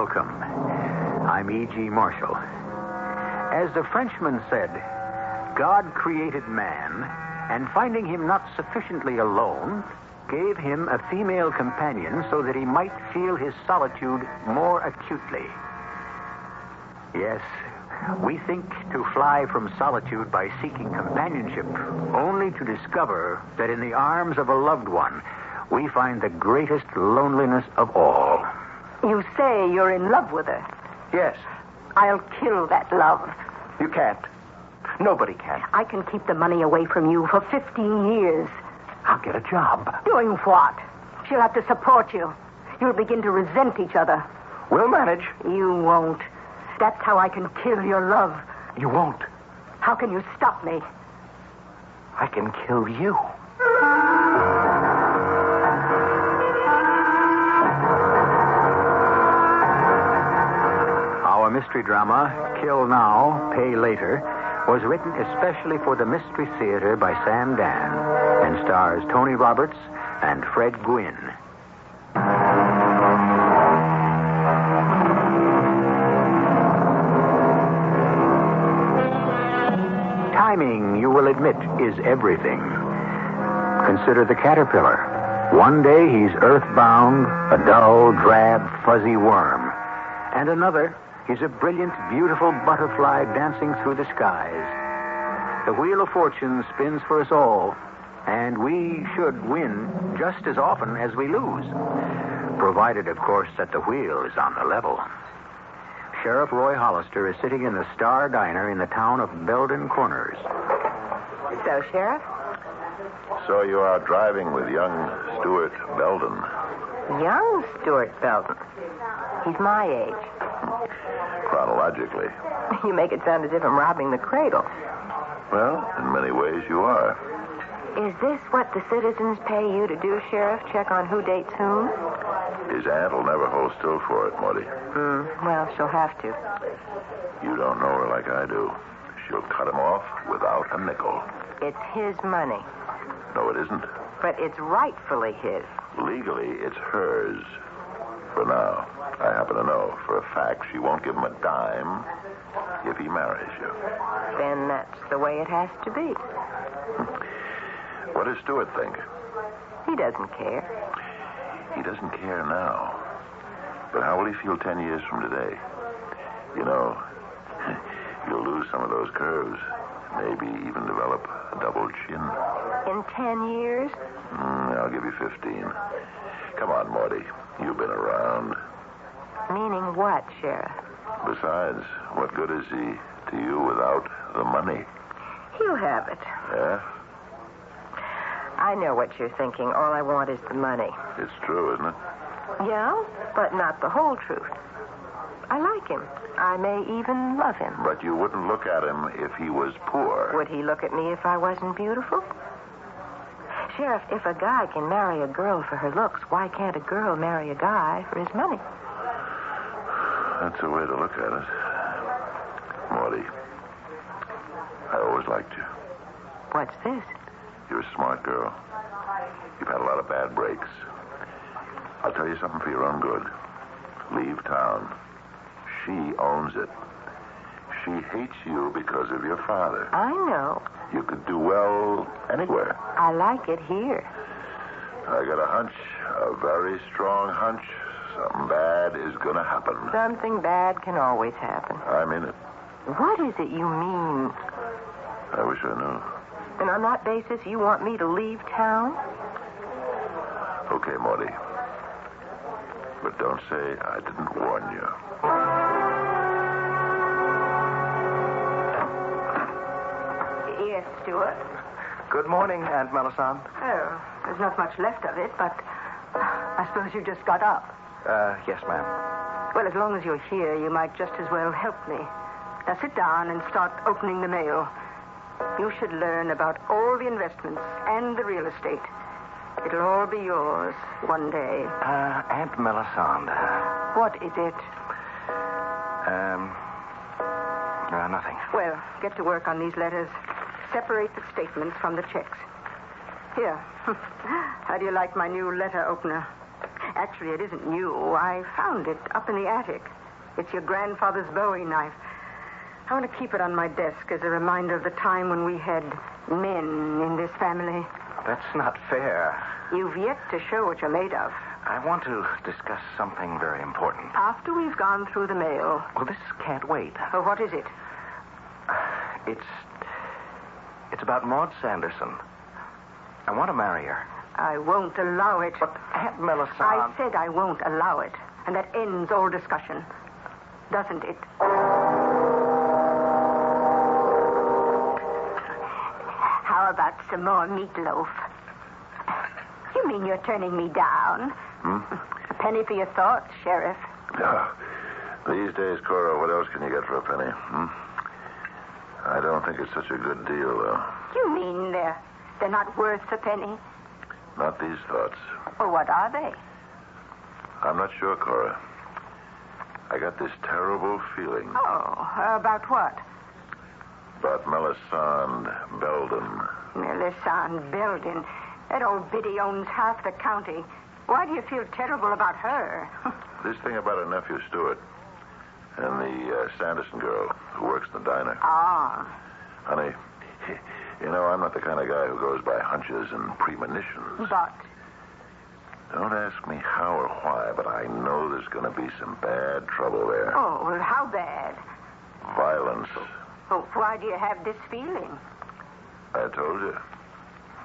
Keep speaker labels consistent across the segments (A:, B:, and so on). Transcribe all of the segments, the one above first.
A: welcome. I'm E.G. Marshall. As the Frenchman said, God created man, and finding him not sufficiently alone, gave him a female companion so that he might feel his solitude more acutely. Yes, we think to fly from solitude by seeking companionship, only to discover that in the arms of a loved one, we find the greatest loneliness of all.
B: You say you're in love with her.
C: Yes.
B: I'll kill that love.
C: You can't. Nobody can.
B: I can keep the money away from you for 15 years.
C: I'll get a job.
B: Doing what? She'll have to support you. You'll begin to resent each other.
C: We'll manage.
B: You won't. That's how I can kill your love.
C: You won't.
B: How can you stop me?
C: I can kill you.
A: Our mystery drama, Kill Now, Pay Later, was written especially for the Mystery Theater by Sam Dan and stars Tony Roberts and Fred Gwynne. Timing, you will admit, is everything. Consider the caterpillar. One day he's earthbound, a dull, drab, fuzzy worm. And another, he's a brilliant, beautiful butterfly dancing through the skies. The wheel of fortune spins for us all, and we should win just as often as we lose, provided, of course, that the wheel is on the level. Sheriff Roy Hollister is sitting in the Star Diner in the town of Beldon Corners.
B: So, Sheriff?
D: So you are driving with young Stuart Beldon.
B: Young Stuart Beldon. He's my age.
D: Chronologically.
B: You make it sound as if I'm robbing the cradle.
D: Well, in many ways you are.
B: Is this what the citizens pay you to do, Sheriff? Check on who dates whom?
D: His aunt will never hold still for it, Morty.
B: Well, she'll have to.
D: You don't know her like I do. She'll cut him off without a nickel.
B: It's his money.
D: No, it isn't.
B: But it's rightfully his.
D: Legally, it's hers. For now. I happen to know for a fact she won't give him a dime if he marries you.
B: Then that's the way it has to be.
D: What does Stuart think?
B: He doesn't care.
D: He doesn't care now. But how will he feel 10 years from today? You know, you'll lose some of those curves. Maybe even develop a double chin.
B: In 10 years?
D: I'll give you 15. Come on, Morty. You've been around.
B: Meaning what, Sheriff?
D: Besides, what good is he to you without the money?
B: He'll have it.
D: Yeah?
B: I know what you're thinking. All I want is the money.
D: It's true, isn't it?
B: Yeah, but not the whole truth. I like him. I may even love him.
D: But you wouldn't look at him if he was poor.
B: Would he look at me if I wasn't beautiful? Sheriff, if a guy can marry a girl for her looks, why can't a girl marry a guy for his money?
D: That's a way to look at it. Morty, I always liked you.
B: What's this?
D: You're a smart girl. You've had a lot of bad breaks. I'll tell you something for your own good. Leave town. She owns it. She hates you because of your father.
B: I know.
D: You could do well anywhere.
B: I like it here.
D: I got a hunch, a very strong hunch. Something bad is going to happen.
B: Something bad can always happen.
D: I mean it.
B: What is it you mean?
D: I wish I knew.
B: And on that basis, you want me to leave town?
D: Okay, Morty. But don't say I didn't warn you.
B: Yes, Stuart.
C: Good morning, Aunt Melisande.
B: Oh, there's not much left of it, but I suppose you just got up.
C: Yes, ma'am.
B: Well, as long as you're here, you might just as well help me. Now sit down and start opening the mail. You should learn about all the investments and the real estate. It'll all be yours one day.
C: Aunt Melisande.
B: What is it?
C: Nothing.
B: Well, get to work on these letters. Separate the statements from the checks. Here. How do you like my new letter opener? Actually, it isn't new. I found it up in the attic. It's your grandfather's Bowie knife. I want to keep it on my desk as a reminder of the time when we had men in this family.
C: That's not fair.
B: You've yet to show what you're made of.
C: I want to discuss something very important.
B: After we've gone through the mail.
C: Well, this can't wait.
B: Oh, what is it?
C: It's about Maud Sanderson. I want to marry her.
B: I won't allow it.
C: But Aunt Melisande...
B: I said I won't allow it. And that ends all discussion. Doesn't it? How about some more meatloaf? You mean you're turning me down? A penny for your thoughts, Sheriff.
D: Yeah. These days, Cora, what else can you get for a penny? I don't think it's such a good deal, though.
B: You mean they're not worth a penny?
D: Not these thoughts.
B: Well, what are they?
D: I'm not sure, Cora. I got this terrible feeling.
B: Oh, about what?
D: About Melisande Beldon.
B: Melisande Beldon. That old biddy owns half the county. Why do you feel terrible about her?
D: This thing about her nephew, Stuart, and the Sanderson girl who works in the diner.
B: Ah.
D: Honey, you know, I'm not the kind of guy who goes by hunches and premonitions.
B: But?
D: Don't ask me how or why, but I know there's going to be some bad trouble there.
B: Oh, well, how bad?
D: Violence.
B: Oh, why do you have this feeling?
D: I told you.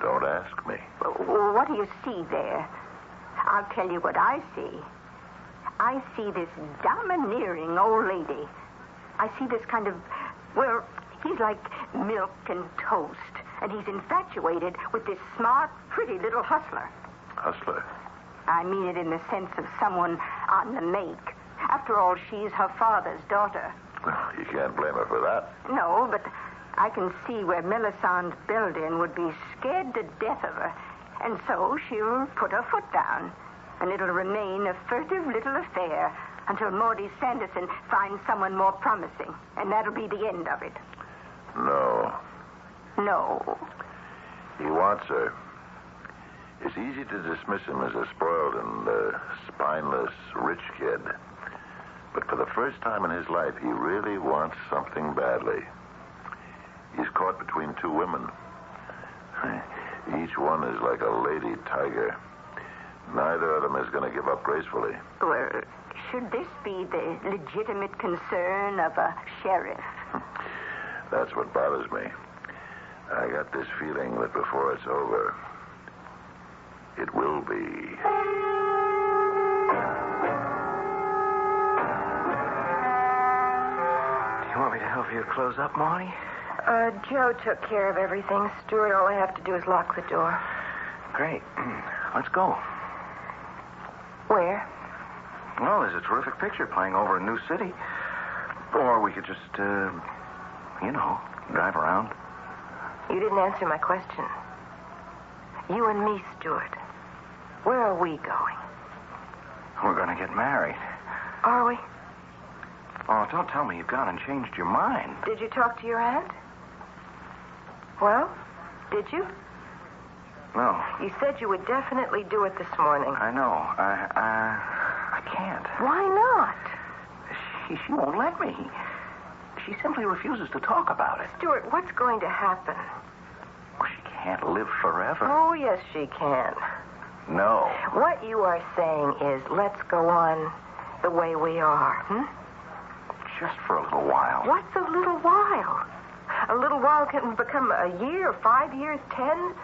D: Don't ask me.
B: Well, what do you see there? I'll tell you what I see. I see this domineering old lady. I see this kind of, well, he's like milk and toast. And he's infatuated with this smart, pretty little hustler.
D: Hustler?
B: I mean it in the sense of someone on the make. After all, she's her father's daughter.
D: Well, you can't blame her for that.
B: No, but I can see where Melisande Beldon would be scared to death of her. And so she'll put her foot down. And it'll remain a furtive little affair until Maudie Sanderson finds someone more promising. And that'll be the end of it.
D: No.
B: No.
D: He wants her. It's easy to dismiss him as a spoiled and spineless rich kid. But for the first time in his life, he really wants something badly. He's caught between two women. Each one is like a lady tiger. Neither of them is going to give up gracefully.
B: Well, should this be the legitimate concern of a sheriff?
D: That's what bothers me. I got this feeling that before it's over, it will be.
C: You want me to help you close up, Molly?
E: Joe took care of everything. Stuart, all I have to do is lock the door.
C: Great. Let's go.
E: Where?
C: Well, there's a terrific picture playing over in New City. Or we could just, drive around.
E: You didn't answer my question. You and me, Stuart. Where are we going?
C: We're going to get married.
E: Are we?
C: Oh, don't tell me you've gone and changed your mind.
E: Did you talk to your aunt? Well, did you?
C: No.
E: You said you would definitely do it this morning.
C: I know. I can't.
E: Why not?
C: She won't let me. She simply refuses to talk about it.
E: Stuart, what's going to happen?
C: Well, she can't live forever.
E: Oh, yes, she can.
C: No.
E: What you are saying is, let's go on the way we are,
C: Just for a little while.
E: What's a little while? A little while can become a year, 5 years, 10.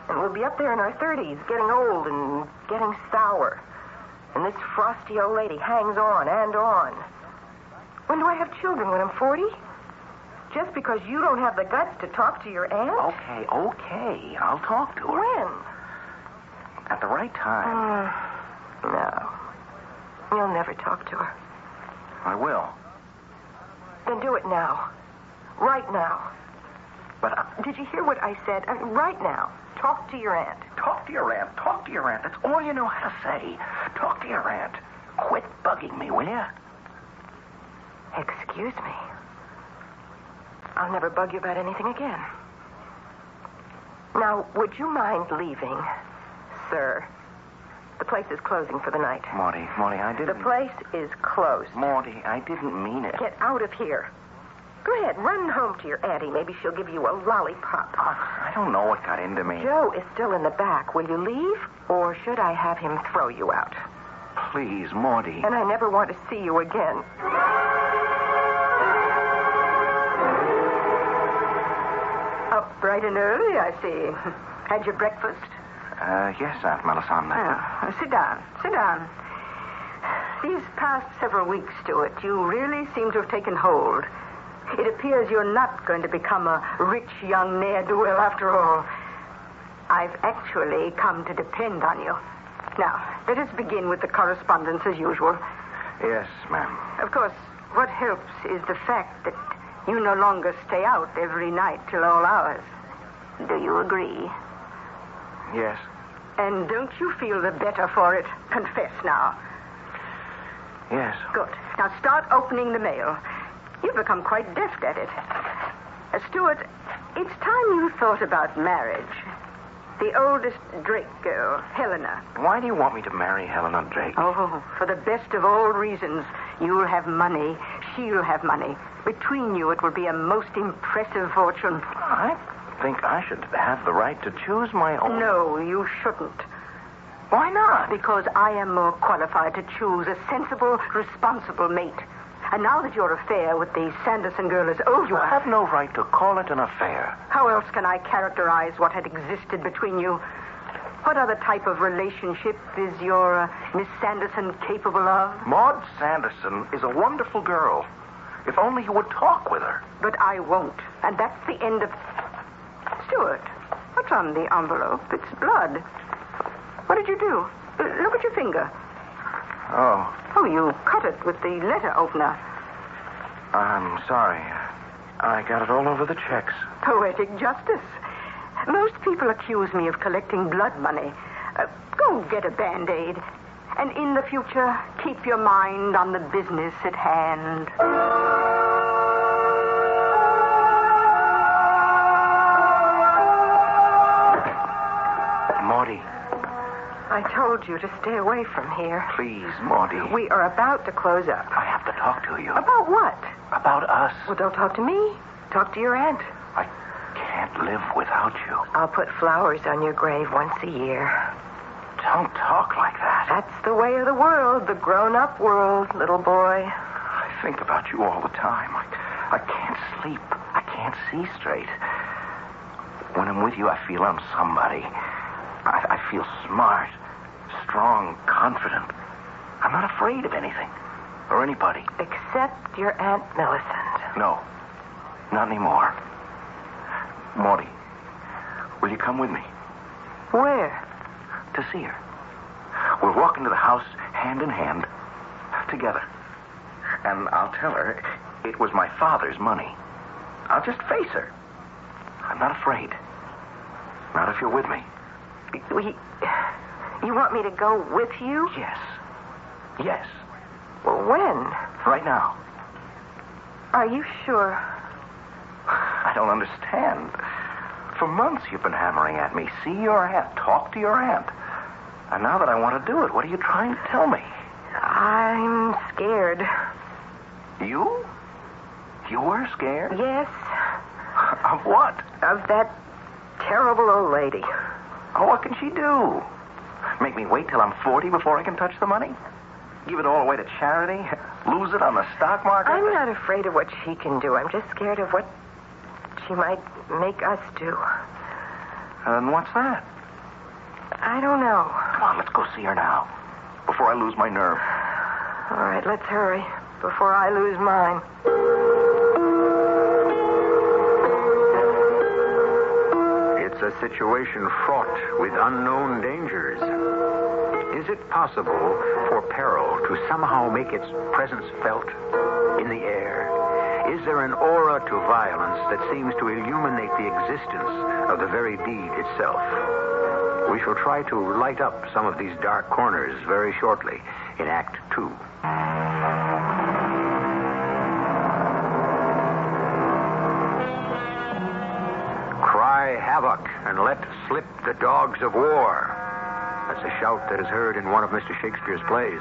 E: And we'll be up there in our 30s, getting old and getting sour. And this frosty old lady hangs on and on. When do I have children? When I'm 40? Just because you don't have the guts to talk to your aunt?
C: Okay. I'll talk to her.
E: When?
C: At the right time.
E: No. You'll never talk to her.
C: I will.
E: Then do it now. Right now.
C: But
E: Did you hear what I said? Right now. Talk to your aunt.
C: Talk to your aunt. Talk to your aunt. That's all you know how to say. Talk to your aunt. Quit bugging me, will you?
E: Excuse me. I'll never bug you about anything again. Now, would you mind leaving, sir? The place is closing for the night.
C: Morty, I didn't...
E: The place is closed.
C: Morty, I didn't mean it.
E: Get out of here. Go ahead, run home to your auntie. Maybe she'll give you a lollipop.
C: I don't know what got into me.
E: Joe is still in the back. Will you leave, or should I have him throw you out?
C: Please, Morty.
E: And I never want to see you again.
B: Up bright and early, I see. Had your breakfast?
C: Yes, Aunt Melisande.
B: Sit down. These past several weeks, Stuart, you really seem to have taken hold. It appears you're not going to become a rich young ne'er-do-well after all. I've actually come to depend on you. Now, let us begin with the correspondence as usual.
C: Yes, ma'am.
B: Of course, what helps is the fact that you no longer stay out every night till all hours. Do you agree?
C: Yes.
B: And don't you feel the better for it? Confess now.
C: Yes.
B: Good. Now start opening the mail. You've become quite deft at it. Stuart, it's time you thought about marriage. The oldest Drake girl, Helena.
C: Why do you want me to marry Helena Drake?
B: Oh, for the best of all reasons. You'll have money. She'll have money. Between you, it will be a most impressive fortune.
C: I think I should have the right to choose my own...
B: No, you shouldn't.
C: Why not?
B: Because I am more qualified to choose a sensible, responsible mate. And now that your affair with the Sanderson girl is over...
C: You have no right to call it an affair.
B: How else can I characterize what had existed between you? What other type of relationship is your Miss Sanderson capable of?
C: Maud Sanderson is a wonderful girl. If only you would talk with her.
B: But I won't. And that's the end of... Stuart, what's on the envelope? It's blood. What did you do? Look at your finger.
C: Oh.
B: Oh, you cut it with the letter opener.
C: I'm sorry. I got it all over the checks.
B: Poetic justice. Most people accuse me of collecting blood money. Go get a Band-Aid. And in the future, keep your mind on the business at hand.
C: Morty.
E: I told you to stay away from here.
C: Please, Morty.
E: We are about to close up.
C: I have to talk to you.
E: About what?
C: About us.
E: Well, don't talk to me. Talk to your aunt.
C: I can't live without you.
E: I'll put flowers on your grave once a year.
C: Don't talk like that.
E: That's the way of the world, the grown-up world, little boy.
C: I think about you all the time. I can't sleep. I can't see straight. When I'm with you, I feel I'm somebody. I feel smart, strong, confident. I'm not afraid of anything or anybody.
E: Except your Aunt Millicent.
C: No, not anymore. Morty, will you come with me?
E: Where?
C: To see her. We'll walk into the house hand in hand, together. And I'll tell her it was my father's money. I'll just face her. I'm not afraid. Not if you're with me.
E: You want me to go with you?
C: Yes. Yes.
E: Well, when?
C: Right now.
E: Are you sure?
C: I don't understand. For months you've been hammering at me. See your aunt. Talk to your aunt. And now that I want to do it, what are you trying to tell me?
E: I'm scared.
C: You? You were scared?
E: Yes.
C: Of what?
E: Of that terrible old lady.
C: Oh, what can she do? Make me wait till I'm 40 before I can touch the money? Give it all away to charity? Lose it on the stock market?
E: I'm not afraid of what she can do. I'm just scared of what she might make us do.
C: And what's that?
E: I don't know.
C: Come on, let's go see her now. Before I lose my nerve.
E: All right, let's hurry. Before I lose mine.
A: It's a situation fraught with unknown dangers. Is it possible for peril to somehow make its presence felt in the air? Is there an aura to violence that seems to illuminate the existence of the very deed itself? We shall try to light up some of these dark corners very shortly in Act 2. Cry havoc and let slip the dogs of war. That's a shout that is heard in one of Mr. Shakespeare's plays.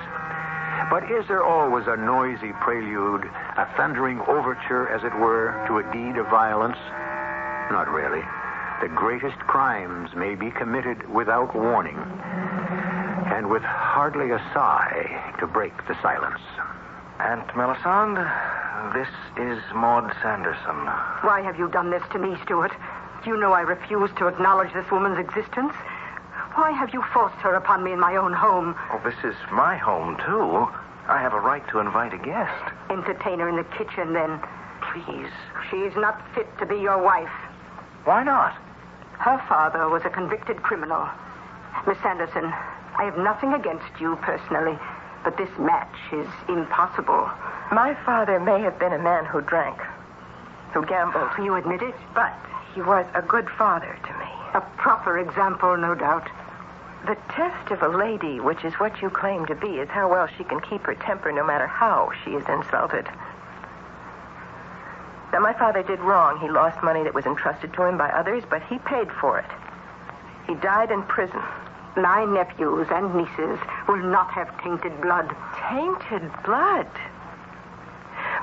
A: But is there always a noisy prelude, a thundering overture, as it were, to a deed of violence? Not really. The greatest crimes may be committed without warning, and with hardly a sigh to break the silence.
C: Aunt Melisande, this is Maud Sanderson.
B: Why have you done this to me, Stuart? You know I refuse to acknowledge this woman's existence. Why have you forced her upon me in my own home?
C: Oh, this is my home, too. I have a right to invite a guest.
B: Entertain her in the kitchen, then.
C: Please.
B: She's not fit to be your wife.
C: Why not?
B: Her father was a convicted criminal. Miss Sanderson, I have nothing against you personally, but this match is impossible.
E: My father may have been a man who drank, who gambled.
B: You admit it?
E: But he was a good father to me.
B: A proper example, no doubt.
E: The test of a lady, which is what you claim to be, is how well she can keep her temper no matter how she is insulted. Now, my father did wrong. He lost money that was entrusted to him by others, but he paid for it. He died in prison.
B: My nephews and nieces will not have tainted blood.
E: Tainted blood?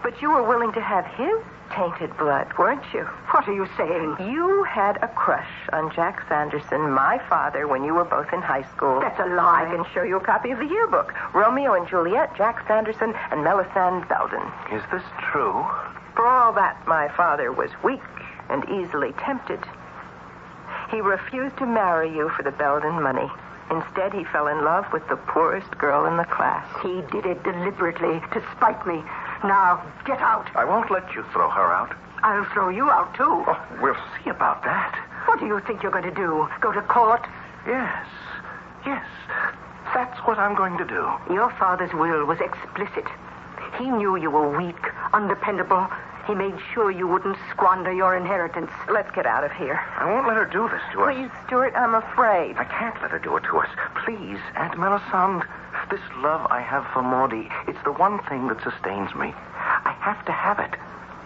E: But you were willing to have his tainted blood, weren't you?
B: What are you saying?
E: You had a crush on Jack Sanderson, my father, when you were both in high school.
B: That's a lie.
E: I can show you a copy of the yearbook. Romeo and Juliet, Jack Sanderson, and Melisande Beldon.
C: Is this true?
E: For all that, my father was weak and easily tempted. He refused to marry you for the Beldon money. Instead, he fell in love with the poorest girl in the class.
B: He did it deliberately to spite me. Now, get out.
C: I won't let you throw her out.
B: I'll throw you out, too.
C: Oh, we'll see about that.
B: What do you think you're going to do? Go to court?
C: Yes. That's what I'm going to do.
B: Your father's will was explicit. He knew you were weak, undependable. He made sure you wouldn't squander your inheritance.
E: Let's get out of here.
C: I won't let her do this to us.
E: Please, Stuart, I'm afraid.
C: I can't let her do it to us. Please, Aunt Melisande. This love I have for Maudie, it's the one thing that sustains me. I have to have it.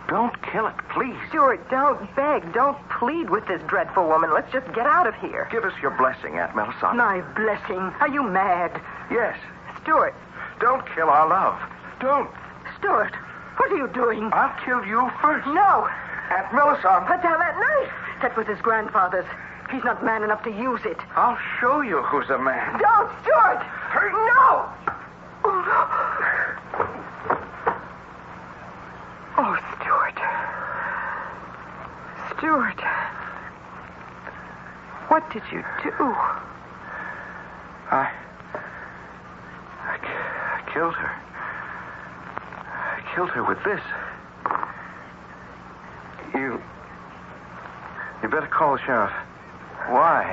C: Don't kill it, please.
E: Stuart, don't beg. Don't plead with this dreadful woman. Let's just get out of here.
C: Give us your blessing, Aunt Melisande.
B: My blessing? Are you mad?
C: Yes.
E: Stuart.
C: Don't kill our love. Don't.
B: Stuart, what are you doing?
C: I'll kill you first.
B: No.
C: Aunt Melisande.
B: Put down that knife. That was his grandfather's. He's not man enough to use it.
C: I'll show you who's a man.
B: Don't, Stuart! No!
E: Oh, Stuart. Stuart. What did you do?
C: I killed her. I killed her with this. You better call the sheriff. Why?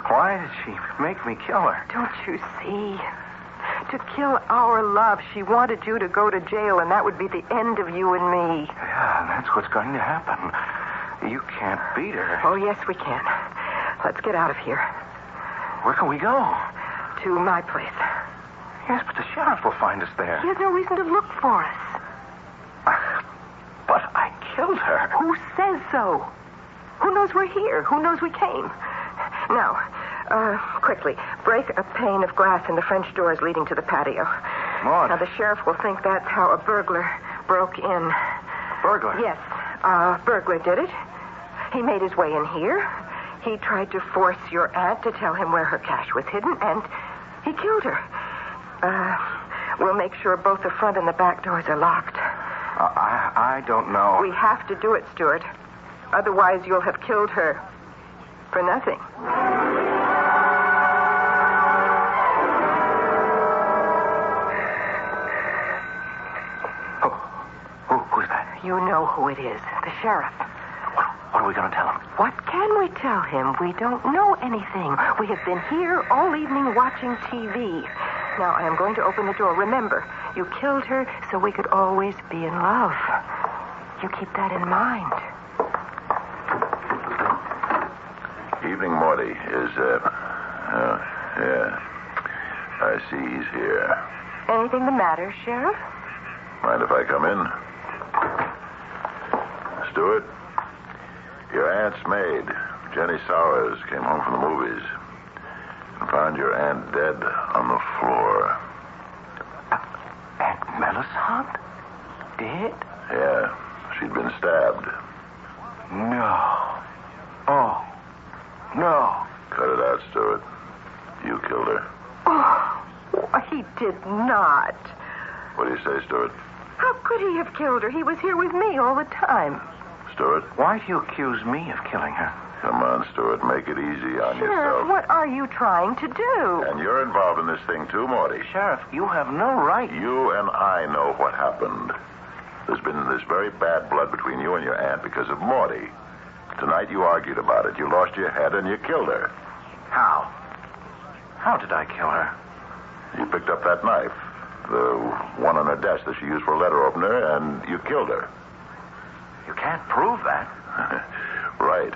C: Why did she make me kill her?
E: Don't you see? To kill our love, she wanted you to go to jail, and that would be the end of you and me.
C: Yeah, that's what's going to happen. You can't beat her.
E: Oh, yes, we can. Let's get out of here.
C: Where can we go?
E: To my place.
C: Yes, but the sheriff will find us there.
E: He has no reason to look for us.
C: But I killed her.
E: Who says so? Who knows we're here? Who knows we came? Now, quickly, break a pane of glass in the French doors leading to the patio.
C: Maud.
E: Now, the sheriff will think that's how a burglar broke in.
C: Burglar?
E: Yes, a burglar did it. He made his way in here. He tried to force your aunt to tell him where her cash was hidden, and he killed her. We'll make sure both the front and the back doors are locked.
C: I don't know.
E: We have to do it, Stuart. Otherwise, you'll have killed her. For nothing.
C: Who's that?
E: You know who it is. The sheriff.
C: What are we going to tell him?
E: What can we tell him? We don't know anything. We have been here all evening watching TV. Now, I am going to open the door. Remember, you killed her so we could always be in love. You keep that in mind.
D: Evening, Morty. Yeah. I see he's here.
E: Anything the matter, Sheriff?
D: Mind if I come in? Stuart, your aunt's maid, Jenny Sowers, came home from the movies. and found your aunt dead on the floor.
C: Aunt Melisande? Dead?
D: Yeah, she'd been stabbed.
C: No. Oh, no.
D: Cut it out, Stuart. You killed her.
E: Oh, he did not.
D: What do you say, Stuart?
E: How could he have killed her? He was here with me all the time.
D: Stuart?
C: Why do you accuse me of killing her?
D: Come on, Stuart. Make it easy on
E: Sheriff,
D: yourself.
E: what are you trying to do?
D: And you're involved in this thing, too, Morty.
C: Sheriff, you have no right.
D: You and I know what happened. There's been this very bad blood between you and your aunt because of Morty. Tonight you argued about it. You lost your head and you killed her.
C: How? How did I kill her?
D: You picked up that knife, the one on her desk that she used for a letter opener, and you killed her.
C: You can't prove that.
D: Right.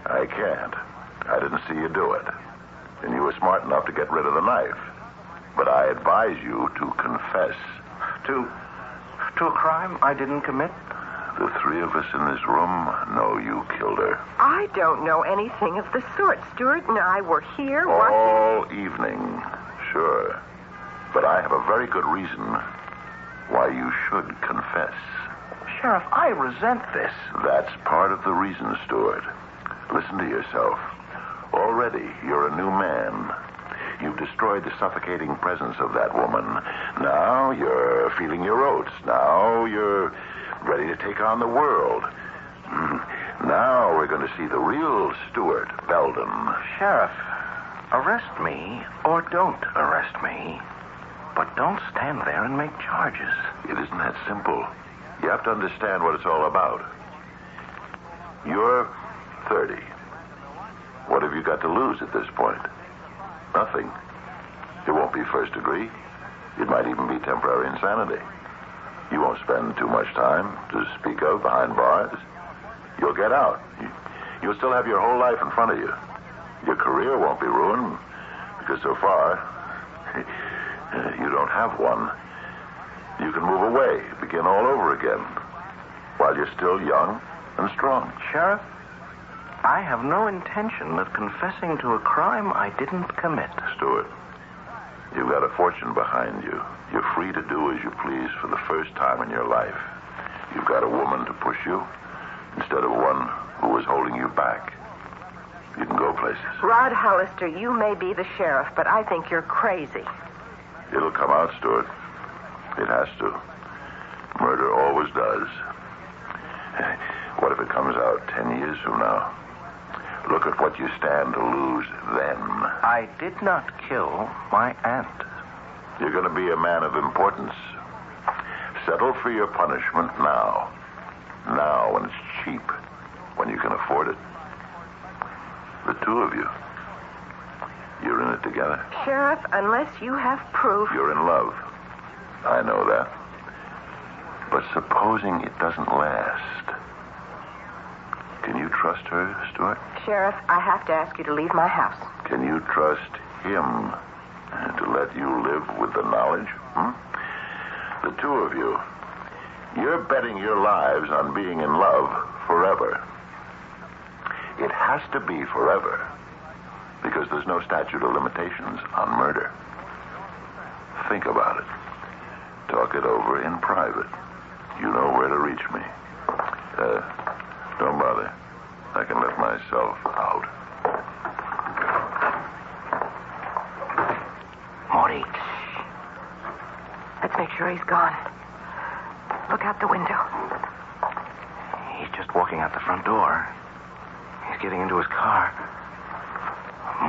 D: I can't. I didn't see you do it. And you were smart enough to get rid of the knife. But I advise you to confess.
C: To a crime I didn't commit?
D: The three of us in this room know you killed her.
E: I don't know anything of the sort. Stuart and I were here watching.
D: All evening, sure. But I have a very good reason why you should confess.
C: Sheriff, I resent this.
D: That's part of the reason, Stuart. Listen to yourself. Already, you're a new man. You've destroyed the suffocating presence of that woman. Now you're feeling your oats. Now you're ready to take on the world. Now we're going to see the real Stuart Beldon.
C: Sheriff, arrest me or don't arrest me. But don't stand there and make charges.
D: It isn't that simple. You have to understand what it's all about. You're 30. What have you got to lose at this point? Nothing. It won't be first degree. It might even be temporary insanity. You won't spend too much time to speak of behind bars. You'll get out. You'll still have your whole life in front of you. Your career won't be ruined because so far you don't have one. You can move away, begin all over again, while you're still young and strong.
C: Sheriff, I have no intention of confessing to a crime I didn't commit.
D: Stuart, you've got a fortune behind you. You're free to do as you please for the first time in your life. You've got a woman to push you instead of one who was holding you back. You can go places.
E: Rod Hollister, you may be the sheriff, but I think you're crazy.
D: It'll come out, Stuart. It has to. Murder always does. What if it comes out 10 years from now? Look at what you stand to lose then.
C: I did not kill my aunt.
D: You're going to be a man of importance. Settle for your punishment now. Now, when it's cheap. When you can afford it. The two of you. You're in it together.
E: Sheriff, unless you have proof...
D: You're in love. I know that. But supposing it doesn't last. Can you trust her, Stuart?
E: Sheriff, I have to ask you to leave my house.
D: Can you trust him to let you live with the knowledge? The two of you. You're betting your lives on being in love forever. It has to be forever. Because there's no statute of limitations on murder. Think about it. Talk it over in private. You know where to reach me. Don't bother. I can let myself out.
C: Morty.
E: Let's make sure he's gone. Look out the window.
C: He's just walking out the front door. He's getting into his car.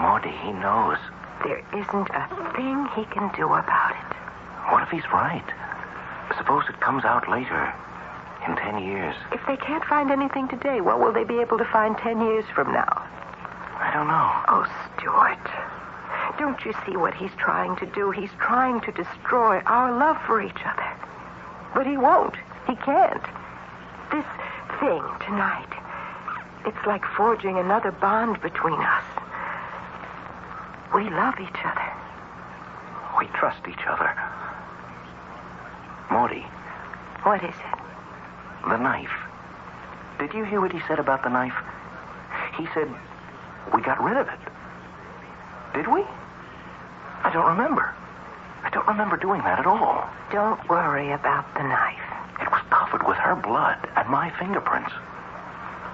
C: Morty, he knows.
E: There isn't a thing he can do about it.
C: What if he's right? Suppose it comes out later, in 10 years.
E: If they can't find anything today, what will they be able to find 10 years from now?
C: I don't know.
E: Oh, Stuart. Don't you see what he's trying to do? He's trying to destroy our love for each other. But he won't. He can't. This thing tonight, it's like forging another bond between us. We love each other.
C: We trust each other. Morty.
E: What is it?
C: The knife. Did you hear what he said about the knife? He said we got rid of it. Did we? I don't remember. I don't remember doing that at all.
E: Don't worry about the knife.
C: It was covered with her blood and my fingerprints.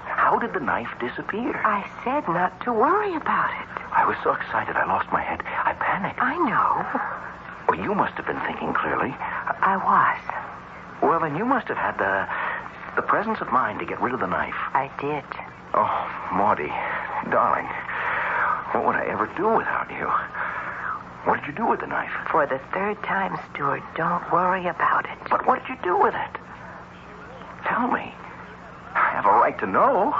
C: How did the knife disappear?
E: I said not to worry about it.
C: I was so excited I lost my head. I panicked.
E: I know.
C: Well, you must have been thinking clearly.
E: I was.
C: Well, then you must have had the presence of mind to get rid of the knife.
E: I did.
C: Oh, Morty, darling, what would I ever do without you? What did you do with the knife?
E: For the third time, Stuart, don't worry about it.
C: But what did you do with it? Tell me. I have a right to know.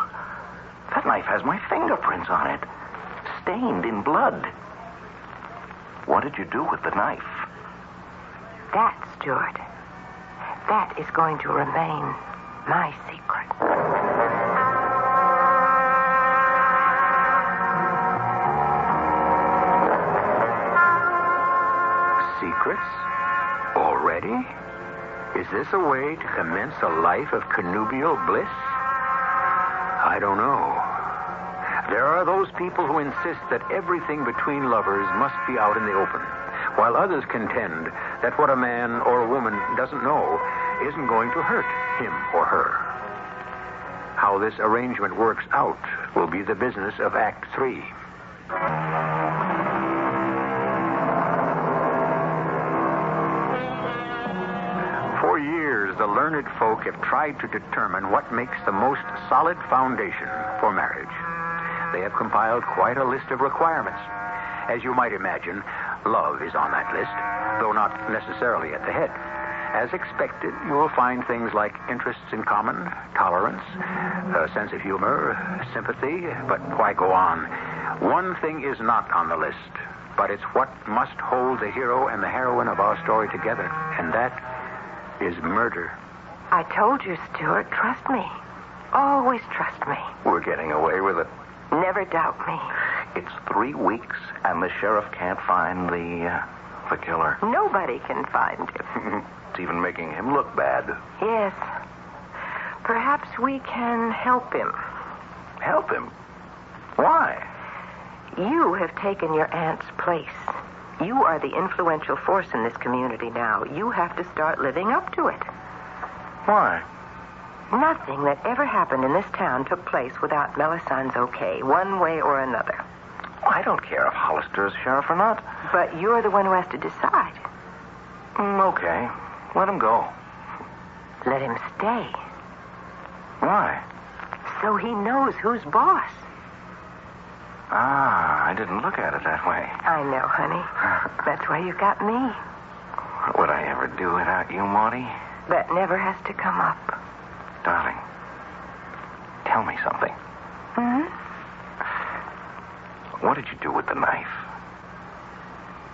C: That knife has my fingerprints on it, stained in blood. What did you do with the knife?
E: That, Stuart, that is going to remain my secret.
A: Secrets? Already? Is this a way to commence a life of connubial bliss? I don't know. There are those people who insist that everything between lovers must be out in the open, while others contend that what a man or a woman doesn't know isn't going to hurt him or her. How this arrangement works out will be the business of Act 3. For years, the learned folk have tried to determine what makes the most solid foundation for marriage. They have compiled quite a list of requirements. As you might imagine, love is on that list, though not necessarily at the head. As expected, you will find things like interests in common, tolerance, a sense of humor, sympathy, but why go on? One thing is not on the list, but it's what must hold the hero and the heroine of our story together, and that is murder.
E: I told you, Stuart, trust me. Always trust me.
C: We're getting away with it.
E: Never doubt me.
C: It's 3 weeks, and the sheriff can't find the killer.
E: Nobody can find him.
C: It's even making him look bad.
E: Yes. Perhaps we can help him.
C: Help him? Why?
E: You have taken your aunt's place. You are the influential force in this community now. You have to start living up to it.
C: Why?
E: Nothing that ever happened in this town took place without Melisandre's okay, one way or another.
C: I don't care if Hollister is sheriff or not.
E: But you're the one who has to decide.
C: Okay. Let him go.
E: Let him stay.
C: Why?
E: So he knows who's boss.
C: Ah, I didn't look at it that way.
E: I know, honey. That's why you got me.
C: What would I ever do without you, Morty?
E: That never has to come up.
C: Darling, tell me something.
E: Hmm?
C: What did you do with the knife?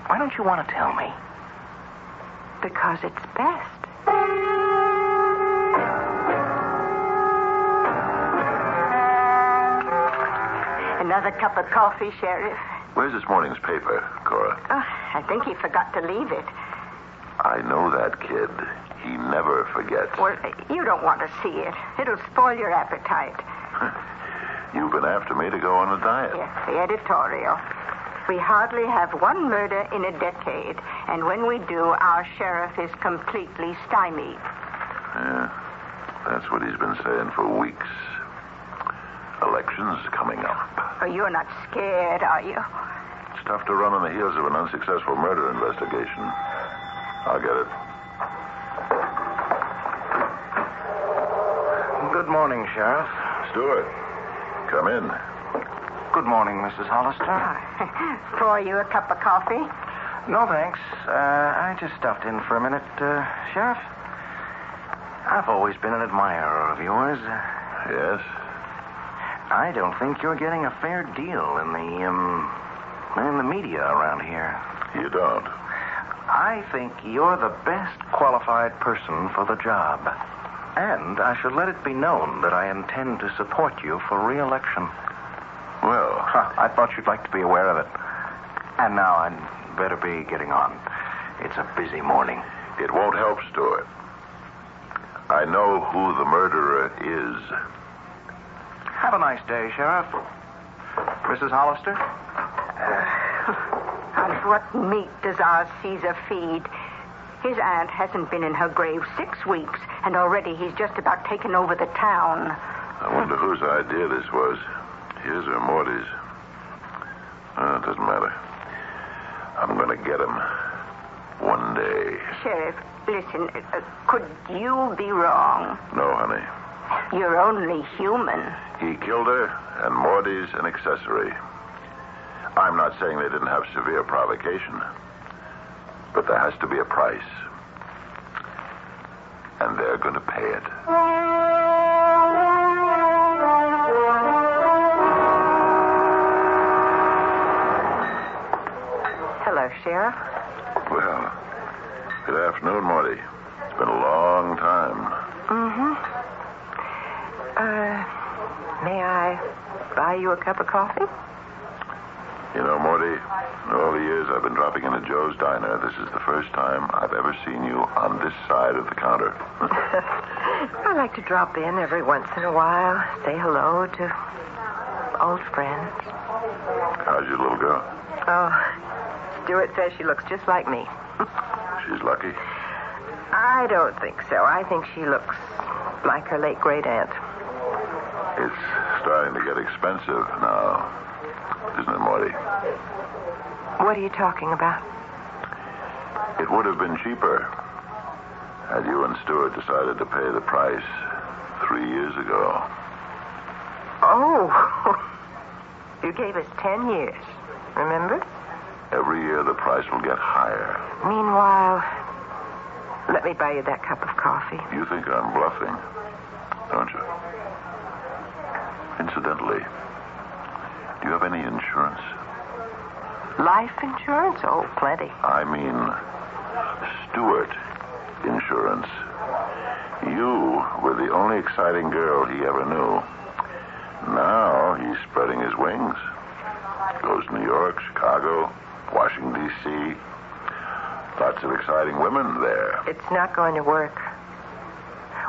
C: Why don't you want to tell me?
E: Because it's best.
B: Another cup of coffee, Sheriff?
D: Where's this morning's paper, Cora?
B: Oh, I think he forgot to leave it.
D: I know that kid. He never forgets.
B: Well, you don't want to see it. It'll spoil your appetite.
D: You've been after me to go on a diet.
B: Yes, the editorial. We hardly have one murder in a decade, and when we do, our sheriff is completely stymied.
D: Yeah, that's what he's been saying for weeks. Elections coming up.
B: Oh, you're not scared, are you?
D: It's tough to run on the heels of an unsuccessful murder investigation. I'll get it.
C: Good morning, Sheriff.
D: Stuart, come in.
C: Good morning, Mrs. Hollister.
B: Pour you a cup of coffee?
C: No, thanks. I just stopped in for a minute. Sheriff, I've always been an admirer of yours.
D: Yes?
C: I don't think you're getting a fair deal in the media around here.
D: You don't?
C: I think you're the best qualified person for the job. And I should let it be known that I intend to support you for re-election.
D: Well,
C: I thought you'd like to be aware of it. And now I'd better be getting on. It's a busy morning.
D: it won't help, Stuart. I know who the murderer is.
C: Have a nice day, Sheriff. Mrs. Hollister?
B: I'm What meat does our Caesar feed? His aunt hasn't been in her grave 6 weeks, and already he's just about taken over the town.
D: I wonder whose idea this was. His or Morty's? It doesn't matter. I'm going to get him one day.
B: Sheriff, listen, could you be wrong?
D: No, honey.
B: You're only human.
D: He killed her, and Morty's an accessory. I'm not saying they didn't have severe provocation, but there has to be a price. And they're going to pay it.
E: Hello, Sheriff.
D: Well, good afternoon, Morty. It's been a long time.
E: Mm-hmm. May I buy you a cup of coffee?
D: You know, Morty, in all the years I've been dropping into Joe's Diner, this is the first time I've ever seen you on this side of the counter.
E: I like to drop in every once in a while, say hello to old friends.
D: How's your little girl?
E: Oh, Stuart says she looks just like me.
D: She's lucky.
E: I don't think so. I think she looks like her late great aunt.
D: It's starting to get expensive now, isn't it, Morty?
E: What are you talking about?
D: It would have been cheaper had you and Stuart decided to pay the price 3 years ago.
E: Oh, you gave us 10 years, remember?
D: Every year the price will get higher.
E: Meanwhile, let me buy you that cup of coffee.
D: You think I'm bluffing, don't you? Incidentally, do you have any insurance?
E: Life insurance? Oh, plenty.
D: I mean, Stuart insurance. You were the only exciting girl he ever knew. Now he's spreading his wings. Goes to New York, Chicago, Washington, D.C. Lots of exciting women there.
E: It's not going to work.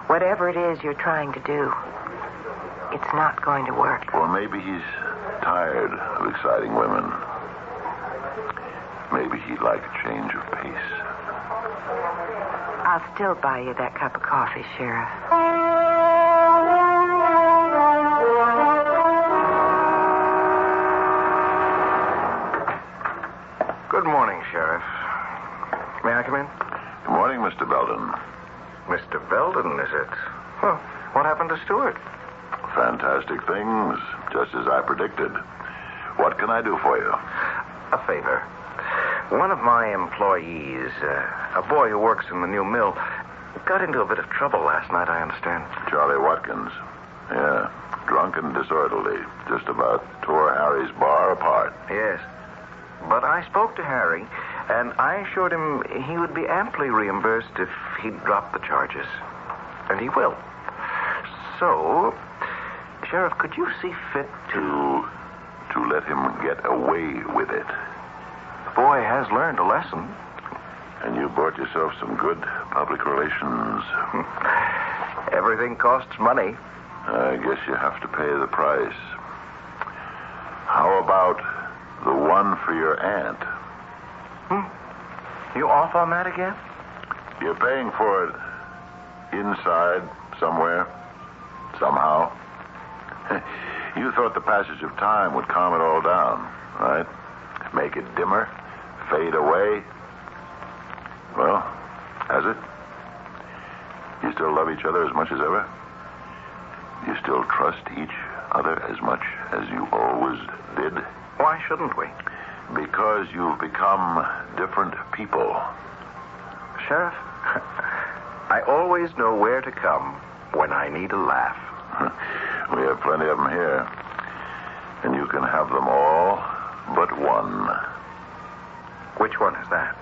E: Whatever it is you're trying to do, it's not going to work.
D: Or maybe he's tired of exciting women. Maybe he'd like a change of pace.
E: I'll still buy you that cup of coffee, Sheriff.
C: Good morning, Sheriff. May I come in?
D: Good morning, Mr. Beldon.
C: Mr. Beldon, is it? Huh. What happened to Stuart?
D: Fantastic things, just as I predicted. What can I do for you?
C: A favor. One of my employees, a boy who works in the new mill, got into a bit of trouble last night, I understand.
D: Charlie Watkins. Yeah, drunk and disorderly. Just about tore Harry's bar apart.
C: Yes. But I spoke to Harry, and I assured him he would be amply reimbursed if he'd drop the charges. And he will. So, Sheriff, could you see fit
D: to let him get away with it?
C: The boy has learned a lesson.
D: And you bought yourself some good public relations.
C: Everything costs money.
D: I guess you have to pay the price. How about the one for your aunt?
C: You off on that again?
D: You're paying for it inside somewhere, somehow. You thought the passage of time would calm it all down, right? Make it dimmer, fade away. Well, has it? You still love each other as much as ever? You still trust each other as much as you always did?
C: Why shouldn't we?
D: Because you've become different people.
C: Sheriff, I always know where to come when I need a laugh.
D: We have plenty of them here. And you can have them all but one.
C: Which one is that?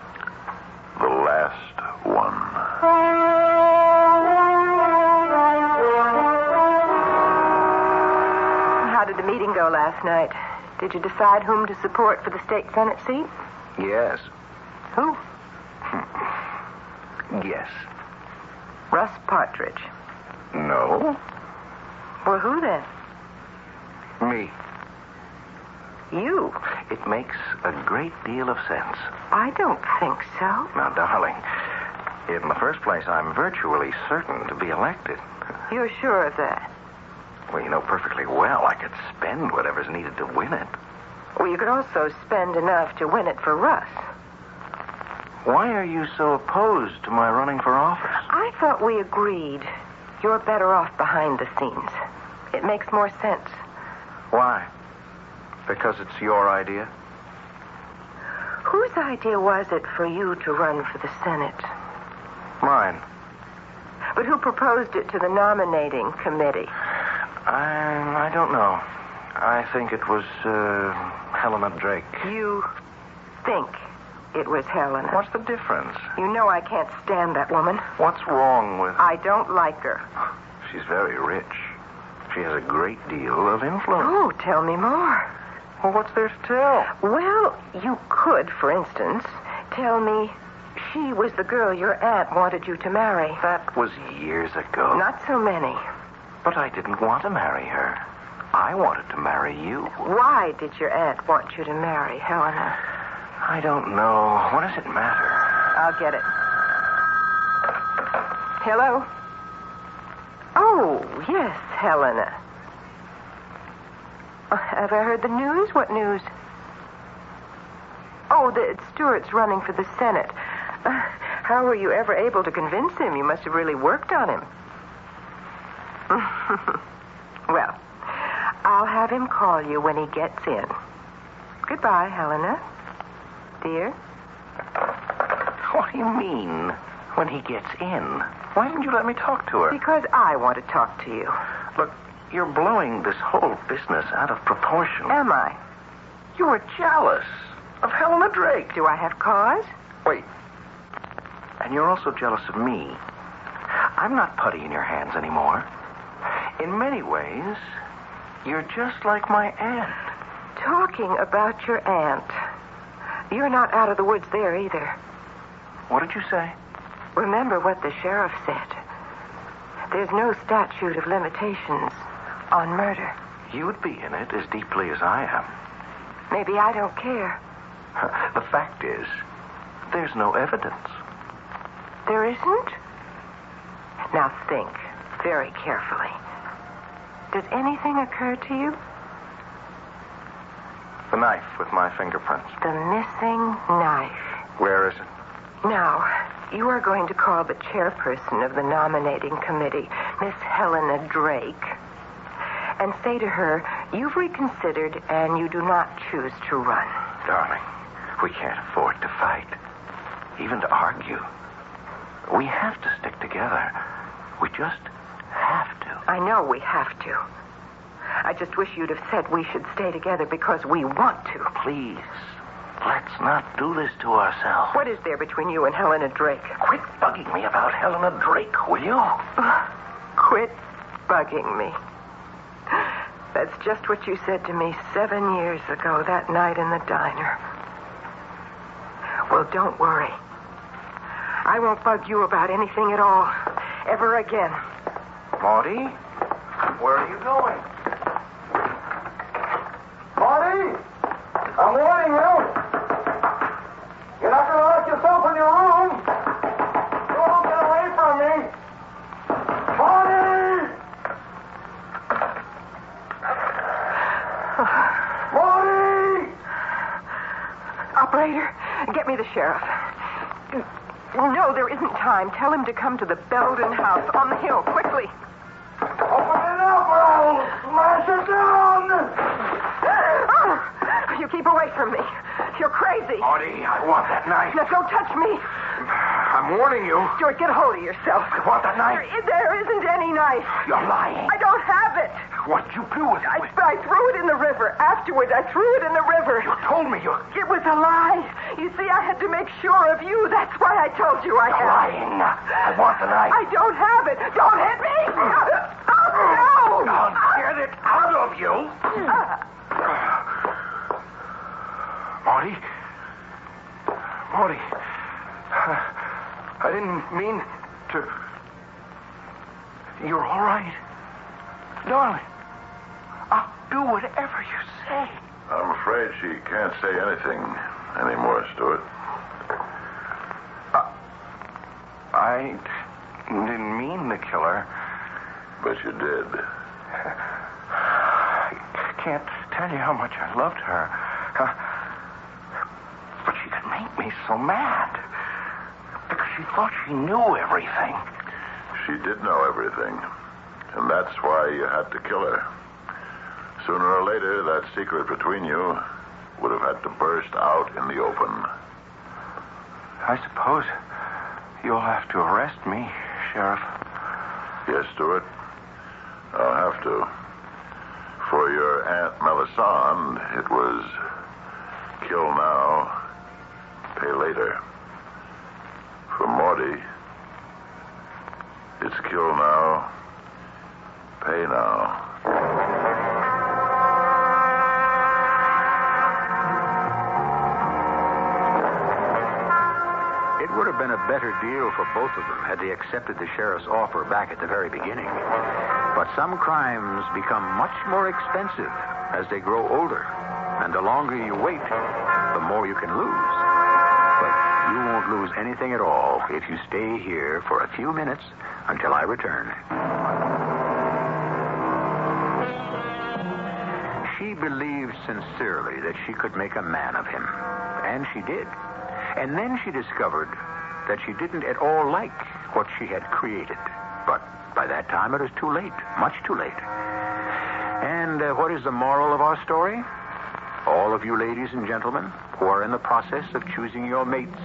D: The last one.
E: How did the meeting go last night? Did you decide whom to support for the state senate seat?
C: Yes.
E: Who?
C: Yes.
E: Russ Partridge.
C: No.
E: Well, who then?
C: Me.
E: You?
C: It makes a great deal of sense.
E: I don't think so.
C: Now, darling, in the first place, I'm virtually certain to be elected.
E: You're sure of that?
C: Well, you know perfectly well I could spend whatever's needed to win it.
E: Well, you could also spend enough to win it for Russ.
C: Why are you so opposed to my running for office?
E: I thought we agreed you're better off behind the scenes. It makes more sense.
C: Why? Because it's your idea?
E: Whose idea was it for you to run for the Senate?
C: Mine.
E: But who proposed it to the nominating committee?
C: I don't know. I think it was Helena Drake.
E: You think it was Helena?
C: What's the difference?
E: You know I can't stand that woman.
C: What's wrong with...
E: I don't like her.
C: She's very rich. She has a great deal of influence.
E: Oh, tell me more.
C: Well, what's there to tell?
E: Well, you could, for instance, tell me she was the girl your aunt wanted you to marry.
C: That was years ago.
E: Not so many.
C: But I didn't want to marry her. I wanted to marry you.
E: Why did your aunt want you to marry Helena?
C: I don't know. What does it matter?
E: I'll get it. Hello? Oh, yes, Helena. Have I heard the news? What news? Oh, that Stuart's running for the Senate. How were you ever able to convince him? You must have really worked on him. Well, I'll have him call you when he gets in. Goodbye, Helena. Dear?
C: What do you mean, when he gets in? Why didn't you let me talk to her?
E: Because I want to talk to you.
C: Look, you're blowing this whole business out of proportion.
E: Am I?
C: You were jealous of Helena Drake.
E: Do I have cause?
C: Wait. And you're also jealous of me. I'm not putty in your hands anymore. In many ways, you're just like my aunt.
E: Talking about your aunt. You're not out of the woods there either.
C: What did you say?
E: Remember what the sheriff said. There's no statute of limitations on murder.
C: You'd be in it as deeply as I am.
E: Maybe I don't care.
C: The fact is, there's no evidence.
E: There isn't? Now think very carefully. Does anything occur to you?
C: The knife with my fingerprints.
E: The missing knife.
C: Where is it?
E: Now, you are going to call the chairperson of the nominating committee, Miss Helena Drake, and say to her, you've reconsidered and you do not choose to run.
C: Darling, we can't afford to fight, even to argue. We have to stick together. We just have to.
E: I know we have to. I just wish you'd have said we should stay together because we want to.
C: Please, let's not do this to ourselves.
E: What is there between you and Helena Drake?
C: Quit bugging me about Helena Drake, will you?
E: Quit bugging me. That's just what you said to me 7 years ago, that night in the diner. Well, don't worry. I won't bug you about anything at all, ever again.
C: Morty, where are you going?
F: Morty, I'm warning you. You're not going to lock yourself in your room. Don't get away from me. Morty! Morty!
E: Operator, get me the sheriff. No, there isn't time. Tell him to come to the Beldon house on the hill, quickly.
F: Open it up or I'll smash it down.
E: You keep away from me. You're crazy.
C: Morty, I want that knife.
E: Now, don't touch me.
C: I'm warning you.
E: Stuart, get a hold of yourself.
C: I want that knife.
E: There isn't any knife.
C: You're lying.
E: I don't have it.
C: What'd you do with it?
E: I threw it in the river. Afterwards, I threw it in the river.
C: You told me you...
E: It was a lie. You see, I had to make sure of you. That's why I told you I
C: You're
E: had
C: lying. I want the knife.
E: I don't have it. Don't hit me. Oh, no.
C: I'll get it out of you. Morty? Morty? I didn't mean to... You're all right? Darling, I'll do whatever you say.
D: I'm afraid afraid she can't say anything anymore, Stuart.
C: I didn't mean to kill her.
D: But you did.
C: I can't tell you how much I loved her. But she could make me so mad. Because she thought she knew everything.
D: She did know everything. And that's why you had to kill her. Sooner or later, that secret between you would have had to burst out in the open.
C: I suppose you'll have to arrest me, Sheriff.
D: Yes, Stuart. I'll have to. For your Aunt Melisande, it was kill now, pay later. For Morty, it's kill now, pay now.
A: It would have been a better deal for both of them had they accepted the sheriff's offer back at the very beginning. But some crimes become much more expensive as they grow older. And the longer you wait, the more you can lose. But you won't lose anything at all if you stay here for a few minutes until I return. She believed sincerely that she could make a man of him. And she did. And then she discovered that she didn't at all like what she had created. But by that time, it was too late, much too late. And what is the moral of our story? All of you ladies and gentlemen who are in the process of choosing your mates,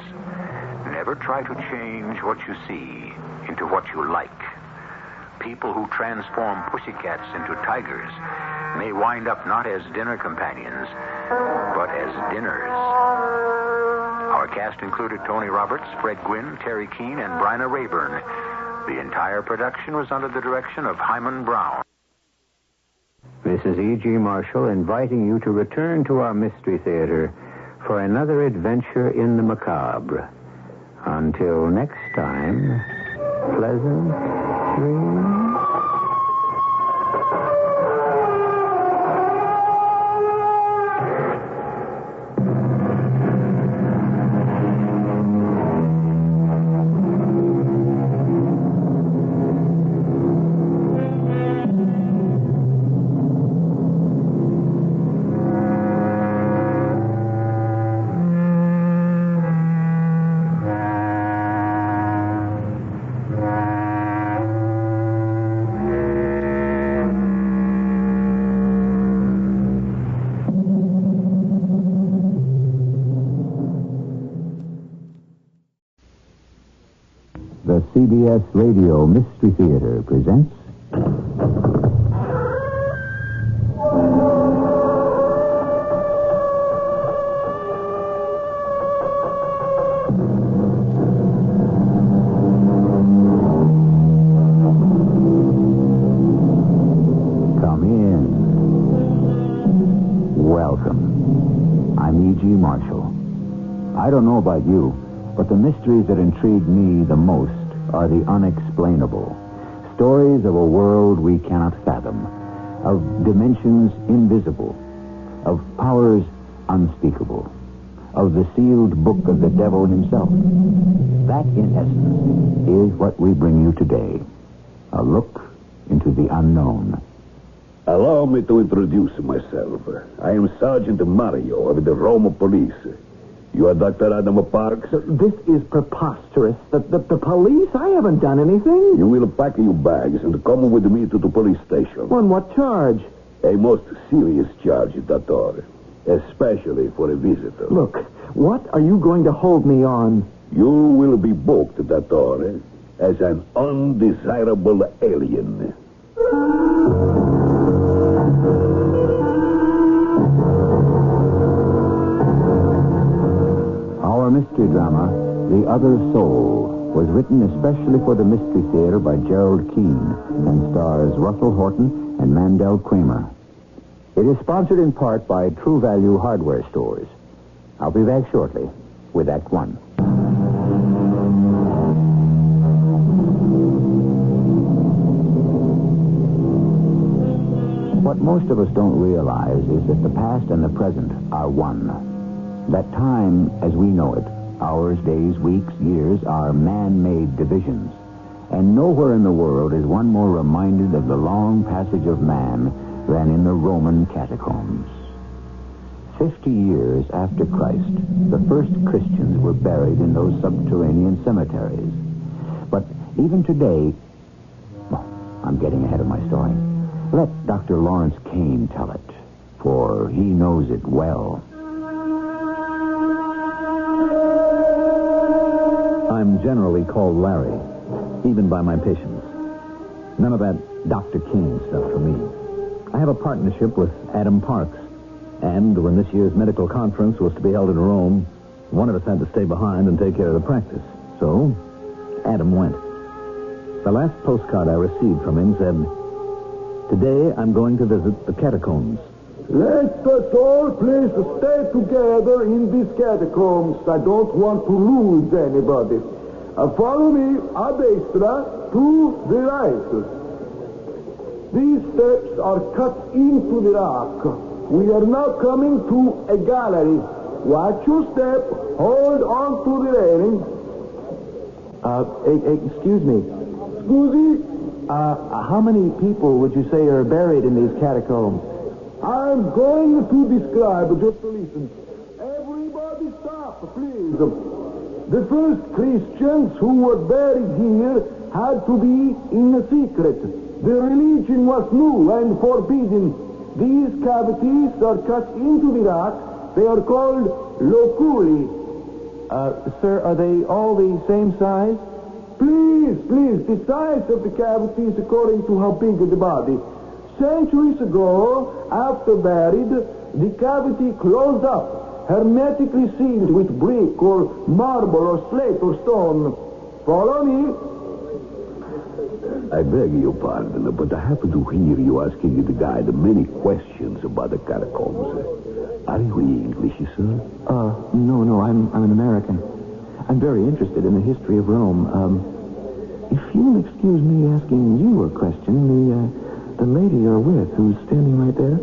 A: never try to change what you see into what you like. People who transform pussycats into tigers may wind up not as dinner companions, but as dinners. Our cast included Tony Roberts, Fred Gwynn, Terry Keane, and Bryna Rayburn. The entire production was under the direction of Hyman Brown. This is E.G. Marshall inviting you to return to our Mystery Theater for another adventure in the macabre. Until next time, pleasant dreams.
G: The CBS Radio Mystery Theater presents... Come in. Welcome. I'm E.G. Marshall. I don't know about you, but the mysteries that intrigue me the most are the unexplainable. Stories of a world we cannot fathom, of dimensions invisible, of powers unspeakable, of the sealed book of the devil himself. That, in essence, is what we bring you today. A look into the unknown.
H: Allow me to introduce myself. I am Sergeant Mario of the Roma Police. You are Dr. Adam Parks?
I: This is preposterous. The police? I haven't done anything.
H: You will pack your bags and come with me to the police station.
I: On what charge?
H: A most serious charge, Doctor. Especially for a visitor.
I: Look, what are you going to hold me on?
H: You will be booked, Doctor, as an undesirable alien.
G: Our mystery drama, The Other Soul, was written especially for the Mystery Theater by Gerald Keane and stars Russell Horton and Mandel Kramer. It is sponsored in part by True Value Hardware Stores. I'll be back shortly with Act One. What most of us don't realize is that the past and the present are one. That time, as we know it, hours, days, weeks, years, are man-made divisions. And nowhere in the world is one more reminded of the long passage of man than in the Roman catacombs. 50 years after Christ, the first Christians were buried in those subterranean cemeteries. But even today... Well, I'm getting ahead of my story. Let Dr. Lawrence Kane tell it, for he knows it well.
J: I'm generally called Larry, even by my patients. None of that Dr. King stuff for me. I have a partnership with Adam Parks, and when this year's medical conference was to be held in Rome, one of us had to stay behind and take care of the practice. So, Adam went. The last postcard I received from him said, "Today I'm going to visit the catacombs."
F: Let us all please stay together in these catacombs. I don't want to lose anybody. Follow me a destra to the right. These steps are cut into the rock. We are now coming to a gallery. Watch your step. Hold on to the railing.
I: Excuse me.
F: Scusi?
I: How many people would you say are buried in these catacombs?
F: I'm going to describe. Just listen. Everybody stop, please. The first Christians who were buried here had to be in secret. The religion was new and forbidden. These cavities are cut into the rock. They are called loculi.
I: Sir, are they all the same size?
F: Please, the size of the cavities according to how big is the body. Centuries ago, after buried, the cavity closed up, hermetically sealed with brick or marble or slate or stone. Follow me.
H: I beg your pardon, but I happen to hear you asking the guide many questions about the catacombs. Are you English, sir?
I: No, I'm an American. I'm very interested in the history of Rome. If you'll excuse me asking you a question, the lady you're with, who's standing right there,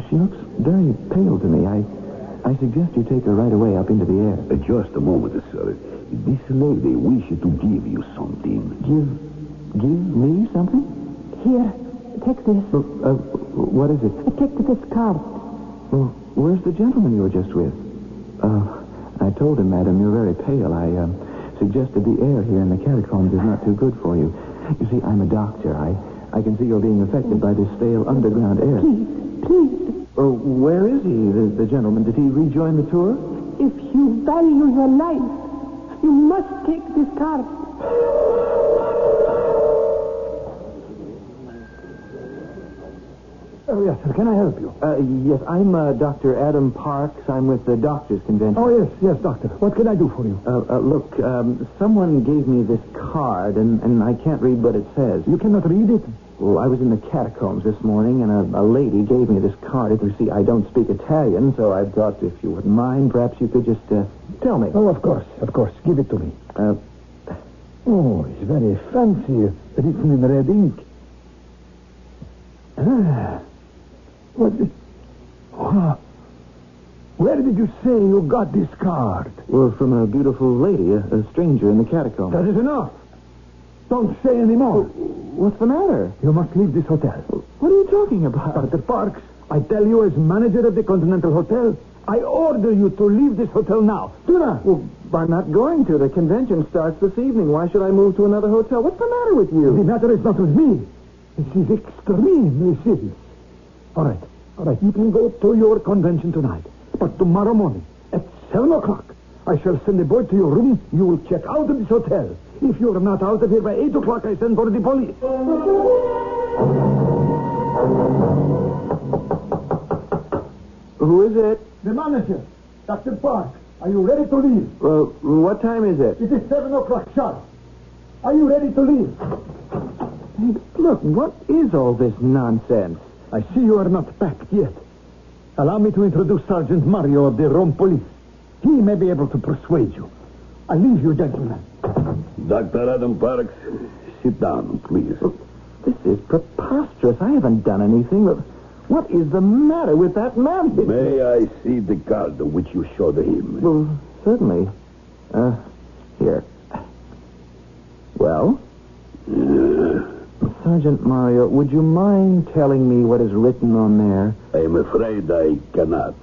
I: she looks very pale to me. I suggest you take her right away up into the air.
H: Just a moment, sir. This lady wishes to give you something.
I: Give me something?
K: Here, take this.
I: What is it?
K: Take this card.
I: Well, where's the gentleman you were just with? I told him, madam, you're very pale. I suggested the air here in the catacombs is not too good for you. You see, I'm a doctor. I can see you're being affected by this stale underground air.
K: Please.
I: Where is he, the gentleman? Did he rejoin the tour?
K: If you value your life, you must take this card.
F: Oh, yes, sir. Can I help you?
I: Yes, I'm Dr. Adam Parks. I'm with the Doctors Convention.
F: Oh, yes, doctor. What can I do for you?
I: Look, someone gave me this card, and I can't read what it says.
F: You cannot read it?
I: Well, I was in the catacombs this morning, and a lady gave me this card. You see, I don't speak Italian, so I thought if you wouldn't mind, perhaps you could just tell me.
F: Oh, of course. Give it to me. Oh, it's very fancy. Written in red ink. Where did you say you got this card?
I: Well, from a beautiful lady, a stranger in the catacombs.
F: That is enough. Don't say any more.
I: What's the matter?
F: You must leave this hotel.
I: What are you talking about?
F: Dr. Parks, I tell you as manager of the Continental Hotel, I order you to leave this hotel now. Do not.
I: Well, I'm not going to. The convention starts this evening. Why should I move to another hotel? What's the matter with you?
F: The matter is not with me. This is extremely serious. All right. You can go to your convention tonight. But tomorrow morning, at 7 o'clock, I shall send a boy to your room. You will check out of this hotel. If you are not out of here by 8 o'clock, I send for the police.
I: Who is it?
F: The manager, Dr. Park. Are you ready to leave?
I: What time is it?
F: It is 7 o'clock sharp. Are you ready to leave?
I: Hey, look, what is all this nonsense?
F: I see you are not packed yet. Allow me to introduce Sergeant Mario of the Rome Police. He may be able to persuade you. I leave you, gentlemen.
H: Dr. Adam Parks, sit down, please.
I: This is preposterous. I haven't done anything. What is the matter with that man?
H: May I see the card which you showed him?
I: Well, certainly. Here. Well? Sergeant Mario, would you mind telling me what is written on there?
H: I'm afraid I cannot.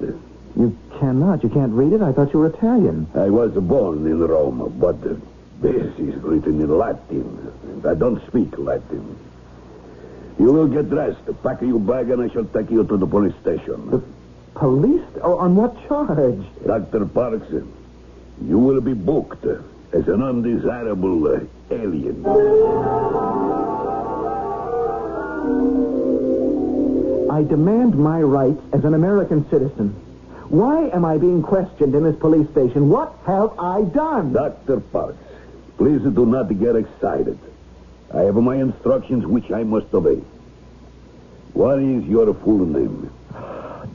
I: You cannot? You can't read it? I thought you were Italian.
H: I was born in Rome, but this is written in Latin. And I don't speak Latin. You will get dressed, pack your bag, and I shall take you to the police station.
I: The police? Oh, on what charge?
H: Dr. Parks, you will be booked as an undesirable alien.
I: I demand my rights as an American citizen. Why am I being questioned in this police station? What have I done?
H: Dr. Parks, please do not get excited. I have my instructions which I must obey. What is your full name?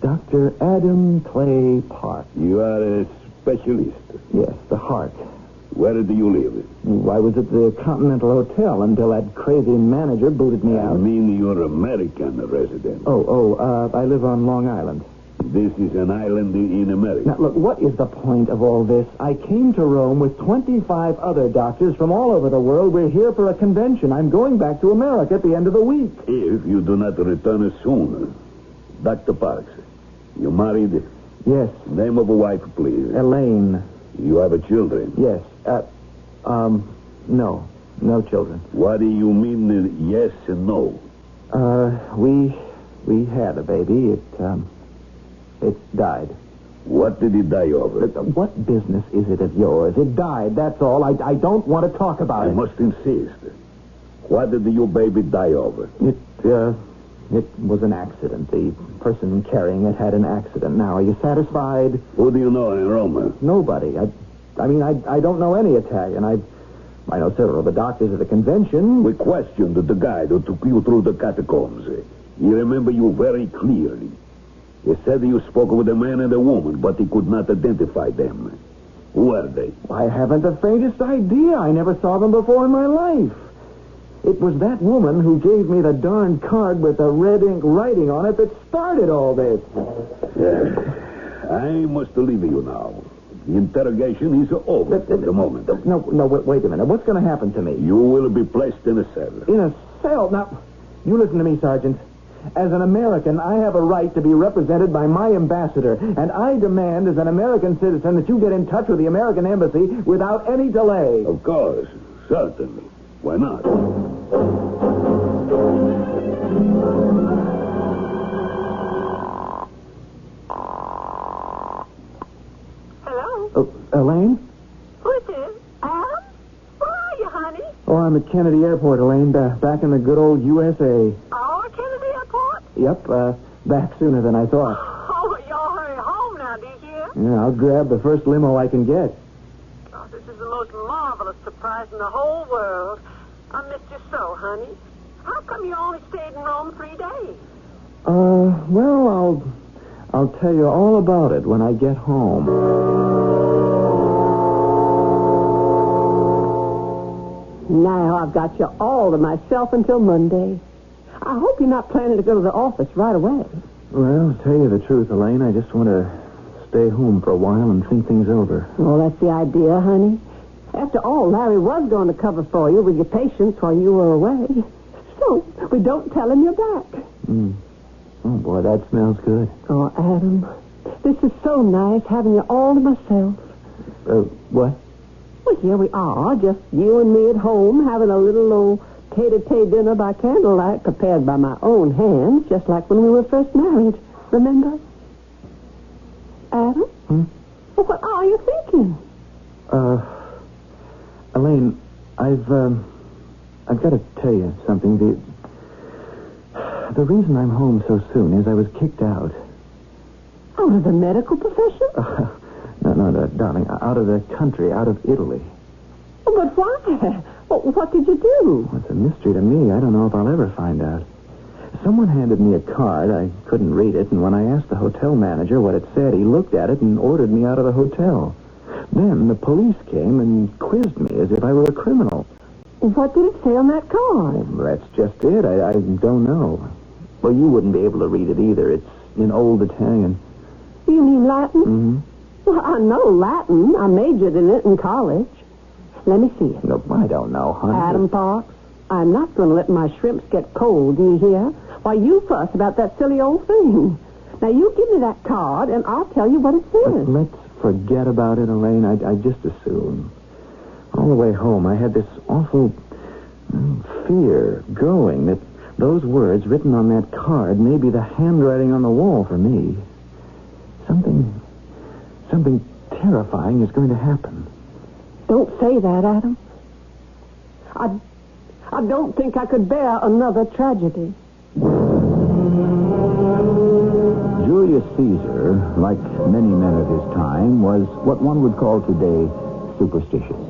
I: Dr. Adam Clay Park.
H: You are a specialist.
I: Yes, the heart.
H: Where do you live?
I: I was at the Continental Hotel until that crazy manager booted me out.
H: I mean you're American resident.
I: I live on Long Island.
H: This is an island in America.
I: Now, look, what is the point of all this? I came to Rome with 25 other doctors from all over the world. We're here for a convention. I'm going back to America at the end of the week.
H: If you do not return soon, Dr. Parks, you married?
I: Yes.
H: Name of a wife, please.
I: Elaine.
H: You have children?
I: Yes. No. No children.
H: What do you mean, yes and no?
I: We had a baby. It died.
H: What did it die of?
I: What business is it of yours? It died, that's all. I don't want to talk about it.
H: I must insist. What did your baby die of?
I: It was an accident. The person carrying it had an accident. Now, are you satisfied?
H: Who do you know in Rome?
I: Nobody. I don't know any Italian. I know several of the doctors at the convention.
H: We questioned the guide who took you through the catacombs. He remembered you very clearly. He said you spoke with a man and a woman, but he could not identify them. Who are they?
I: I haven't the faintest idea. I never saw them before in my life. It was that woman who gave me the darn card with the red ink writing on it that started all this.
H: I must leave you now. The interrogation is over for the moment.
I: No, wait a minute. What's going to happen to me?
H: You will be placed in a cell.
I: In a cell? Now, you listen to me, Sergeant. As an American, I have a right to be represented by my ambassador, and I demand as an American citizen that you get in touch with the American embassy without any delay.
H: Of course. Certainly. Why not?
E: Hello?
I: Elaine?
E: Who is this? Adam? Where are you, honey?
I: Oh, I'm at Kennedy Airport, Elaine, back in the good old USA.
E: Oh, Kennedy Airport?
I: Yep, back sooner than I thought.
E: Oh, y'all hurry home now, did you?
I: Yeah, I'll grab the first limo I can get.
E: Oh, this is the most marvelous surprise in the whole world. I missed you so, honey. How come you only stayed in Rome 3 days?
I: Well, I'll tell you all about it when I get home.
K: Now I've got you all to myself until Monday. I hope you're not planning to go to the office right away.
I: Well, to tell you the truth, Elaine, I just want to stay home for a while and think things over.
K: Well, that's the idea, honey. After all, Larry was going to cover for you with your patients while you were away. So, we don't tell him you're back.
I: Oh, boy, that smells good.
K: Oh, Adam, this is so nice having you all to myself.
I: What?
K: Well, here we are, just you and me at home, having a little old tete-a-tete dinner by candlelight prepared by my own hands, just like when we were first married. Remember? Adam? Well, what are you thinking?
I: Elaine, I've got to tell you something. The reason I'm home so soon is I was kicked out.
K: Out of the medical profession?
I: No, darling, out of the country, out of Italy.
K: Oh, but why? What did you do?
I: Well, it's a mystery to me. I don't know if I'll ever find out. Someone handed me a card. I couldn't read it, and when I asked the hotel manager what it said, he looked at it and ordered me out of the hotel. Then the police came and quizzed me as if I were a criminal.
K: What did it say on that card?
I: Well, that's just it. I don't know. Well, you wouldn't be able to read it either. It's in Old Italian.
K: You mean Latin?
I: Mm-hmm.
K: Well, I know Latin. I majored in it in college. Let me see it.
I: No, I don't know, honey.
K: Adam Parks, I'm not going to let my shrimps get cold, do you hear? Why, you fuss about that silly old thing. Now, you give me that card, and I'll tell you what it says.
I: Let's forget about it, Elaine. I just as soon. All the way home, I had this awful fear growing that those words written on that card may be the handwriting on the wall for me. Something terrifying is going to happen.
K: Don't say that, Adam. I don't think I could bear another tragedy.
G: Julius Caesar, like many men of his time, was what one would call today superstitious.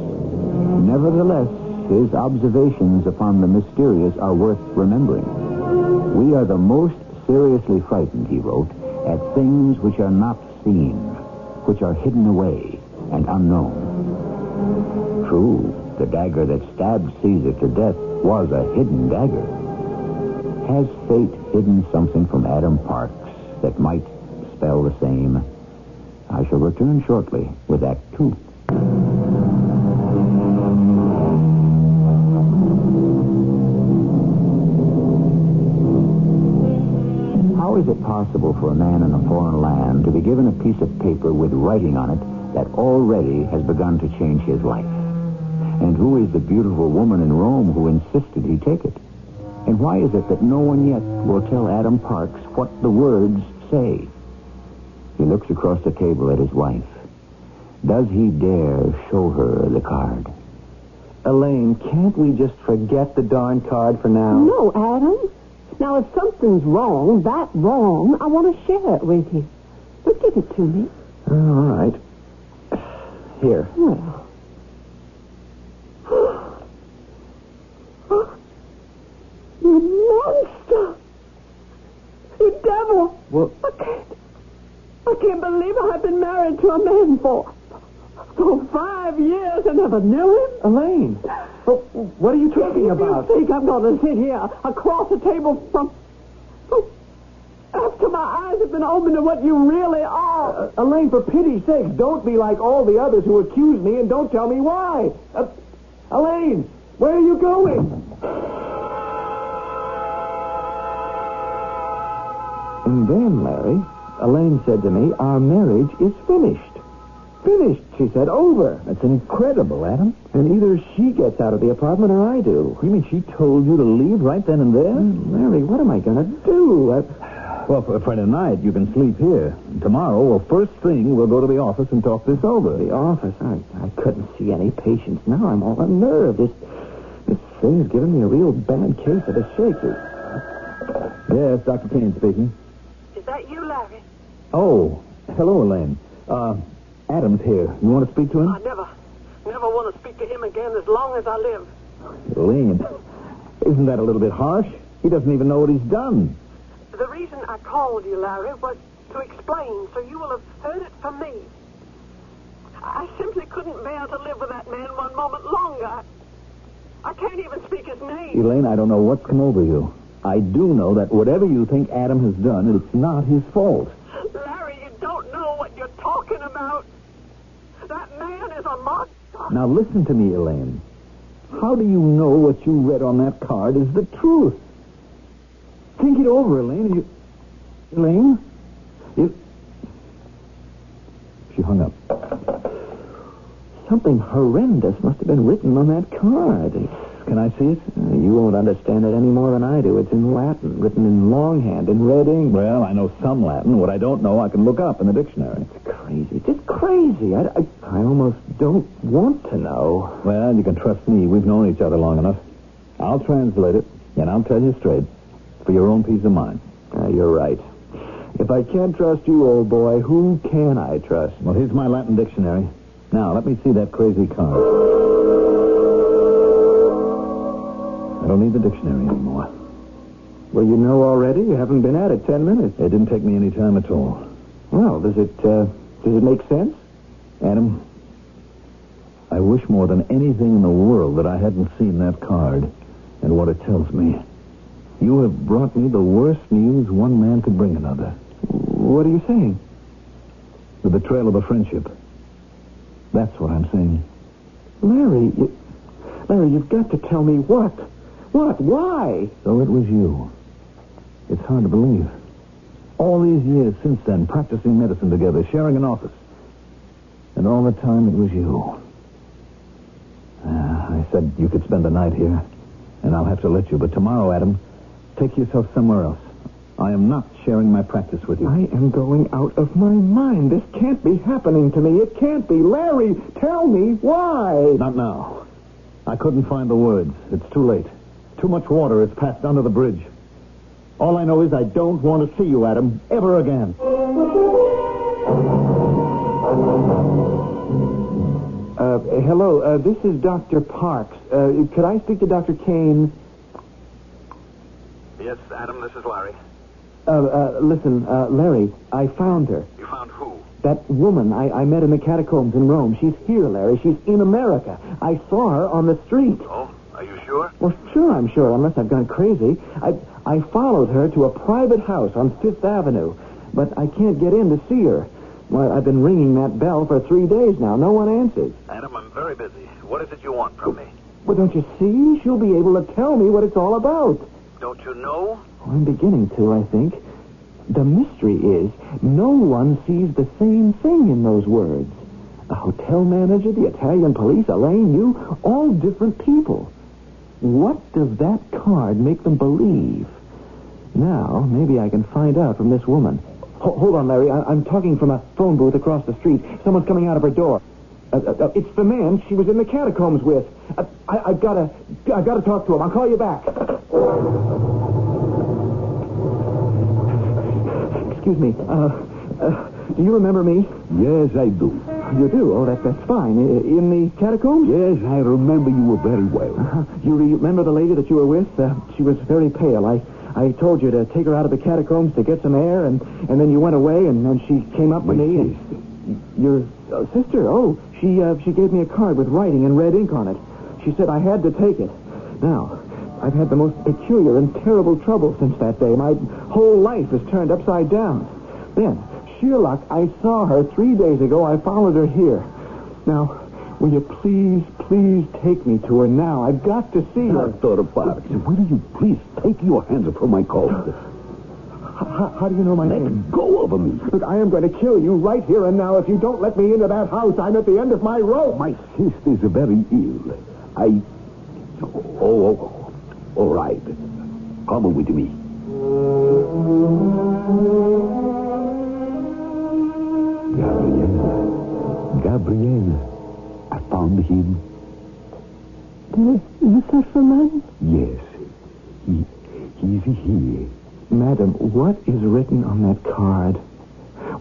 G: Nevertheless, his observations upon the mysterious are worth remembering. We are the most seriously frightened, he wrote, at things which are not seen, which are hidden away and unknown. True, the dagger that stabbed Caesar to death was a hidden dagger. Has fate hidden something from Adam Parks that might spell the same? I shall return shortly with Act 2. How is it possible for a man in a foreign land to be given a piece of paper with writing on it that already has begun to change his life? And who is the beautiful woman in Rome who insisted he take it? And why is it that no one yet will tell Adam Parks what the words say? He looks across the table at his wife. Does he dare show her the card?
I: Elaine, can't we just forget the darn card for now?
K: No, Adam. Now, if something's wrong, that wrong, I want to share it with you. But give it to me.
I: All right. Here.
K: Well. You monster! You devil!
I: Well,
K: I can't believe I've been married to a man for 5 years and never knew him.
I: Elaine, what are you talking about?
K: You think I'm going to sit here across the table from... After my eyes have been opened to what you really are.
I: Elaine, for pity's sake, don't be like all the others who accuse me and don't tell me why. Elaine, where are you going? And then, Larry, Elaine said to me, our marriage is finished. Finished, she said, over. That's incredible, Adam. And either she gets out of the apartment or I do. You mean she told you to leave right then and there? Larry, what am I going to do? Well, for tonight, you can sleep here. Tomorrow, first thing, we'll go to the office and talk this over. The office? I couldn't see any patients. Now I'm all unnerved. This thing's giving me a real bad case of the shakes. Yes, Dr. Kane speaking.
E: Is that you, Larry?
I: Oh, hello, Elaine. Adam's here. You want to speak to him?
E: I never want to speak to him again as long as I live.
I: Elaine, isn't that a little bit harsh? He doesn't even know what he's done.
E: The reason I called you, Larry, was to explain, so you will have heard it from me. I simply couldn't bear to live with that man one moment longer. I can't even speak his name.
I: Elaine, I don't know what's come over you. I do know that whatever you think Adam has done, it's not his fault.
E: Larry, you don't know what you're talking about. That man is a monster.
I: Now listen to me, Elaine. How do you know what you read on that card is the truth? Think it over, Elaine. Elaine? She hung up. Something horrendous must have been written on that card. Can I see it? You won't understand it any more than I do. It's in Latin, written in longhand, in red ink. Well, I know some Latin. What I don't know, I can look up in the dictionary. It's crazy. Just crazy. I almost don't want to know. Well, you can trust me. We've known each other long enough. I'll translate it, and I'll tell you straight, for your own peace of mind. You're right. If I can't trust you, old boy, who can I trust? Well, here's my Latin dictionary. Now, let me see that crazy card. I don't need the dictionary anymore. Well, you know already. You haven't been at it 10 minutes. It didn't take me any time at all. Well, does it make sense? Adam, I wish more than anything in the world that I hadn't seen that card and what it tells me.
J: You have brought me the worst news one man could bring another.
I: What are you saying?
J: The betrayal of a friendship. That's what I'm saying.
I: Larry, you've got to tell me what? What? Why?
J: So it was you. It's hard to believe. All these years since then, practicing medicine together, sharing an office. And all the time it was you. I said you could spend the night here, and I'll have to let you. But tomorrow, Adam, take yourself somewhere else. I am not sharing my practice with you.
I: I am going out of my mind. This can't be happening to me. It can't be. Larry, tell me why.
J: Not now. I couldn't find the words. It's too late. Too much water has passed under the bridge. All I know is I don't want to see you, Adam, ever again.
I: Hello, this is Dr. Parks. Could I speak to Dr. Kane?
L: Yes, Adam, this is Larry.
I: Listen, Larry, I found her.
L: You found who?
I: That woman I met in the catacombs in Rome. She's here, Larry. She's in America. I saw her on the street.
L: Oh, are you sure?
I: Well, sure, I'm sure, unless I've gone crazy. I followed her to a private house on 5th Avenue, but I can't get in to see her. Well, I've been ringing that bell for 3 days now. No one answers.
L: Adam, I'm very busy. What is it you want from me?
I: Well, don't you see? She'll be able to tell me what it's all about.
L: Don't you know?
I: Well, I'm beginning to, I think. The mystery is no one sees the same thing in those words. A hotel manager, the Italian police, Elaine, you, all different people. What does that card make them believe? Now, maybe I can find out from this woman. Hold on, Larry. I'm talking from a phone booth across the street. Someone's coming out of her door. It's the man she was in the catacombs with. I've got to talk to him. I'll call you back. Excuse me. Do you remember me?
H: Yes, I do.
I: You do? Oh, that's fine. In the catacombs?
H: Yes, I remember you very well.
I: You remember the lady that you were with? She was very pale. I told you to take her out of the catacombs to get some air, and then you went away, and then she came up to me.
H: My sister.
I: Your sister? Oh, she gave me a card with writing in red ink on it. She said I had to take it. Now, I've had the most peculiar and terrible trouble since that day. My whole life is turned upside down. Then, sheer luck, I saw her 3 days ago. I followed her here. Now, will you please take me to her now? I've got to see her.
H: Dr. Parks, will you please take your hands from my coat?
I: How do you know my name?
H: Let go of me.
I: Look, I am going to kill you right here and now. If you don't let me into that house, I'm at the end of my rope.
H: My sister is very ill. Oh, all right. Come with me. Gabrielle, I found him.
K: You search for man?
H: Yes, he's here.
I: Madam, what is written on that card?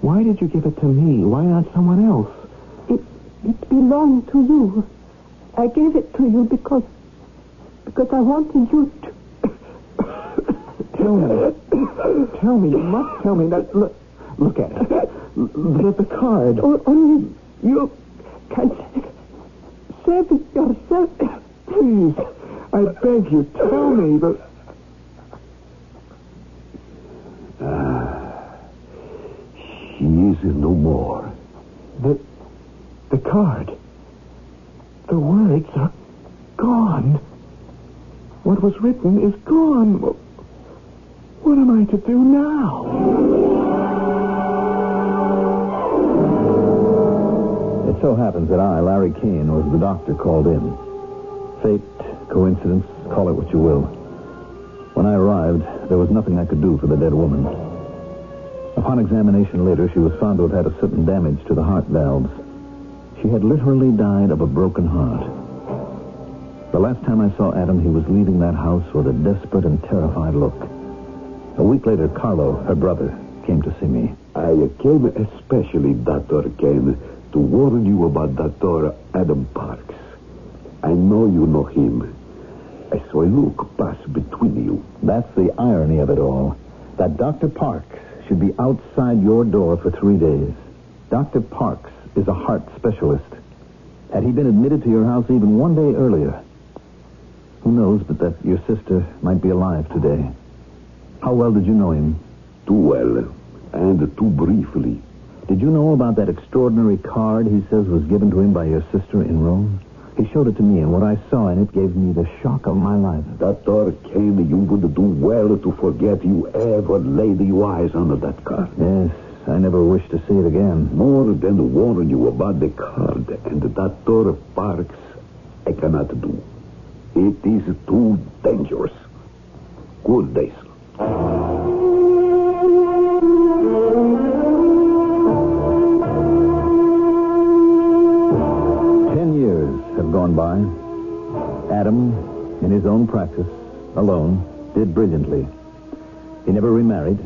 I: Why did you give it to me? Why not someone else?
K: It belonged to you. I gave it to you because I wanted you to...
I: Tell me. You must tell me that. Look at it. Look at the card.
K: Only you can save it yourself.
I: Please, I beg you, tell me.
H: She is no more.
I: The card. The words are gone. What was written is gone. What am I to do now?
J: It so happens that I, Larry Kane, was the doctor called in. Fate, coincidence, call it what you will. When I arrived, there was nothing I could do for the dead woman. Upon examination later, she was found to have had a certain damage to the heart valves. She had literally died of a broken heart. The last time I saw Adam, he was leaving that house with a desperate and terrified look. A week later, Carlo, her brother, came to see me.
H: I came especially, Dr. Kane, to warn you about Dr. Adam Parks. I know you know him. I saw a look pass between you.
J: That's the irony of it all. That Dr. Parks should be outside your door for 3 days. Dr. Parks is a heart specialist. Had he been admitted to your house even 1 day earlier, who knows but that your sister might be alive today. How well did you know him?
H: Too well, and too briefly.
J: Did you know about that extraordinary card he says was given to him by your sister in Rome? He showed it to me, and what I saw in it gave me the shock of my life.
H: Dr. Kane, you would do well to forget you ever laid your eyes on that card.
J: Yes, I never wish to see it again.
H: More than warn you about the card and Dr. Parks, I cannot do. It is too dangerous. Good day, sir.
J: 10 years have gone by. Adam, in his own practice, alone, did brilliantly. He never remarried.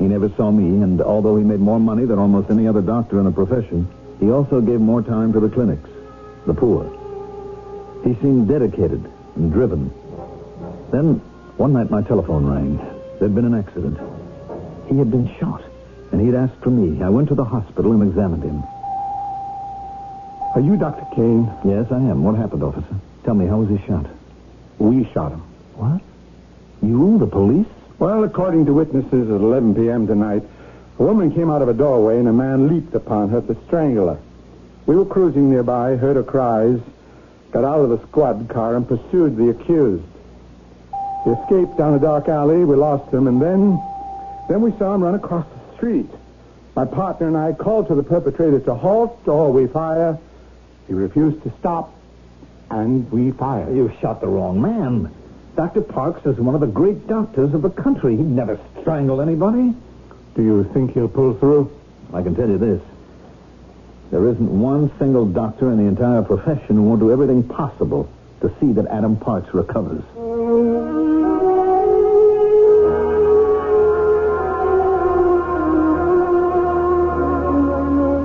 J: He never saw me, and although he made more money than almost any other doctor in the profession, he also gave more time to the clinics, the poor. He seemed dedicated and driven. Then, one night my telephone rang. There'd been an accident. He had been shot, and he'd asked for me. I went to the hospital and examined him.
F: Are you Dr. Kane?
J: Yes, I am. What happened, officer? Tell me, how was he shot?
F: We shot him.
J: What? You, the police?
F: Well, according to witnesses, at 11 p.m. tonight, a woman came out of a doorway and a man leaped upon her to strangle her. We were cruising nearby, heard her cries, got out of the squad car and pursued the accused. He escaped down a dark alley. We lost him, and then we saw him run across the street. My partner and I called to the perpetrator to halt or we fire. He refused to stop, and we fired.
J: You shot the wrong man. Dr. Parks is one of the great doctors of the country. He'd never strangle anybody.
F: Do you think he'll pull through?
J: I can tell you this. There isn't one single doctor in the entire profession who won't do everything possible to see that Adam Parks recovers.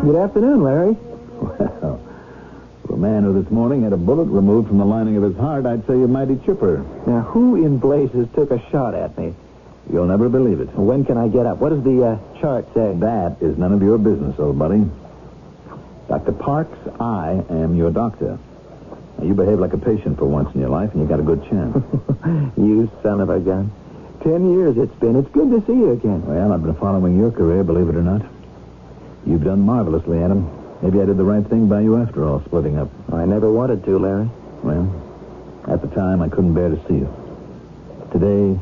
I: Good afternoon, Larry.
J: Well, for a man who this morning had a bullet removed from the lining of his heart, I'd say you're mighty chipper.
I: Now, who in blazes took a shot at me?
J: You'll never believe it.
I: When can I get up? What does the chart say?
J: That is none of your business, old buddy. Dr. Parks, I am your doctor. Now, you behave like a patient for once in your life, and you got a good chance.
I: You son of a gun. 10 years it's been. It's good to see you again.
J: Well, I've been following your career, believe it or not. You've done marvelously, Adam. Maybe I did the right thing by you after all, splitting up.
I: I never wanted to, Larry.
J: Well, at the time, I couldn't bear to see you. Today,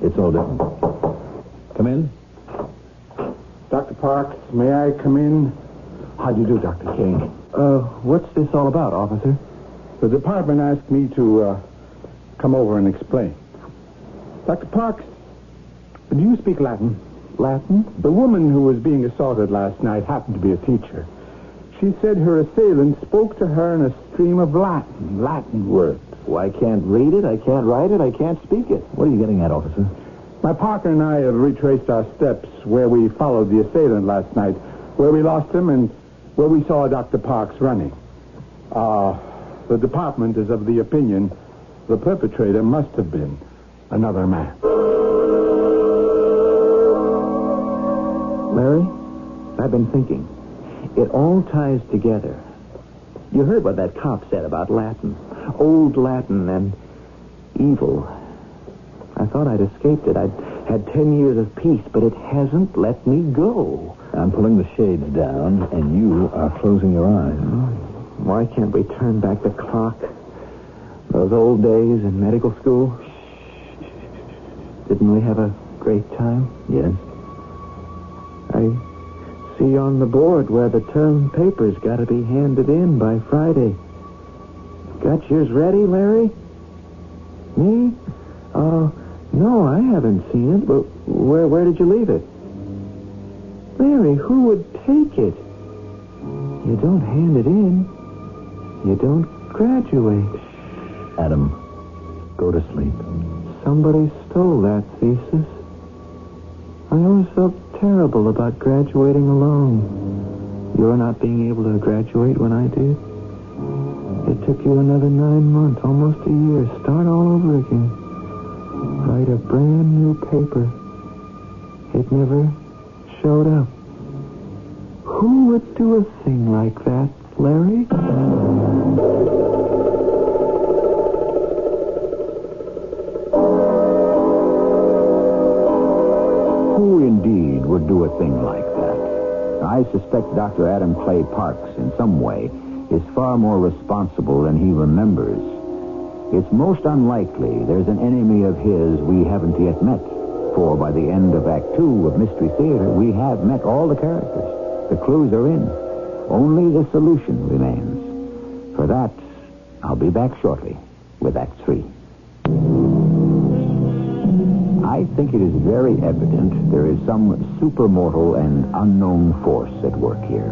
J: it's all different. Come in.
F: Dr. Parks, may I come in? How do you do, Dr. Kane?
I: What's this all about, officer?
F: The department asked me to come over and explain. Dr. Parks, do you speak Latin?
I: Latin?
F: The woman who was being assaulted last night happened to be a teacher. She said her assailant spoke to her in a stream of Latin words.
I: Well, I can't read it, I can't write it, I can't speak it.
J: What are you getting at, officer?
F: My partner and I have retraced our steps where we followed the assailant last night, where we lost him and where we saw Dr. Parks running. The department is of the opinion the perpetrator must have been another man.
I: Larry, I've been thinking. It all ties together. You heard what that cop said about Latin. Old Latin and evil. I thought I'd escaped it. I'd had 10 years of peace, but it hasn't let me go.
J: I'm pulling the shades down, and you are closing your eyes.
I: Why can't we turn back the clock? Those old days in medical school? Didn't we have a great time?
J: Yes.
I: I see on the board where the term paper's got to be handed in by Friday. Got yours ready, Larry? Me? No, I haven't seen it, but where did you leave it? Larry, who would take it? You don't hand it in. You don't graduate.
J: Adam, go to sleep.
I: Somebody stole that thesis. I always felt terrible about graduating alone. You're not being able to graduate when I did. It took you another 9 months, almost a year. Start all over again. Write a brand new paper. It never showed up. Who would do a thing like that, Larry?
G: anything like that. I suspect Dr. Adam Clay Parks, in some way, is far more responsible than he remembers. It's most unlikely there's an enemy of his we haven't yet met. For by the end of Act 2 of Mystery Theater, we have met all the characters. The clues are in. Only the solution remains. For that, I'll be back shortly with Act 3. I think it is very evident there is some supermortal and unknown force at work here.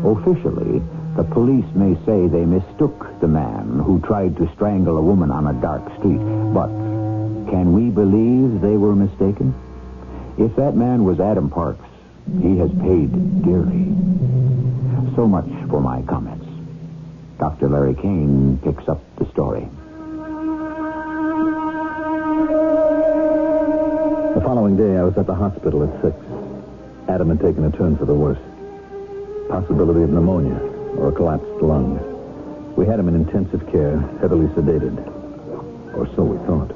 G: Officially, the police may say they mistook the man who tried to strangle a woman on a dark street, but can we believe they were mistaken? If that man was Adam Parks, he has paid dearly. So much for my comments. Dr. Larry Kane picks up the story.
J: The following day, I was at the hospital at 6. Adam had taken a turn for the worse. Possibility of pneumonia or a collapsed lung. We had him in intensive care, heavily sedated. Or so we thought.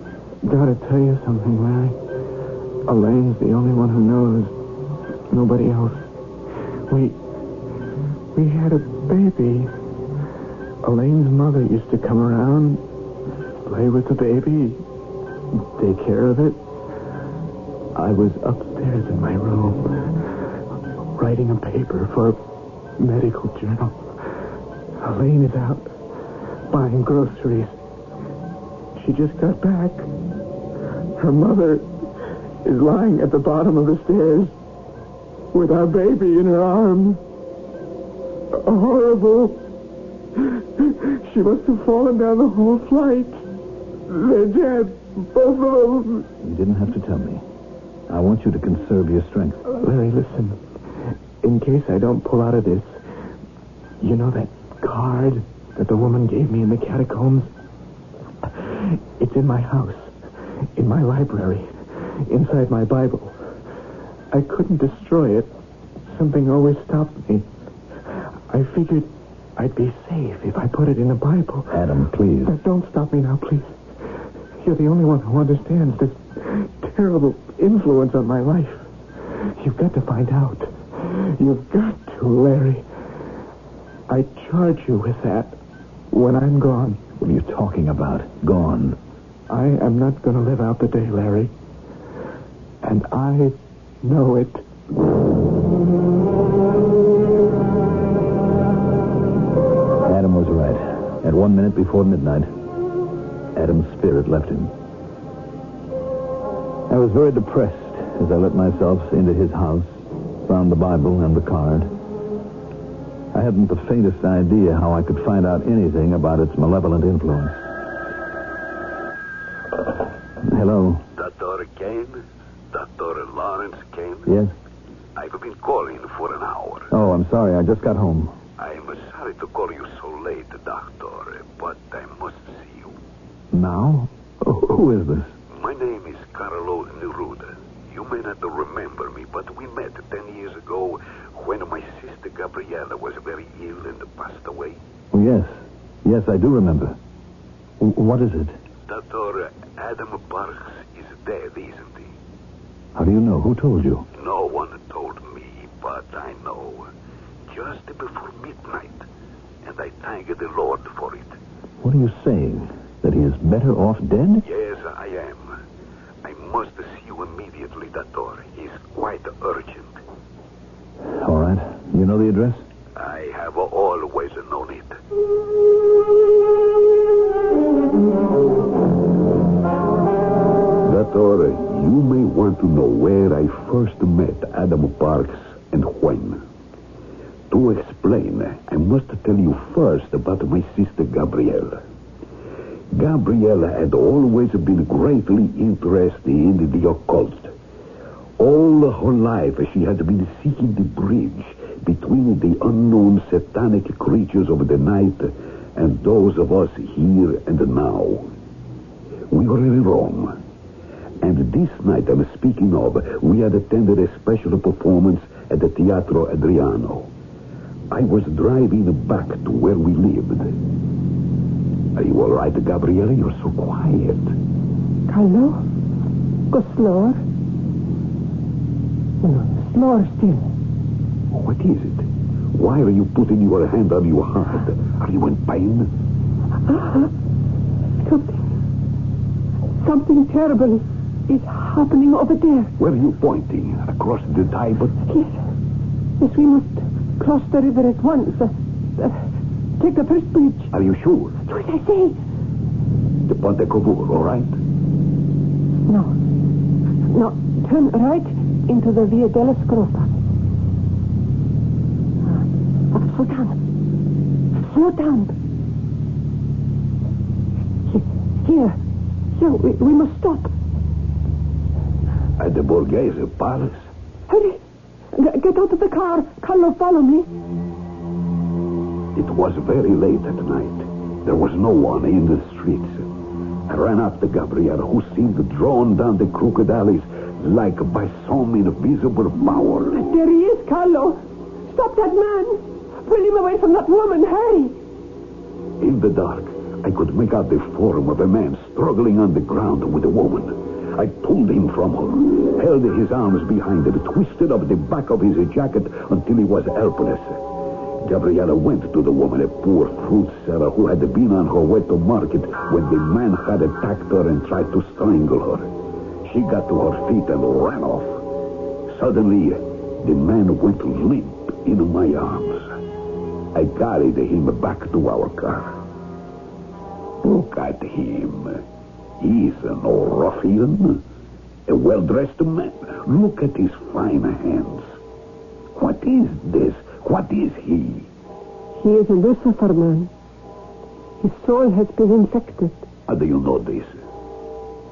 I: Gotta tell you something, Larry. Elaine's the only one who knows. Nobody else. We had a baby. Elaine's mother used to come around, play with the baby, take care of it. I was upstairs in my room, writing a paper for a medical journal. Elaine is out, buying groceries. She just got back. Her mother is lying at the bottom of the stairs with our baby in her arms. Horrible. She must have fallen down the whole flight. They're dead, both of them.
J: You didn't have to tell me. I want you to conserve your strength.
I: Larry, listen. In case I don't pull out of this, you know that card that the woman gave me in the catacombs? It's in my house, in my library, inside my Bible. I couldn't destroy it. Something always stopped me. I figured I'd be safe if I put it in the Bible.
J: Adam, please.
I: Don't stop me now, please. You're the only one who understands this terrible influence on my life. You've got to find out. You've got to, Larry. I charge you with that when I'm gone.
J: What are you talking about? Gone.
I: I am not going to live out the day, Larry. And I know it.
J: Adam was right. At 1 minute before midnight, Adam's spirit left him. I was very depressed as I let myself into his house, found the Bible and the card. I hadn't the faintest idea how I could find out anything about its malevolent influence. Hello?
H: Dr. Kane? Dr. Lawrence Kane?
J: Yes?
H: I've been calling for an hour.
J: Oh, I'm sorry. I just got home.
H: I'm sorry to call you so late, Doctor, but I must see you.
J: Now? Who is this?
H: My name is Carlo Neruda. You may not remember me, but we met 10 years ago when my sister Gabriella was very ill and passed away.
J: Oh, yes. Yes, I do remember. What is it?
H: Dr. Adam Parks is dead, isn't he?
J: How do you know? Who told you?
H: No one told me, but I know. Just before midnight. And I thank the Lord for it.
J: What are you saying? That he is better off dead?
H: Yes, I am. I must see you immediately, Doctor. It's quite urgent.
J: All right. You know the address?
H: I have always known it.
M: Doctor, you may want to know where I first met Adam Parks and when. To explain, I must tell you first about my sister Gabriella. Gabriella had always been greatly interested in the occult. All her life she had been seeking the bridge between the unknown satanic creatures of the night and those of us here and now. We were in Rome, and this night I'm speaking of, we had attended a special performance at the Teatro Adriano. I was driving back to where we lived. Are you all right, Gabriella? You're so quiet.
K: Carlo? Go slower. No, More still.
M: What is it? Why are you putting your hand on your heart? Are you in pain?
K: Something terrible is happening over there.
M: Where are you pointing? Across the Tiber?
K: Yes, we must cross the river at once. Take the first bridge.
M: Are you sure?
K: Do as I say.
M: The Ponte Cavour, all right?
K: No, turn right into the Via della Scrofa. Slow down. Here, we must stop.
M: At the Borghese Palace?
K: Hurry. Get out of the car. Carlo, follow me.
M: It was very late at night. There was no one in the streets. I ran up to Gabriella, who seemed drawn down the crooked alleys like by some invisible power.
K: There he is, Carlo. Stop that man. Pull him away from that woman. Hurry.
M: In the dark, I could make out the form of a man struggling on the ground with a woman. I pulled him from her, held his arms behind him, twisted up the back of his jacket until he was helpless. Gabriella went to the woman, a poor fruit seller who had been on her way to market when the man had attacked her and tried to strangle her. She got to her feet and ran off. Suddenly, the man went limp in my arms. I carried him back to our car. Look at him. He's no ruffian. A well-dressed man. Look at his fine hands. What is this? What is he?
K: He is a Lucifer man. His soul has been infected.
M: How do you know this?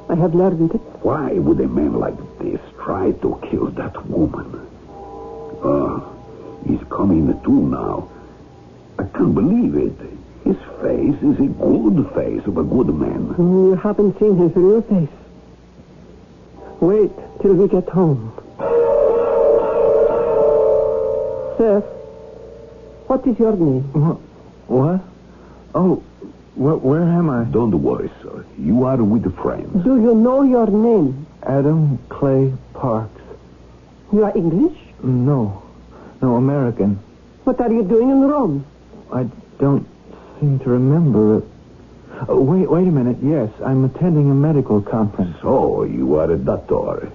K: I have learned it.
M: Why would a man like this try to kill that woman? He's coming to now. I can't believe it. His face is a good face of a good man.
K: You haven't seen his real face. Wait till we get home. Sir, what is your name?
I: What? Oh, where am I?
M: Don't worry, sir. You are with friends.
K: Do you know your name?
I: Adam Clay Parks.
K: You are English?
I: No, American.
K: What are you doing in Rome?
I: I don't seem to remember it. Oh, wait a minute. Yes, I'm attending a medical conference.
M: So, you are a doctor.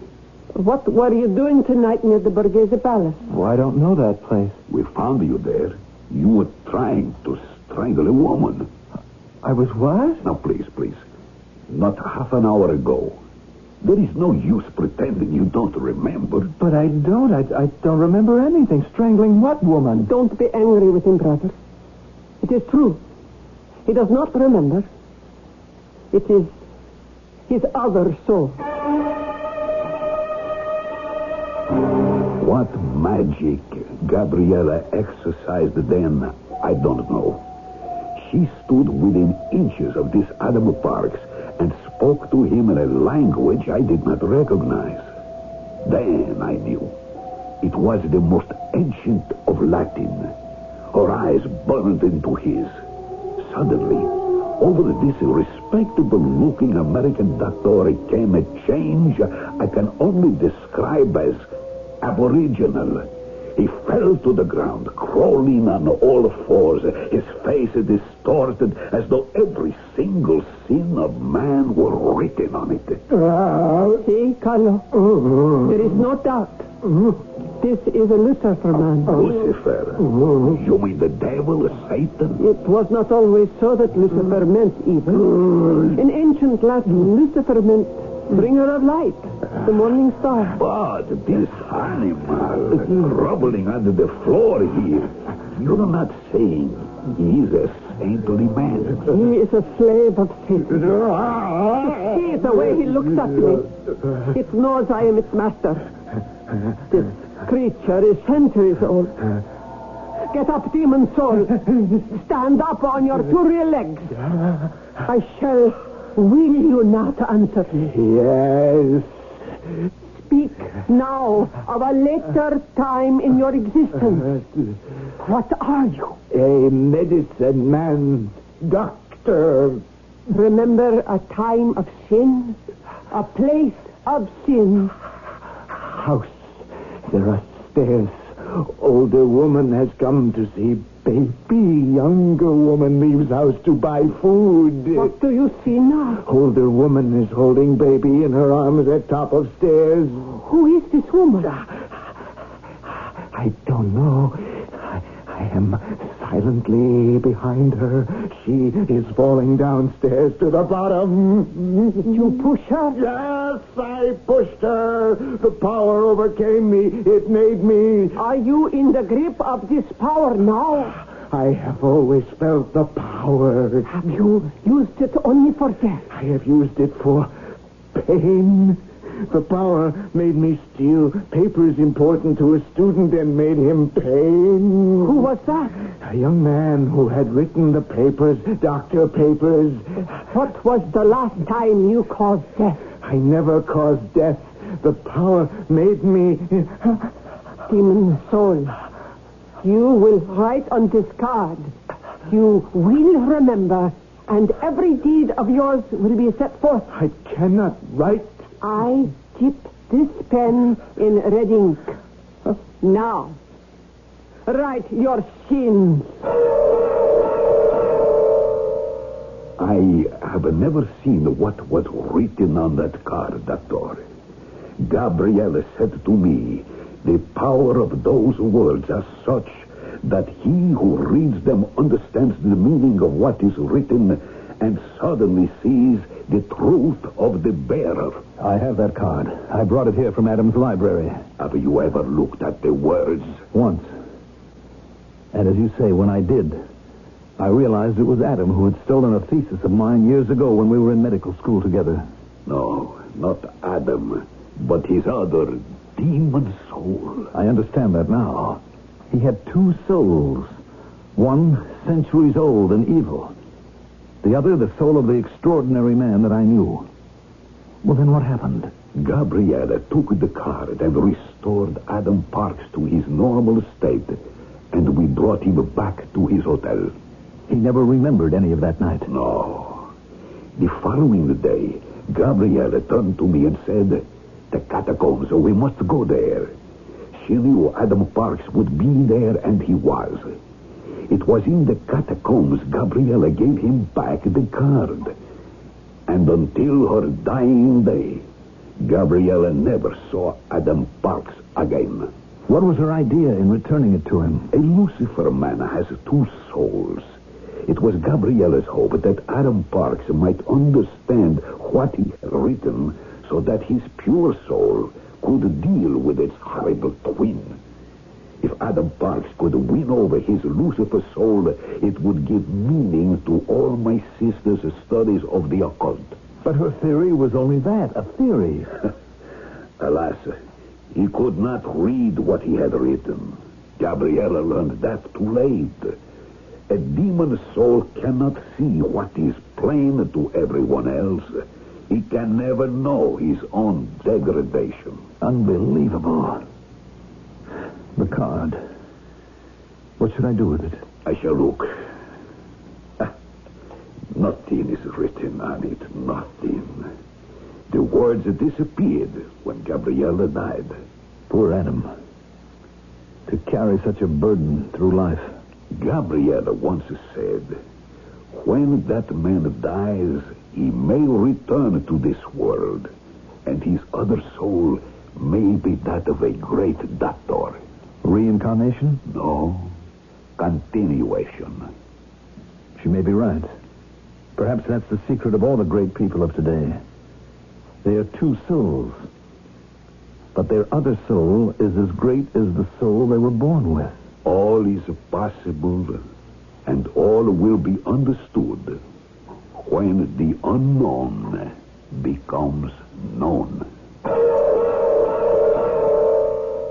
K: What were you doing tonight near the Borghese Palace?
I: Oh, I don't know that place.
M: We found you there. You were trying to strangle a woman.
I: I was what?
M: Now, please. Not half an hour ago. There is no use pretending you don't remember.
I: But I don't. I don't remember anything. Strangling what woman?
K: Don't be angry with him, brother. It is true. He does not remember. It is his other soul.
M: What magic Gabriella exercised then, I don't know. She stood within inches of this Adam Parks and spoke to him in a language I did not recognize. Then I knew. It was the most ancient of Latin. Her eyes burned into his. Suddenly, over this respectable-looking American doctor came a change I can only describe as aboriginal. He fell to the ground, crawling on all fours, his face distorted as though every single sin of man were written on it.
K: See, Carlo, there is no doubt. This is a Lucifer man.
M: Lucifer? You mean the devil, Satan?
K: It was not always so that Lucifer meant evil. In ancient Latin, Lucifer meant bringer of light, the morning star.
M: But this animal groveling under the floor here, you're not saying he's a saintly man.
K: He is a slave of Satan. See the way he looks at me. It knows I am its master. This creature is centuries old. Get up, demon soul. Stand up on your two rear legs. I shall will you not answer me?
I: Yes.
K: Speak now of a later time in your existence. What are you?
I: A medicine man, doctor.
K: Remember a time of sin? A place of sin?
I: House. There are
F: stairs. Older woman has come to see baby. Younger woman leaves house to buy food.
K: What do you see now?
F: Older woman is holding baby in her arms at top of stairs.
K: Who is this woman?
F: I don't know. I am silently behind her. She is falling downstairs to the bottom.
K: Did you push her?
F: Yes, I pushed her. The power overcame me. It made me...
K: Are you in the grip of this power now?
F: I have always felt the power.
K: Have you used it only for death?
F: I have used it for pain. The power made me steal papers important to a student and made him pay.
K: Who was that?
F: A young man who had written the papers, doctor papers.
K: What was the last time you caused death?
F: I never caused death. The power made me...
K: Demon soul, you will write on this card. You will remember, and every deed of yours will be set forth.
F: I cannot write.
K: I dip this pen in red ink. Now, write your sins.
M: I have never seen what was written on that card, Doctor. Gabrielle said to me, the power of those words are such that he who reads them understands the meaning of what is written and suddenly sees the truth of the bearer.
J: I have that card. I brought it here from Adam's library.
M: Have you ever looked at the words?
J: Once. And as you say, when I did, I realized it was Adam who had stolen a thesis of mine years ago when we were in medical school together.
M: No, not Adam, but his other demon soul.
J: I understand that now. He had two souls. One centuries old and evil. The other, the soul of the extraordinary man that I knew. Well, then what happened?
M: Gabriella took the card and restored Adam Parks to his normal state, and we brought him back to his hotel.
J: He never remembered any of that night.
M: No. The following day, Gabriella turned to me and said, the catacombs, we must go there. She knew Adam Parks would be there, and he was. It was in the catacombs Gabriella gave him back the card. And until her dying day, Gabriella never saw Adam Parks again.
J: What was her idea in returning it to him?
M: A Lucifer man has two souls. It was Gabriella's hope that Adam Parks might understand what he had written so that his pure soul could deal with its horrible twin. If Adam Parks could win over his Lucifer soul, it would give meaning to all my sister's studies of the occult.
J: But her theory was only that, a theory.
M: Alas, he could not read what he had written. Gabriella learned that too late. A demon soul cannot see what is plain to everyone else. He can never know his own degradation.
J: Unbelievable. The card. What should I do with it?
M: I shall look. Nothing is written on it. Nothing. The words disappeared when Gabriella died.
J: Poor Adam. To carry such a burden through life.
M: Gabriella once said, when that man dies, he may return to this world, and his other soul may be that of a great doctor.
J: Reincarnation?
M: No. Continuation.
J: She may be right. Perhaps that's the secret of all the great people of today. They are two souls. But their other soul is as great as the soul they were born with.
M: All is possible, and all will be understood when the unknown becomes known.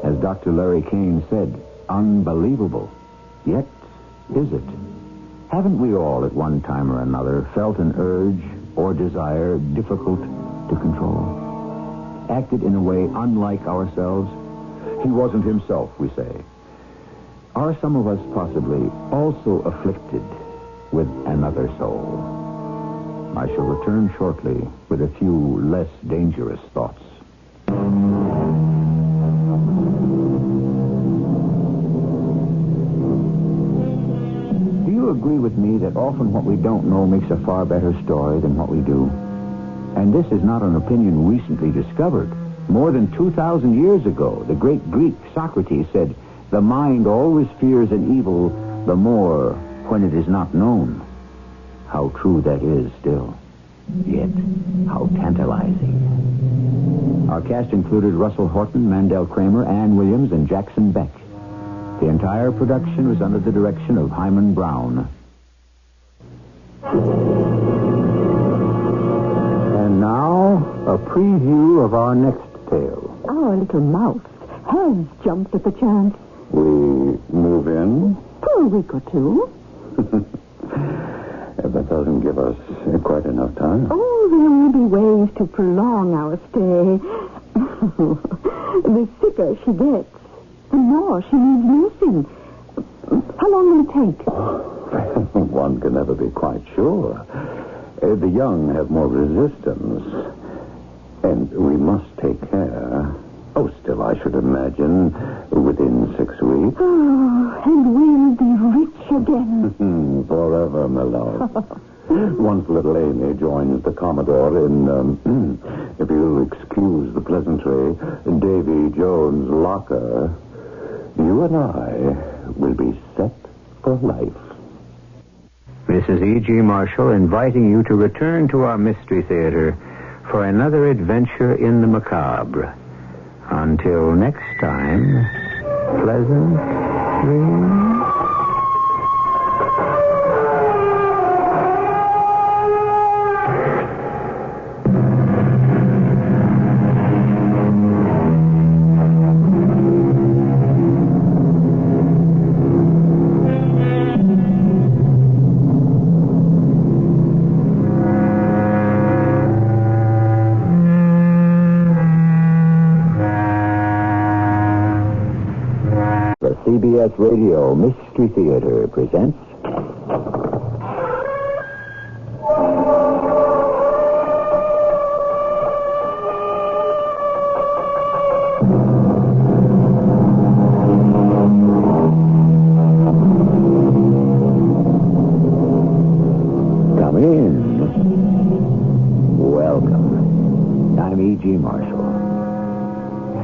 G: As Dr. Larry Kane said, unbelievable. Yet, is it? Haven't we all at one time or another felt an urge or desire difficult to control? Acted in a way unlike ourselves? He wasn't himself, we say. Are some of us possibly also afflicted with another soul? I shall return shortly with a few less dangerous thoughts. agree with me that often what we don't know makes a far better story than what we do? And this is not an opinion recently discovered. More than 2,000 years ago, the great Greek Socrates said, "The mind always fears an evil the more when it is not known." How true that is still. Yet, how tantalizing. Our cast included Russell Horton, Mandel Kramer, Ann Williams, and Jackson Beck. The entire production was under the direction of Hyman Brown. And now, a preview of our next tale.
K: Our little mouse has jumped at the chance.
M: We move in?
K: For a week or two.
M: That doesn't give us quite enough time.
K: Oh, there will be ways to prolong our stay. The sicker she gets, the more she needs nursing. How long will it take?
M: One can never be quite sure. The young have more resistance, and we must take care. Oh, still, I should imagine within 6 weeks.
K: Oh, and we'll be rich again.
M: Forever, my love. Once little Amy joins the Commodore in, if you'll excuse the pleasantry, Davy Jones' locker, you and I will be set for life.
A: This is E.G. Marshall inviting you to return to our Mystery Theater for another adventure in the macabre. Until next time, pleasant dreams.
G: CBS Radio Mystery Theater presents... Come in. Welcome. I'm E.G. Marshall.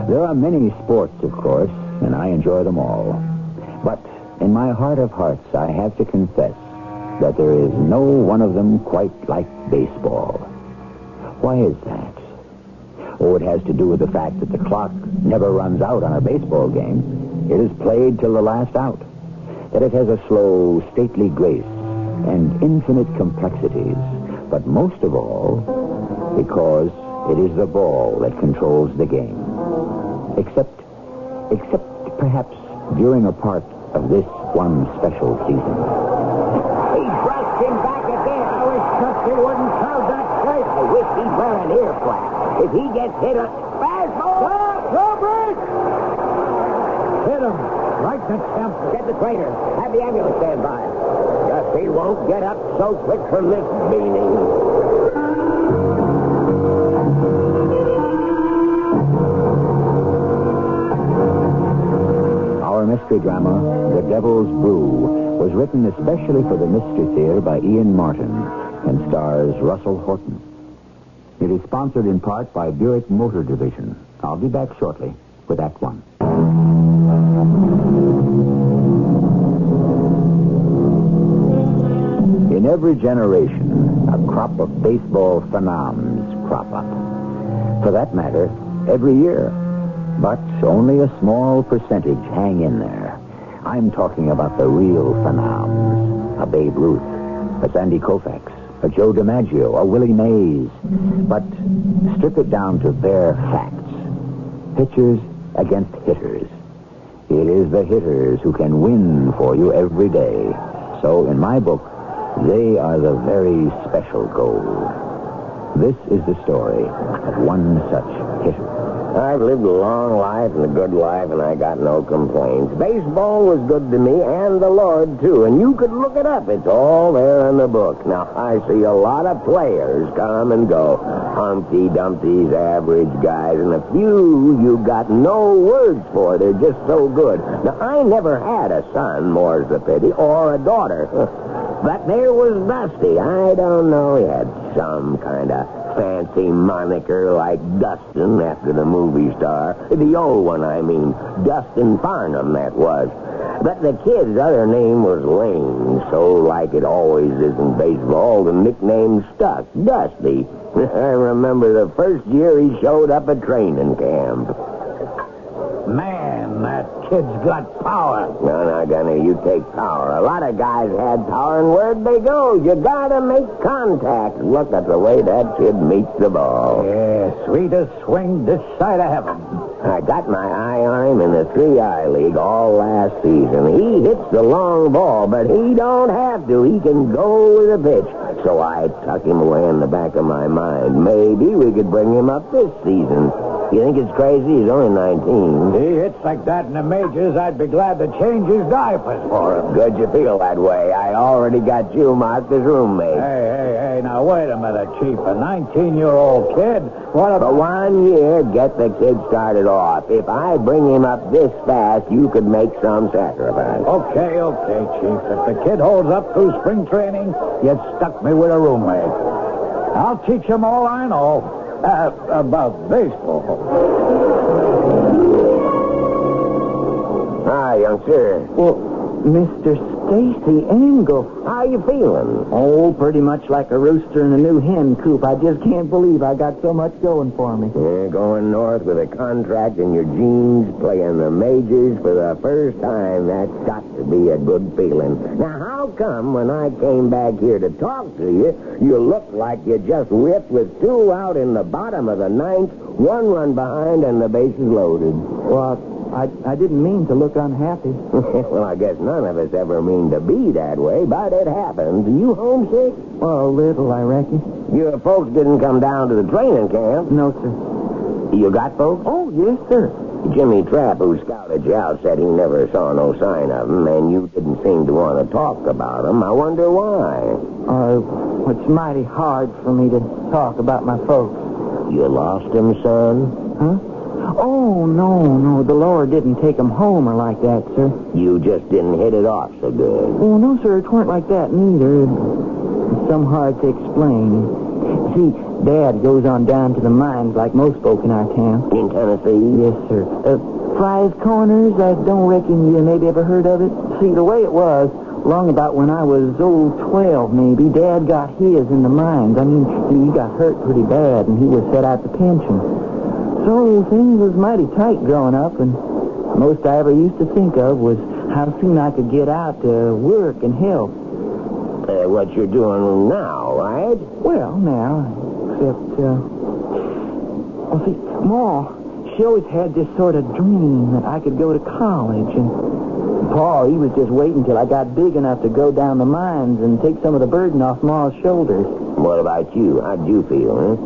G: There are many sports, of course, and I enjoy them all. But in my heart of hearts, I have to confess that there is no one of them quite like baseball. Why is that? Oh, it has to do with the fact that the clock never runs out on a baseball game. It is played till the last out. That it has a slow, stately grace and infinite complexities. But most of all, because it is the ball that controls the game. Except perhaps during a part of this one special season.
N: He brushed him back again. I was just he wouldn't crowd that straight. I wish he'd wear an ear flap. If he gets hit a fastball. Robert!
H: Hit him. Right to temple.
N: Get the trainer. Have the ambulance stand by. Guess he won't get up so quick from this beaning.
G: Our mystery drama, The Devil's Brew, was written especially for the Mystery Theater by Ian Martin and stars Russell Horton. It is sponsored in part by Buick Motor Division. I'll be back shortly with Act One. In every generation, a crop of baseball phenoms crop up. For that matter, every year. But only a small percentage hang in there. I'm talking about the real phenoms. A Babe Ruth, a Sandy Koufax, a Joe DiMaggio, a Willie Mays. But strip it down to bare facts. Pitchers against hitters. It is the hitters who can win for you every day. So in my book, they are the very special gold. This is the story of one such hitter.
N: I've lived a long life and a good life, and I got no complaints. Baseball was good to me, and the Lord, too. And you could look it up. It's all there in the book. Now, I see a lot of players come and go. Humpty Dumpty's average guys, and a few you got no words for. They're just so good. Now, I never had a son, more's the pity, or a daughter. But there was Dusty. I don't know. He had some kind of fancy moniker like Dustin after the movie star. The old one, I mean. Dustin Farnham, that was. But the kid's other name was Lane, so like it always is in baseball, the nickname stuck, Dusty. I remember the first year he showed up at training camp.
H: Man, that kid's got power.
N: No, Gunner, you take power. A lot of guys had power, and where'd they go? You gotta make contact. Look at the way that kid meets the ball.
H: Yeah, sweetest swing this side of heaven.
N: I got my eye on him in the 3I League all last season. He hits the long ball, but he don't have to. He can go with a pitch. So I tuck him away in the back of my mind. Maybe we could bring him up this season. You think it's crazy? He's only 19.
H: He hits like that in the majors, I'd be glad to change his diapers for him.
N: Good you feel that way. I already got you marked as roommate.
H: Hey, now wait a minute, Chief. A 19-year-old kid? What
N: For 1 year, get the kid started off. If I bring him up this fast, you could make some sacrifice.
H: Okay, Chief. If the kid holds up through spring training, you'd stuck me with a roommate. I'll teach him all I know. About baseball.
N: Hi, youngster.
O: Well, Mr. Stacy Engel.
N: How you feeling?
O: Oh, pretty much like a rooster in a new hen coop. I just can't believe I got so much going for me.
N: You're going north with a contract in your jeans, playing the majors for the first time. That's got to be a good feeling. Now, how come when I came back here to talk to you, you looked like you just whipped with 2 out in the bottom of the 9th, 1 run behind, and the bases loaded?
O: Well, I didn't mean to look unhappy.
N: Well, I guess none of us ever mean to be that way, but it happens. Are you homesick?
O: Well, a little, I reckon.
N: Your folks didn't come down to the training camp?
O: No, sir.
N: You got folks?
O: Oh, yes, sir.
N: Jimmy Trapp, who scouted you out, said he never saw no sign of them, and you didn't seem to want to talk about them. I wonder why.
O: It's mighty hard for me to talk about my folks.
N: You lost them, son?
O: Huh? Oh, no. The Lord didn't take them home or like that, sir.
N: You just didn't hit it off so good.
O: Oh, no, sir, it weren't like that neither. It's some hard to explain. See, Dad goes on down to the mines like most folk in our town.
N: In Tennessee?
O: Yes, sir. Fry's Corners, I don't reckon you maybe ever heard of it. See, the way it was, long about when I was, 12 maybe, Dad got his in the mines. I mean, he got hurt pretty bad, and he was set out to pension. So things was mighty tight growing up, and most I ever used to think of was how soon I could get out to work and help.
N: What you're doing now, right?
O: Well, now, except, see, Ma, she always had this sort of dream that I could go to college, and Pa, he was just waiting till I got big enough to go down the mines and take some of the burden off Ma's shoulders.
N: What about you? How'd you feel, huh?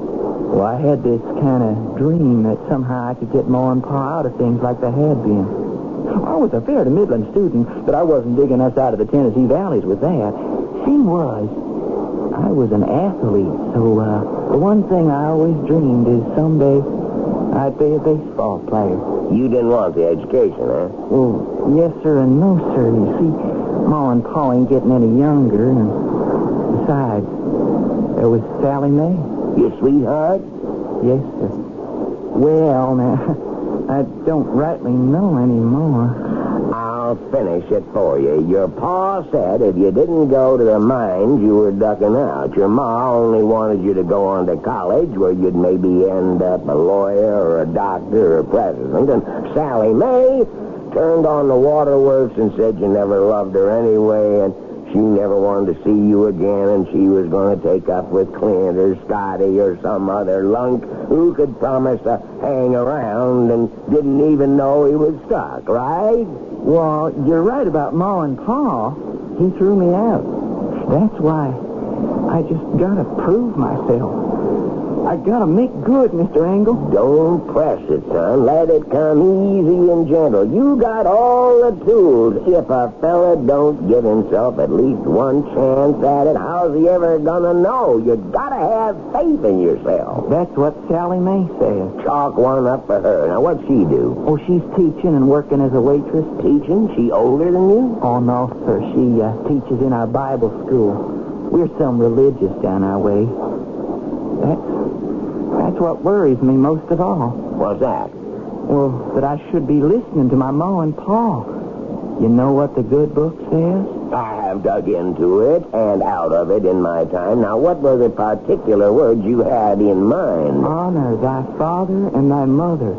O: Well, I had this kind of dream that somehow I could get Ma and Pa out of things like they had been. I was a fair to middling student, but I wasn't digging us out of the Tennessee valleys with that. Thing was, I was an athlete, so the one thing I always dreamed is someday I'd be a baseball player.
N: You didn't want the education, huh?
O: Well, yes, sir, and no, sir. You see, Ma and Pa ain't getting any younger, and besides, there was Sally Mae.
N: Your sweetheart?
O: Yes, sir. Well, now, I don't rightly know anymore.
N: I'll finish it for you. Your pa said if you didn't go to the mines, you were ducking out. Your ma only wanted you to go on to college where you'd maybe end up a lawyer or a doctor or a president. And Sally Mae turned on the waterworks and said you never loved her anyway, and she never wanted to see you again, and she was going to take up with Clint or Scotty or some other lunk who could promise to hang around and didn't even know he was stuck, right?
O: Well, you're right about Ma and Pa. He threw me out. That's why I just got to prove myself. I gotta make good, Mr. Angle.
N: Don't press it, son. Let it come easy and gentle. You got all the tools. If a fella don't give himself at least one chance at it, how's he ever gonna know? You gotta have faith in yourself.
O: That's what Sally Mae says.
N: Chalk one up for her. Now, what'd she do?
O: Oh, she's teaching and working as a waitress.
N: Teaching? She older than you?
O: Oh, no, sir. She teaches in our Bible school. We're some religious down our way. That's what worries me most of all.
N: What's that?
O: Well, that I should be listening to my Ma and Pa. You know what the good book says?
N: I have dug into it and out of it in my time. Now, what were the particular words you had in mind?
O: Honor thy father and thy mother,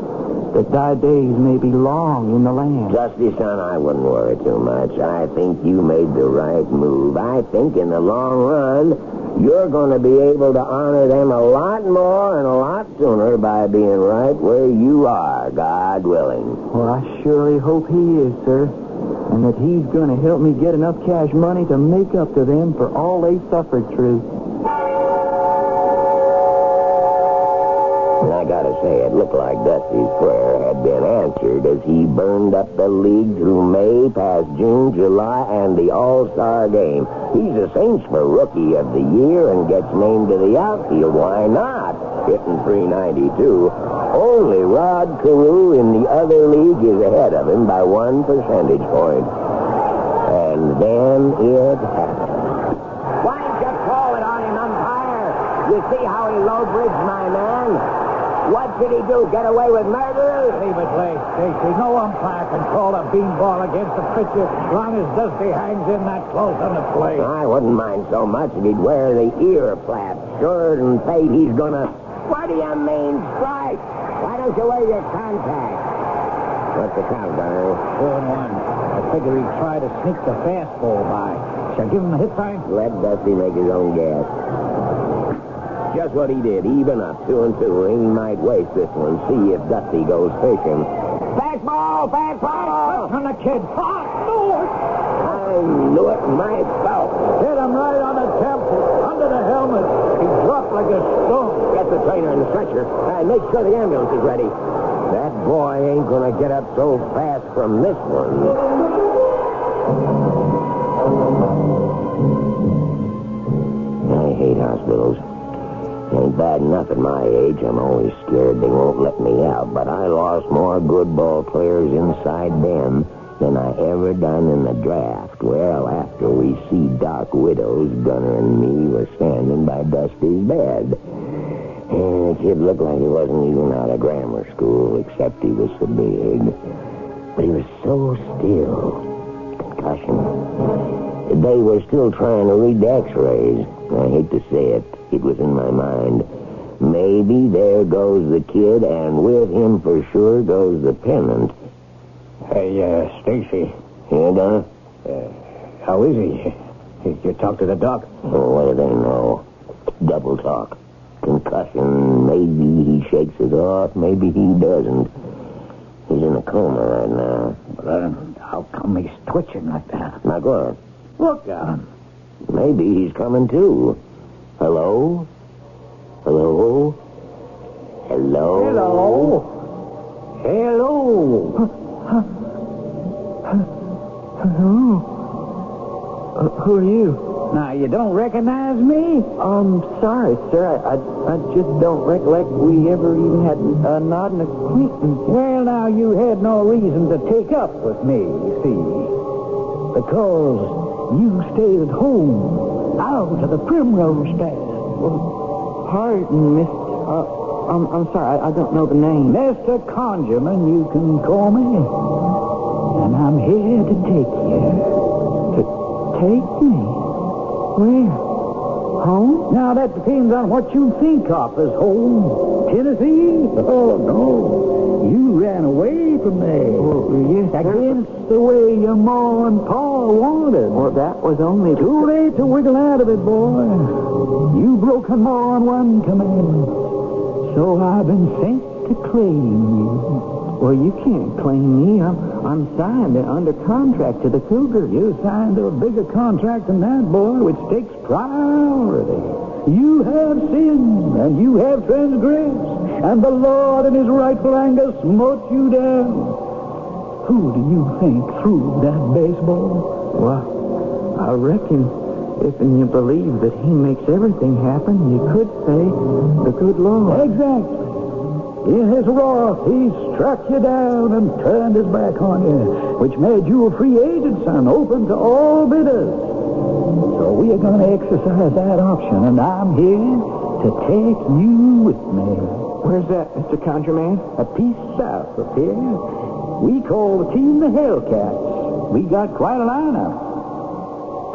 O: that thy days may be long in the land.
N: Dusty, son, I wouldn't worry too much. I think you made the right move. I think in the long run, you're going to be able to honor them a lot more and a lot sooner by being right where you are, God willing.
O: Well, I surely hope he is, sir. And that he's going to help me get enough cash money to make up to them for all they suffered through.
N: And I gotta say, it looked like Dusty's prayer had been answered as he burned up the league through May, past June, July, and the All-Star game. He's a Saints for Rookie of the Year and gets named to the outfield. Why not? Hitting .392. Only Rod Carew in the other league is ahead of him by 1 percentage point. And then it happened. Why don't you call it on him, umpire? You see how he low-bridged my man? What should he do? Get away with murder?
P: Leave it late, Stacy. No umpire can call a beanball against the pitcher as long as Dusty hangs in that close on the plate.
N: I wouldn't mind so much if he'd wear the ear flaps. Sure and fate he's gonna... What do you mean, strike? Why don't you wear your contacts? What's the count, Gunner?
P: 4-1. I figure he'd try to sneak the fastball by. Shall I give him a hit sign?
N: Let Dusty make his own guess. Just what he did, even up 2-2. He might waste this one, see if Dusty goes fishing. Fastball! Fastball!
P: On the kid.
N: I knew it myself.
P: Hit him right on the temple, under the helmet. He dropped like a stone.
N: Get the trainer in the stretcher and make sure the ambulance is ready. That boy ain't gonna get up so fast from this one. I hate hospitals. Ain't bad enough at my age. I'm always scared they won't let me out. But I lost more good ball players inside them than I ever done in the draft. Well, after we see Doc Widows, Gunner and me were standing by Dusty's bed. And the kid looked like he wasn't even out of grammar school, except he was so big. But he was so still. Concussion. They were still trying to read the x-rays. I hate to say it. It was in my mind. Maybe there goes the kid, and with him for sure goes the pennant.
P: Hey, Stacy.
N: Yeah, Donna?
P: How is he? You talk to the doc?
N: Oh, what do they know? Double talk. Concussion. Maybe he shakes it off. Maybe he doesn't. He's in a coma right now.
P: Well, how come he's twitching like that?
N: Now, go on.
P: Look at him.
N: Maybe he's coming, too. Hello? Hello? Hello?
P: Hello? Hello?
O: Hello? Who are you?
P: Now, you don't recognize me?
O: I'm sorry, sir. I just don't recollect we ever even had not an acquaintance.
P: Well, now, you had no reason to take up with me, you see. Because you stayed at home, out of the primrose path.
O: Well, pardon, Miss... I'm sorry, I don't know the name.
P: Mr. Conjurman, you can call me. And I'm here to take you.
O: To take me? Where? Home?
P: Now, that depends on what you think of as home. Tennessee? Oh, no. You ran away from there.
O: Oh, yes,
P: against the way your ma and pa wanted.
O: Well, that was only...
P: Too late to wiggle out of it, boy. You broke ma and one commandment. So I've been sent to claim you.
O: Well, you can't claim me. I'm signed under contract to the Cougar.
P: You signed to a bigger contract than that, boy, which takes priority. You have sinned, and you have transgressed, and the Lord in his rightful anger smote you down. Who do you think threw that baseball?
O: Well, I reckon if you believe that he makes everything happen, you could say the good Lord.
P: Exactly. In his wrath, he struck you down and turned his back on you, which made you a free agent, son, open to all bidders. So we are going to exercise that option, and I'm here to take you with me.
O: Where's that, Mr. Conjureman?
P: A piece south of here. We call the team the Hellcats. We got quite a lineup.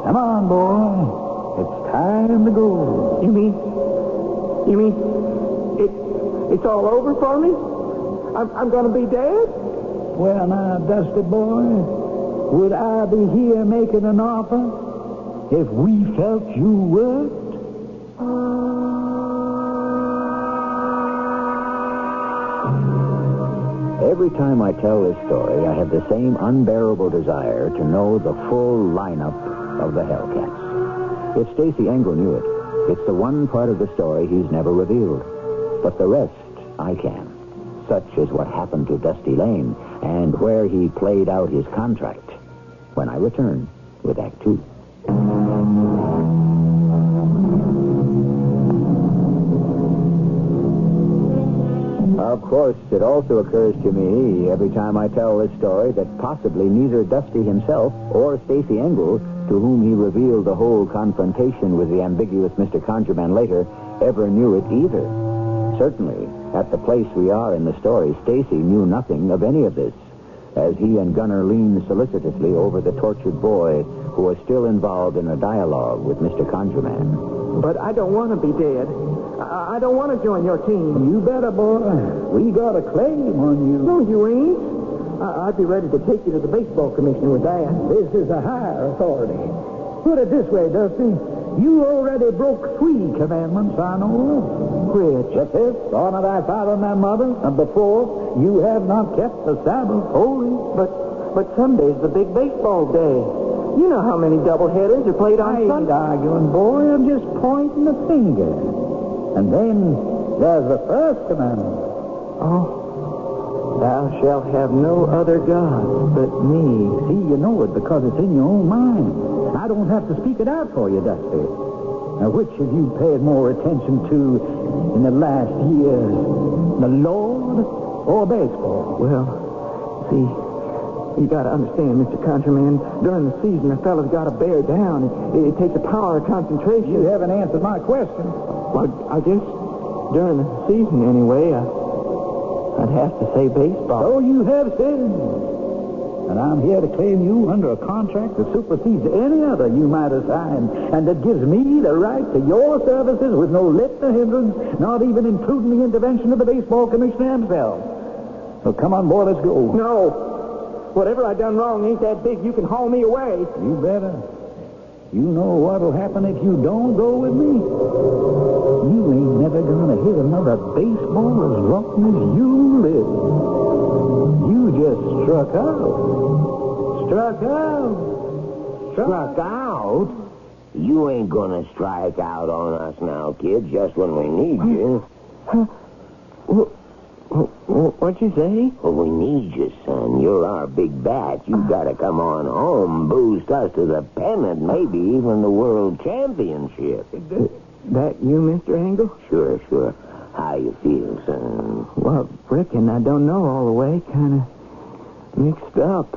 P: Come on, boy. It's time to go.
O: You mean it's all over for me? I'm going to be dead?
P: Well, now, Dusty boy, would I be here making an offer if we felt you weren't?
G: Every time I tell this story, I have the same unbearable desire to know the full lineup of the Hellcats. If Stacey Engel knew it, it's the one part of the story he's never revealed. But the rest, I can. Such is what happened to Dusty Lane and where he played out his contract. When I return with Act 2. Of course, it also occurs to me every time I tell this story that possibly neither Dusty himself or Stacey Engel, to whom he revealed the whole confrontation with the ambiguous Mr. Conjureman later, ever knew it either. Certainly, at the place we are in the story, Stacey knew nothing of any of this, as he and Gunner leaned solicitously over the tortured boy who was still involved in a dialogue with Mr. Conjureman.
O: But I don't want to be dead. I don't want to join your team.
P: You better, boy. We got a claim on you.
O: No, you ain't. I'd be ready to take you to the baseball commissioner with that.
P: This is a higher authority. Put it this way, Dusty. You already broke 3 commandments, I know.
O: Which?
P: The 5th, honor thy father and thy mother. And the 4th, you have not kept the Sabbath holy.
O: But Sunday's the big baseball day. You know how many doubleheaders are played on Sunday.
P: I ain't arguing, boy. I'm just pointing the finger. And then there's the 1st commandment.
O: Oh. Thou shalt have no other gods but me.
P: See, you know it because it's in your own mind. I don't have to speak it out for you, Dusty. Now, which have you paid more attention to in the last years? The Lord or baseball?
O: Well, see, you got to understand, Mr. Conjureman, during the season, a fella's got to bear down. It takes a power of concentration.
P: You haven't answered my question.
O: Well, I guess during the season, anyway, I'd have to say baseball.
P: So you have sinned. And I'm here to claim you under a contract that supersedes any other you might have signed, and that gives me the right to your services with no let or hindrance, not even including the intervention of the baseball commissioner himself. So come on, boy, let's go.
O: No. Whatever I done wrong ain't that big. You can haul me away.
P: You better. You know what'll happen if you don't go with me. You ain't never gonna hit another baseball as long as you live. You just struck out. Struck out.
N: Struck out? You ain't gonna strike out on us now, kid, just when we need you.
O: What'd you say?
N: Well, we need you, son. You're our big bat. You gotta come on home, boost us to the pennant, maybe even the world championship.
O: That you, Mr. Engel?
N: Sure. How you feel, son?
O: Well, reckon I don't know all the way. Kind of mixed up.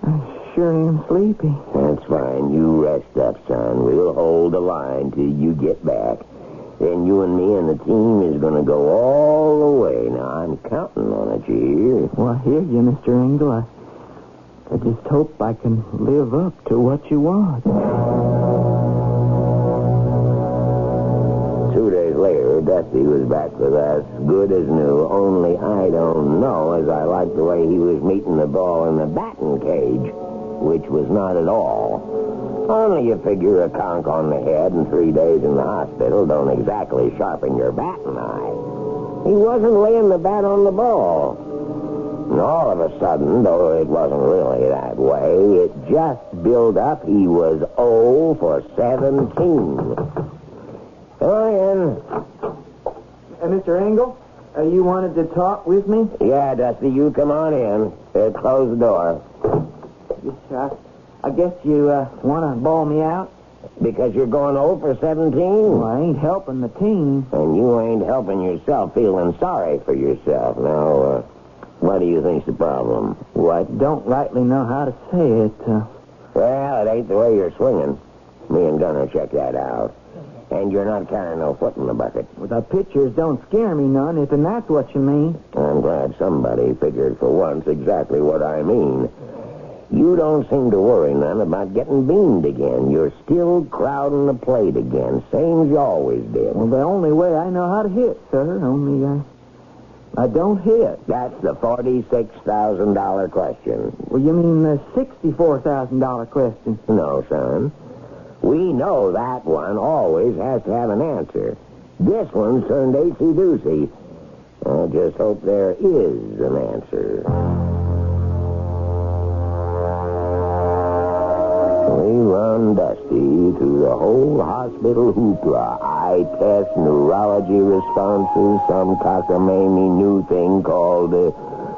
O: I sure am sleepy.
N: That's fine. You rest up, son. We'll hold the line till you get back. Then you and me and the team is going to go all the way. Now, I'm counting on it, you hear?
O: Well, I hear you, Mr. Engel. I just hope I can live up to what you want.
N: 2 days later, Dusty was back with us, good as new, only I don't know as I liked the way he was meeting the ball in the batting cage, which was not at all. Only you figure a conk on the head and 3 days in the hospital don't exactly sharpen your batting eye. He wasn't laying the bat on the ball. And all of a sudden, though it wasn't really that way, it just built up. He was 0 for 17.
O: Mr. Engel, you wanted to talk with me?
N: Yeah, Dusty, you come on in. Close the door.
O: Yes, I guess you want to bawl me out?
N: Because you're going 0 for 17?
O: Well, I ain't helping the team.
N: And you ain't helping yourself feeling sorry for yourself. Now, what do you think's the problem? What?
O: Don't rightly know how to say it.
N: Well, it ain't the way you're swinging. Me and Gunner checked that out. And you're not carrying no foot in the bucket.
O: Well, the pitchers don't scare me none, if that's what you mean.
N: I'm glad somebody figured for once exactly what I mean. You don't seem to worry none about getting beamed again. You're still crowding the plate again, same as you always did.
O: Well, the only way I know how to hit, sir, only I don't hit.
N: That's the $46,000 question.
O: Well, you mean the $64,000 question?
N: No, son. We know that one always has to have an answer. This one's turned acey-doocy. I just hope there is an answer. We run Dusty through the whole hospital hoopla. Eye test, neurology responses, some cockamamie new thing called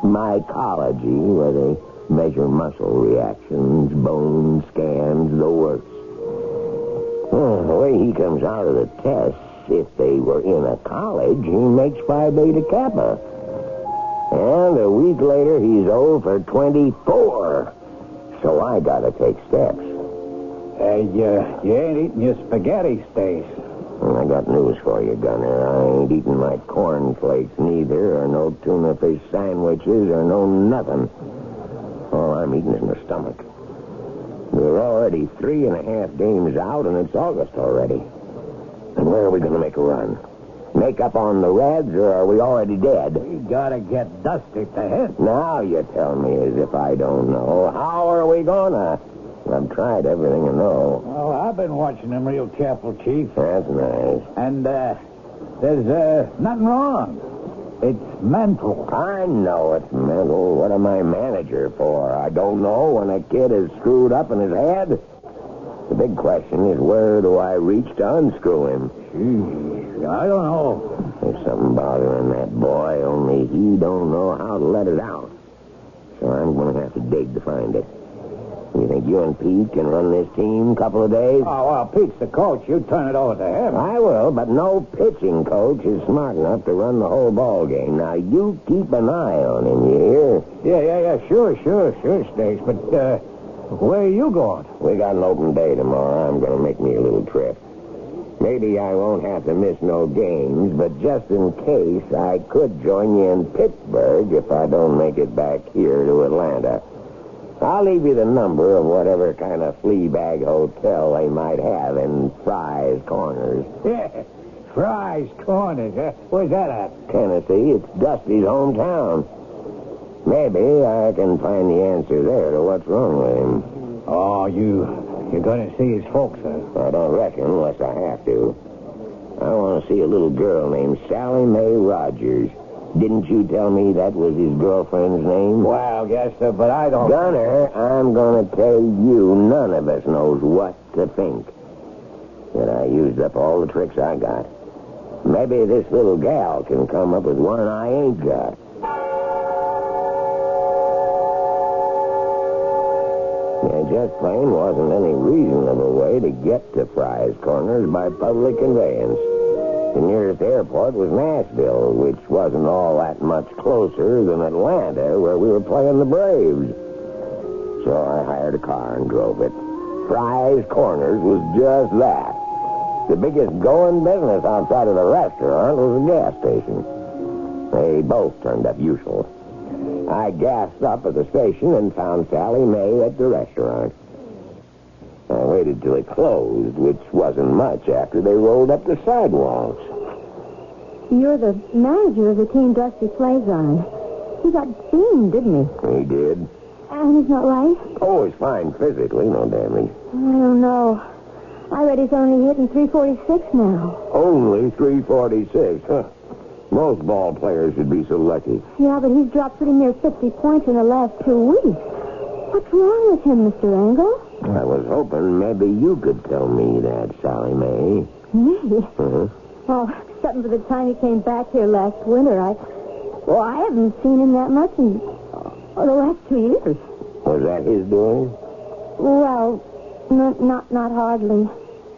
N: mycology, where they measure muscle reactions, bone scans, the works. Well, the way he comes out of the tests, if they were in a college, he makes Phi Beta Kappa. And a week later, he's 0 for 24. So I gotta take steps.
P: You ain't eating your spaghetti, Stace.
N: I got news for you, Gunner. I ain't eating my cornflakes neither, or no tuna fish sandwiches, or no nothing. All I'm eating is my stomach. We're already 3.5 games out, and it's August already. And where are we going to make a run? Make up on the Reds, or are we already dead?
P: We gotta get Dusty to hit.
N: Now you tell me as if I don't know. How are we gonna? I've tried everything I know.
P: Well, I've been watching him real careful, Chief.
N: That's nice.
P: And, there's, nothing wrong. It's mental.
N: I know it's mental. What am I manager for? I don't know when a kid is screwed up in his head. The big question is, where do I reach to unscrew him?
P: Gee, I don't know.
N: There's something bothering that boy, only he don't know how to let it out. So I'm going to have to dig to find it. You think you and Pete can run this team a couple of days?
P: Oh, well, Pete's the coach. You turn it over to him.
N: I will, but no pitching coach is smart enough to run the whole ball game. Now, you keep an eye on him, you hear?
P: Yeah, sure, Stace. But, where are you going?
N: We got an open day tomorrow. I'm going to make me a little trip. Maybe I won't have to miss no games, but just in case, I could join you in Pittsburgh if I don't make it back here to Atlanta. I'll leave you the number of whatever kind of flea bag hotel they might have in Fry's Corners.
P: Yeah, Fry's Corners, huh? Where's that at?
N: Tennessee. It's Dusty's hometown. Maybe I can find the answer there to what's wrong with him.
P: Oh, you're going to see his folks, huh?
N: I don't reckon unless I have to. I want to see a little girl named Sally Mae Rogers. Didn't you tell me that was his girlfriend's name?
P: Well, yes, sir, but I don't...
N: Gunner, I'm going to tell you none of us knows what to think. That I used up all the tricks I got. Maybe this little gal can come up with one I ain't got. There just plain wasn't any reasonable way to get to Fry's Corners by public conveyance. The nearest airport was Nashville, which wasn't all that much closer than Atlanta, where we were playing the Braves. So I hired a car and drove it. Fry's Corners was just that. The biggest going business outside of the restaurant was a gas station. They both turned up useful. I gassed up at the station and found Sally Mae at the restaurant. I waited till it closed, which wasn't much after they rolled up the sidewalks.
Q: You're the manager of the team Dusty plays on. He got beamed, didn't he?
N: He did.
Q: And he's not right?
N: Oh, he's fine physically, no damage.
Q: I don't know. I read he's only hitting .346 now.
N: Only .346, huh? Most ball players should be so lucky.
Q: Yeah, but he's dropped pretty near 50 points in the last 2 weeks. What's wrong with him, Mr. Engel?
N: I was hoping maybe you could tell me that, Sally Mae.
Q: Me?
N: Uh-huh.
Q: Oh, except for the time he came back here last winter, I haven't seen him that much in the last 2 years.
N: Was that his doing?
Q: Well, not hardly.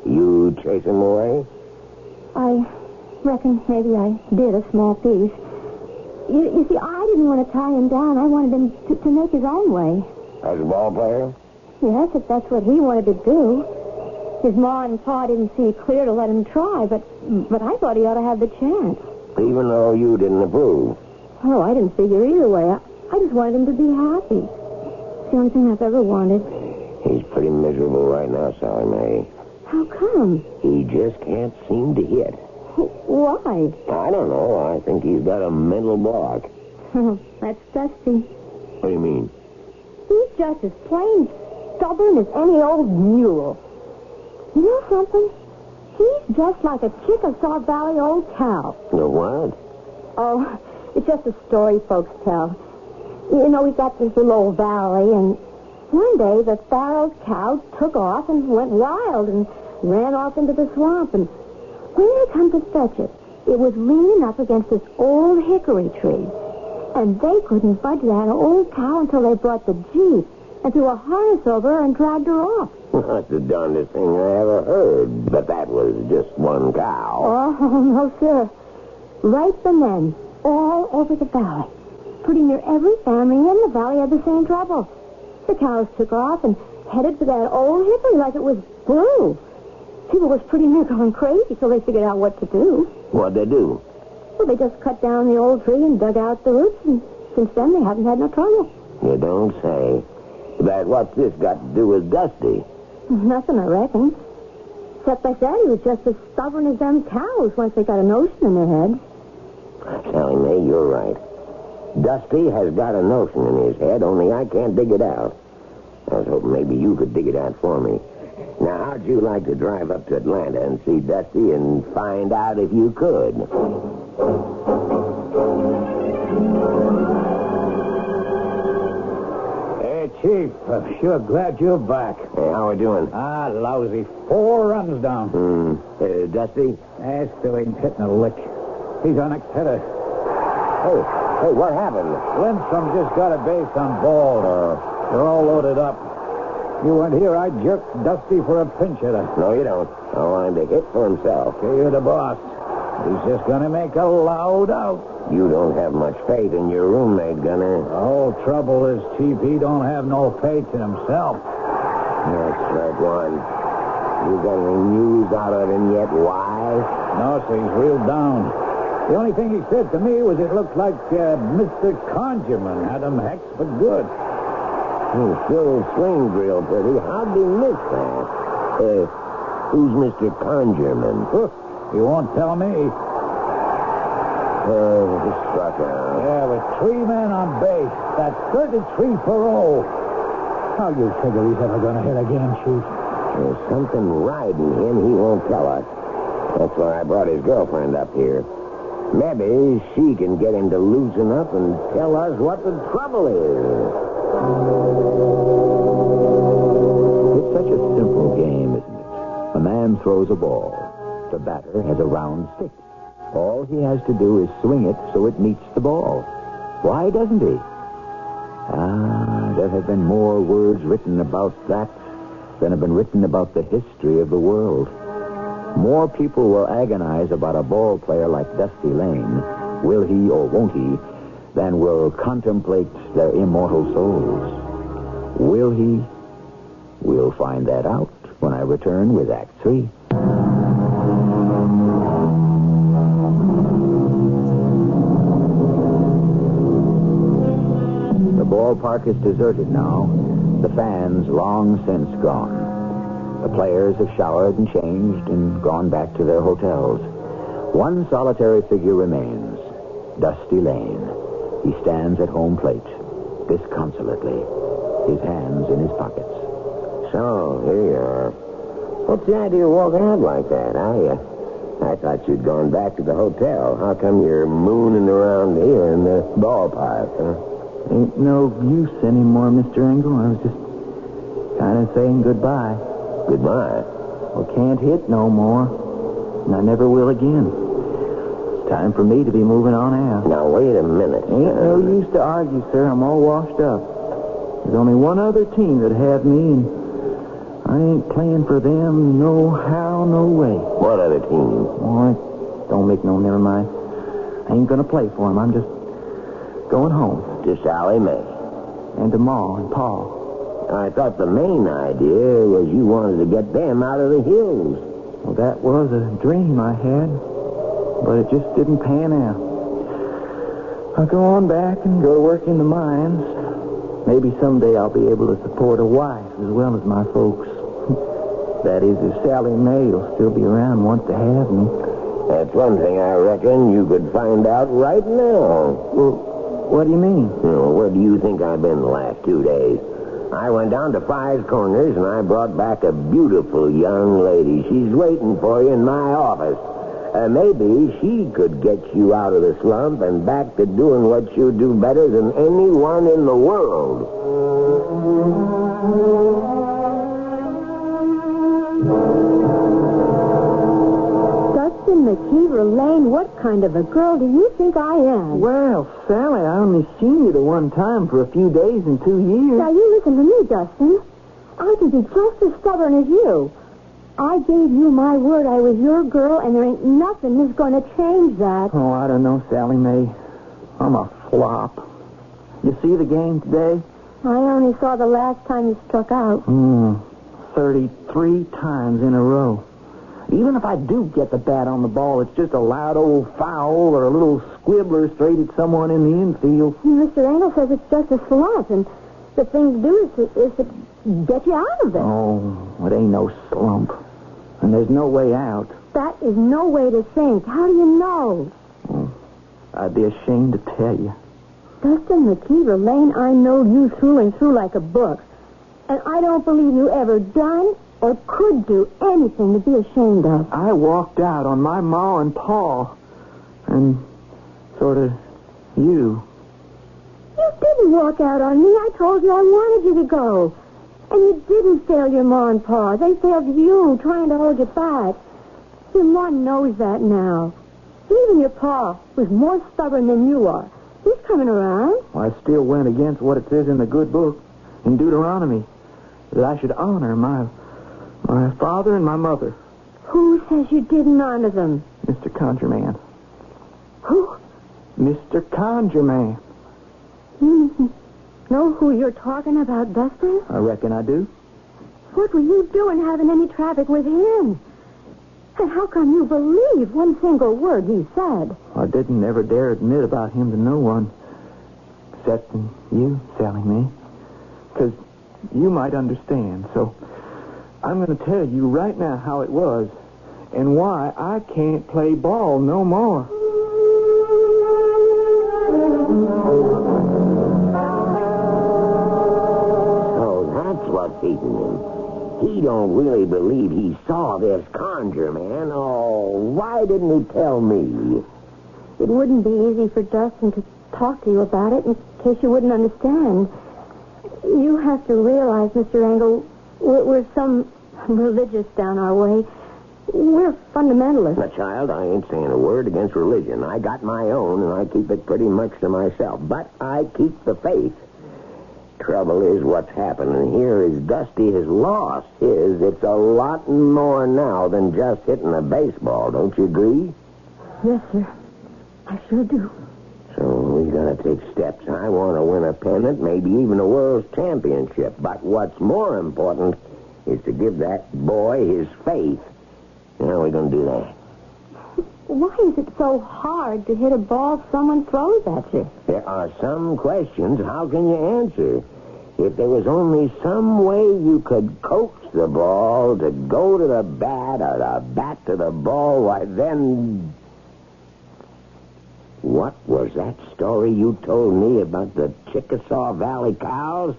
N: You chase him away?
Q: I reckon maybe I did a small piece. You see, I didn't want to tie him down. I wanted him to make his own way.
N: As a ball player?
Q: Yes, if that's what he wanted to do. His ma and pa didn't see clear to let him try, but I thought he ought to have the chance.
N: Even though you didn't approve?
Q: Oh, I didn't figure either way. I just wanted him to be happy. It's the only thing I've ever wanted.
N: He's pretty miserable right now, Sally Mae.
Q: How come?
N: He just can't seem to hit.
Q: Why?
N: I don't know. I think he's got a mental block.
Q: Oh, that's Dusty.
N: What do you mean?
Q: He's just as plain stubborn as any old mule. You know something? He's just like a Chickasaw Valley old cow.
N: The what?
Q: Oh, it's just a story folks tell. You know, we got this little old valley, and one day the Pharaoh's cow took off and went wild and ran off into the swamp. And when they come to fetch it, it was leaning up against this old hickory tree. And they couldn't budge that old cow until they brought the jeep and threw a harness over her and dragged her off.
N: That's the darndest thing I ever heard. But that was just one cow.
Q: Oh, no, sir. Right from then, all over the valley, pretty near every family in the valley had the same trouble. The cows took off and headed for that old hickory like it was blue. People was pretty near going crazy, so they figured out what to do.
N: What'd they do?
Q: Well, they just cut down the old tree and dug out the roots, and since then they haven't had no trouble.
N: You don't say. But what's this got to do with Dusty?
Q: Nothing, I reckon. Except I said he was just as stubborn as them cows once they got a notion in their heads.
N: Sally Mae, you're right. Dusty has got a notion in his head, only I can't dig it out. I was hoping maybe you could dig it out for me. Now, how'd you like to drive up to Atlanta and see Dusty and find out if you could?
P: Hey, Chief, I'm sure glad you're back.
N: Hey, how we doing?
P: Lousy. 4 runs down.
N: Dusty?
P: Still ain't hitting a lick. He's on next header.
N: Hey, what happened?
P: Lindstrom just got a base on ball. They're all loaded up. You weren't here, I jerked Dusty for a pinch hitter.
N: No, you don't. I want him to hit for himself.
P: Okay, you're the boss. He's just going to make a loud out.
N: You don't have much faith in your roommate, Gunner.
P: The whole trouble is, Chief, he don't have no faith in himself.
N: That's right, one. You got any news out of him yet? Why?
P: No, sir, he's real down. The only thing he said to me was it looked like Mr. Conjurman had him hexed for good.
N: He still swings real pretty. How'd he miss that? Who's Mr. Conjurman?
P: You won't tell me.
N: He struck out.
P: Yeah, with 3 men on base. That's 33 for 0. How you figure he's ever going to hit again, Chief?
N: There's something riding him he won't tell us. That's why I brought his girlfriend up here. Maybe she can get him to loosen up and tell us what the trouble is.
G: It's such a simple game, isn't it? A man throws a ball. The batter has a round stick. All he has to do is swing it so it meets the ball. Why doesn't he? There have been more words written about that than have been written about the history of the world. More people will agonize about a ball player like Dusty Lane, will he or won't he, than will contemplate their immortal souls. Will he? We'll find that out when I return with Act 3. The ballpark is deserted now. The fans long since gone. The players have showered and changed and gone back to their hotels. One solitary figure remains, Dusty Lane. He stands at home plate, disconsolately, his hands in his pockets.
N: So, here you are. What's the idea of walking out like that? I thought you'd gone back to the hotel. How come you're mooning around here in the ballpark, huh?
O: Ain't no use anymore, Mr. Engel. I was just kind of saying goodbye.
N: Goodbye?
O: Well, can't hit no more. And I never will again. It's time for me to be moving on out.
N: Now, wait a minute.
O: Ain't no use to argue, sir. I'm all washed up. There's only one other team that had me, and I ain't playing for them no how, no way.
N: What other team?
O: Oh, don't make no never mind. I ain't gonna play for them. I'm just going home.
N: To Sally Mae.
O: And to Ma and Pa.
N: I thought the main idea was you wanted to get them out of the hills.
O: Well, that was a dream I had, but it just didn't pan out. I'll go on back and go to work in the mines. Maybe someday I'll be able to support a wife as well as my folks. That is, if Sally Mae will still be around, wants to have me.
N: That's one thing I reckon you could find out right now.
O: Well, what do you mean?
N: Where do you think I've been the last 2 days? I went down to Five Corners and I brought back a beautiful young lady. She's waiting for you in my office. Maybe she could get you out of the slump and back to doing what you do better than anyone in the world.
Q: Dustin McKeever Lane, what kind of a girl do you think I am?
O: Well, Sally, I only seen you the one time for a few days in 2 years.
Q: Now, you listen to me, Dustin. I can be just as stubborn as you. I gave you my word I was your girl, and there ain't nothing that's going to change that.
O: Oh, I don't know, Sally Mae. I'm a flop. You see the game today?
Q: I only saw the last time you struck out.
O: 33 times in a row. Even if I do get the bat on the ball, it's just a loud old foul or a little squibbler straight at someone in the infield.
Q: Mr. Engel says it's just a slump, and the thing to do is to get you out of it.
O: Oh, it ain't no slump. And there's no way out.
Q: That is no way to think. How do you know?
O: Oh, I'd be ashamed to tell you.
Q: Dustin McKeever Lane, I know you through and through like a book. And I don't believe you ever done or could do anything to be ashamed of.
O: I walked out on my Ma and Pa. And sort of you.
Q: You didn't walk out on me. I told you I wanted you to go. And you didn't fail your Ma and Pa. They failed you, trying to hold you back. Your Ma knows that now. Even your Pa was more stubborn than you are. He's coming around.
O: Well, I still went against what it says in the good book, in Deuteronomy, that I should honor my father and my mother.
Q: Who says you didn't honor them?
O: Mr. Conjureman.
Q: Who?
O: Mr. Conjureman.
Q: Know who you're talking about, Dustin?
O: I reckon I do.
Q: What were you doing having any traffic with him? And how come you believe one single word he said?
O: I didn't ever dare admit about him to no one. Except you, Sally Mae. Because you might understand. So I'm going to tell you right now how it was and why I can't play ball no more.
N: So that's what's eating him. He don't really believe he saw this conjure man. Oh, why didn't he tell me?
Q: It wouldn't be easy for Dustin to talk to you about it in case you wouldn't understand. You have to realize, Mr. Engel, we're some religious down our way. We're fundamentalists.
N: Now, child, I ain't saying a word against religion. I got my own, and I keep it pretty much to myself. But I keep the faith. Trouble is, what's happening here is Dusty has lost his. It's a lot more now than just hitting a baseball. Don't you agree?
Q: Yes, sir. I sure do.
N: So we gotta take steps. I want to win a pennant, maybe even a world championship. But what's more important is to give that boy his faith. How are we gonna do that?
Q: Why is it so hard to hit a ball someone throws at you?
N: There are some questions. How can you answer? If there was only some way you could coax the ball to go to the bat or the bat to the ball, why then... What was that story you told me about the Chickasaw Valley cows?